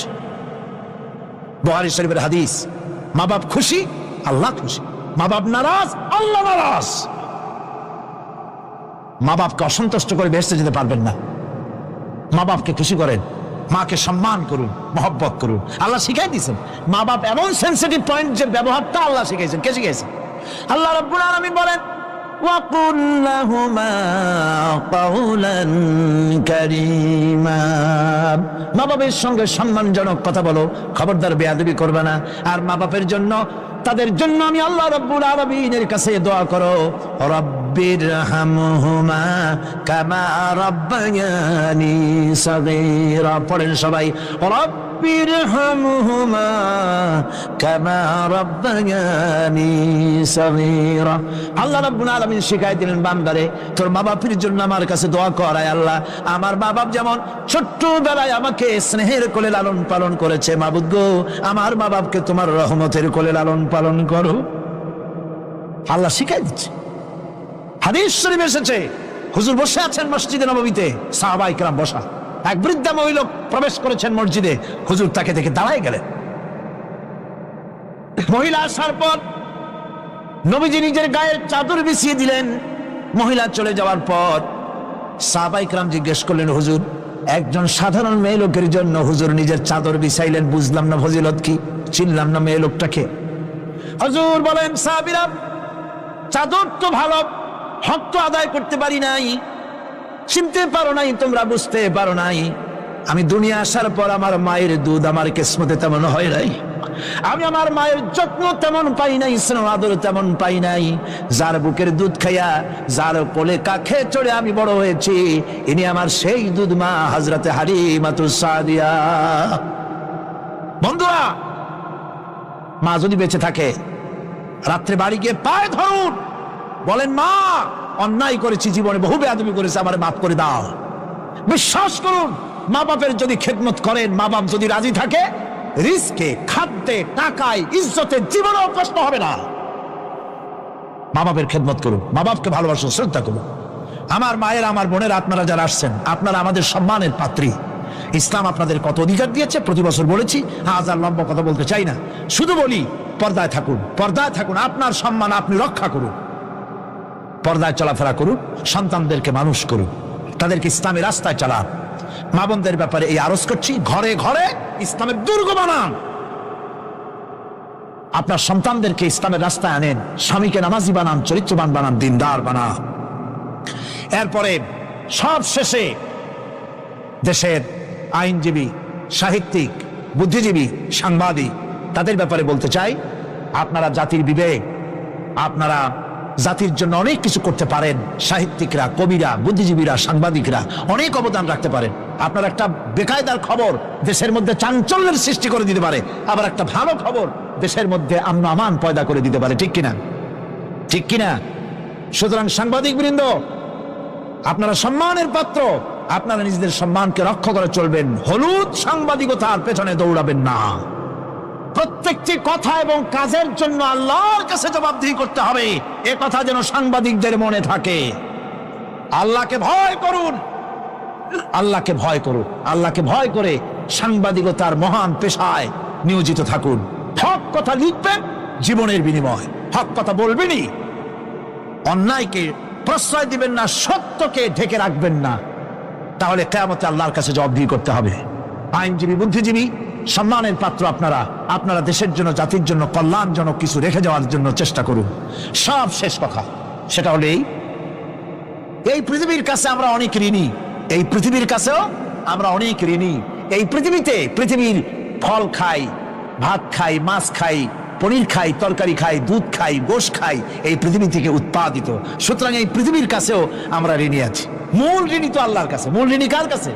A: বুখারী শরীফের হাদিস, মা বাপ খুশি, আল্লাহ খুশি। মা বাপ নারাজ, আল্লাহ নারাজ। মা বাপকে অসন্তুষ্ট করে বেহেশতে যেতে পারবেন না। মা বাপকে খুশি করেন, মাকে সম্মান করুন, মহব্বত করুন। আল্লাহ শিখাই দিয়েছেন। মা বাপ এমন সেনসিটিভ পয়েন্ট যে ব্যবহারটা আল্লাহ শিখাইছেন। কে শিখাইছেন? আল্লাহ রাব্বুল আলামিন বলেন, وَقُلْ لَهُمَا قَوْلًا كَرِيمًا। মা বাবার সঙ্গে সম্মানজনক কথা বলো, খবরদার বেয়াদবি করবে না। আর মা বাপের জন্য, তাদের জন্য আমি আল্লাহ রাব্বুল আলামিনের কাছে দোয়া করো, রব্বিরহামহুমা কামা রাব্বায়ানি সাগীরা। পড়েন সবাই, রব্বিরহামহুমা কামা রাব্বায়ানি সাগীরা। আল্লাহ রাব্বুল আলামিন শিখাই দিলেন, বান্দারে তোর মা বাপের জন্য আমার কাছে দোয়া কর, আয় আল্লাহ আমার মা বাপ যেমন ছোট্টবেলায় আমাকে স্নেহের কোলে লালন পালন করেছে, মাবুদ গো আমার মা বাপকে তোমার রহমতের কোলে লালন পালন করো। আল্লাহ শিখাই দিচ্ছে। হাদিস শরীফ এসেছে, হুজুর বসে আছেন মসজিদে নববীতে, সাহাবায়ে কেরাম বসা। এক বৃদ্ধা মহিলা প্রবেশ করেছেন মসজিদে, হুজুর তাকে দেখে দাঁড়ায় গেলেন। মহিলা আসার পর নবীজি নিজের গায়ের চাদর বিছিয়ে দিলেন। মহিলা চলে যাওয়ার পর সাহাবায়ে কেরাম জিজ্ঞেস করলেন, হুজুর একজন সাধারণ মেয়ে লোকের জন্য হুজুর নিজের চাদর বিছাইলেন, বুঝলাম না ফজিলত কি, চিনলাম না মেয়ে লোকটাকে। হুজুর বলেন, সাহাবীরা চাদর তো ভালো, হক তো আদায় করতে পারি নাই, চিনতে পারো নাই, তোমরা বুঝতে পারো নাই। আমি দুনিয়া আসার পর আমার মায়ের দুধ আমার কিসমতে তেমন হয় নাই, আমি আমার মায়ের যত্ন তেমন পাই নাই, স্নেহ আদর তেমন পাই নাই। যার বুকের দুধ খাইয়া, যার কোলে কাখে চড়ে আমি বড় হয়েছি, ইনি আমার সেই দুধ মা হযরতে হালিমাতুস সাদিয়া। বন্ধুরা, মা যদি বেঁচে থাকে, রাত্রে বাড়ি গিয়ে পায়ে ধরুন, বলেন, মা অন্যায় করেছি, জীবনে বহু বেয়াদবি করেছি, আমারে মাফ করে দাও। বিশ্বাস করুন, মা বাপের যদি খেদমত করেন, মা বাপ যদি রাজি থাকে, রিস্কে, খাদ্যে, টাকায়, ইজ্জতে জীবনেও প্রশ্ন হবে না। মা বাপের খেদমত করুন, মা বাপকে ভালোবাসুন, শ্রদ্ধা করুন। আমার মায়ের, আমার বোনের, আপনারা যারা আসছেন, আপনারা আমাদের সম্মানের পাত্রী। ইসলাম আপনাদের কত অধিকার দিয়েছে প্রতি বছর বলেছি, আজ আর লম্বা কথা বলতে চাই না, শুধু বলি পর্দায় থাকুন, পর্দায় থাকুন, আপনার সম্মান আপনি রক্ষা করুন, পর্দায় চলাফেরা করুন, সন্তানদেরকে মানুষ করুন, তাদেরকে ইসলামের রাস্তায় চালান। মা বোনদের ব্যাপারে এই আরজ করছি, ঘরে ঘরে ইসলামের দুর্গ বানান। আপনার সন্তানদেরকে ইসলামের রাস্তায় আনেন, স্বামীকে নামাজি বানান, চরিত্রবান বানান, দিনদার বানান। এরপরে সব শেষে দেশের আইনজীবী, সাহিত্যিক, বুদ্ধিজীবী, সাংবাদিক তাদের ব্যাপারে বলতে চাই, আপনারা জাতির বিবেক, আপনারা জাতির জন্য অনেক কিছু করতে পারেন। সাহিত্যিকরা, কবিরা, বুদ্ধিজীবীরা, সাংবাদিকরা অনেক অবদান রাখতে পারেন। আপনার একটা বেকায়দার খবর দেশের মধ্যে চাঞ্চল্যের সৃষ্টি করে দিতে পারে, আবার একটা ভালো খবর দেশের মধ্যে আমন আমান পয়দা করে দিতে পারে। ঠিক কিনা? ঠিক কিনা? সুতরাং সাংবাদিক বৃন্দ, আপনারা সম্মানের পাত্র, আপনারা নিজেদের সম্মানকে রক্ষা করে চলবেন। হলুদ সাংবাদিকতার পেছনে দৌড়াবেন না। প্রত্যেকটি কথা এবং কাজের জন্য আল্লাহর কাছে জবাবদিহি করতে হবে, এ কথা যেন সাংবাদিকদের মনে থাকে। আল্লাহকে ভয় করুন, আল্লাহকে ভয় করুন, আল্লাহকে ভয় করে সাংবাদিকতার মহান পেশায় নিয়োজিত থাকুন। হক কথা লিখবেন, জীবনের বিনিময় হক কথা বলবেনই। অন্যায়কে প্রশ্রয় দিবেন না, সত্যকে ঢেকে রাখবেন না, তাহলে কিয়ামতে আল্লাহর কাছে জবাবদিহি করতে হবে। আইনজীবী, বুদ্ধিজীবী, সম্মানের পাত্র আপনারা, আপনারা দেশের জন্য, জাতির জন্য কল্যাণজনক কিছু রেখে যাওয়ার জন্য চেষ্টা করুন। সব শেষ কথা সেটা হলো এই পৃথিবীর কাছে আমরা অনেক ঋণী, এই পৃথিবীর কাছেও আমরা অনেক ঋণী। এই পৃথিবীতে পৃথিবীর ফল খাই, ভাত খাই, মাছ খাই, পনির খাই, তরকারি খাই, দুধ খাই, গোশ খাই, এই পৃথিবী থেকে উৎপাদিত। সুতরাং এই পৃথিবীর কাছেও আমরা ঋণী আছি। মূল ঋণী তো আল্লাহর কাছে। মূল ঋণী কার কাছে?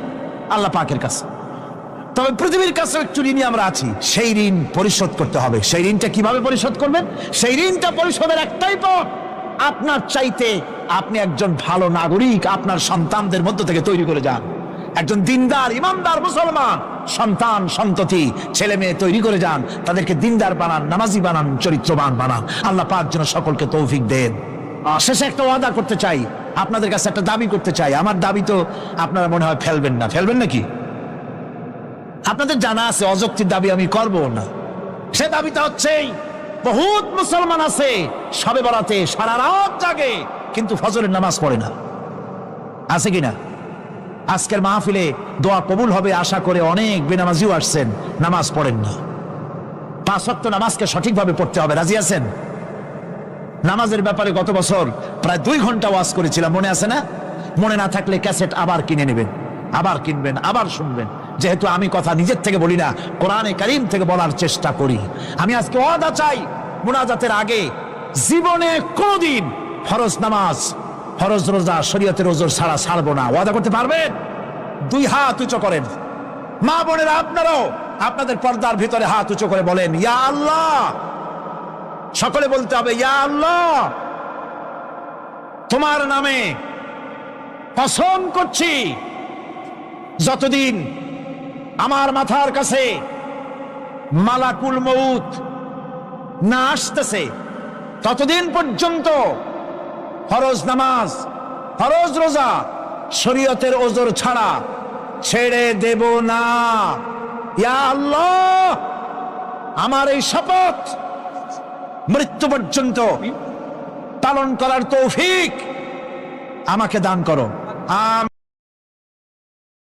A: আল্লাহ পাকের কাছে। তবে পৃথিবীর কাছেও একটু ঋণী আমরা আছি, সেই ঋণ পরিশোধ করতে হবে। সেই ঋণটা কিভাবে পরিশোধ করবেন? সেই ঋণটা পরিশোধের একটাই পথ, আপনার চাইতে আপনি একজন ভালো নাগরিক আপনার সন্তানদের মধ্য থেকে তৈরি করে যান। একজন দিনদার, ইমানদার মুসলমান সন্তান, সন্ততি, ছেলে মেয়ে তৈরি করে যান। তাদেরকে দিনদার বানান, নামাজি বানান, চরিত্রবান বানান। আল্লাহ পাক যেন সকলকে তৌফিক দেন। শেষে একটা ওয়াদা করতে চাই, আপনাদের কাছে একটা দাবি করতে চাই। আমার দাবি তো আপনারা মনে হয় ফেলবেন না, ফেলবেন নাকি? আপনাদের জানা আছে অযৌক্তিক দাবি আমি করব না। সে দাবিটা হচ্ছে, বহুত মুসলমান আছে শবে বরাতে সারা রাত জাগে কিন্তু ফজরের নামাজ পড়ে না। আছে কিনা? আজকের মাহফিলে দোয়া কবুল হবে আশা করে অনেক বেনামাজিও আসছেন, নামাজ পড়েন না। 5 ওয়াক্ত নামাজকে সঠিকভাবে পড়তে হবে, রাজি আছেন? নামাজের ব্যাপারে গত বছর প্রায় 2 ঘন্টা ওয়াজ করেছিলাম, মনে আছে না? মনে না থাকলে ক্যাসেট আবার কিনে নেবেন, আবার কিনবেন, আবার শুনবেন। যেহেতু আমি কথা নিজের থেকে বলি না, কোরআনে কারীম থেকে বলার চেষ্টা করি। আমি আজকে ওয়াদা চাই, মুনাজাতের আগে জীবনে কোনদিন ফরজ নামাজ, ফরজ রোজা, শরীয়তের ওজর ছাড়া ছাড়বো না। ওয়াদা করতে পারবেন? 2 হাত উঁচু করেন। মা বোনেরা আপনারাও আপনাদের পর্দার ভিতরে হাত উঁচু করে বলেন, ইয়া আল্লাহ। সকলে বলতে হবে, ইয়া আল্লাহ, তোমার নামে কসম করছি, যতদিন আমার মাথার কাছে মালাকুল মউত না আসতেছে ততদিন পর্যন্ত ফরজ নামাজ, ফরজ রোজা, শরীয়তের ওজর ছাড়া ছেড়ে দেব না। ইয়া আল্লাহ, আমার এই শপথ মৃত্যু পর্যন্ত পালন করার তৌফিক আমাকে দান করো। আমিন।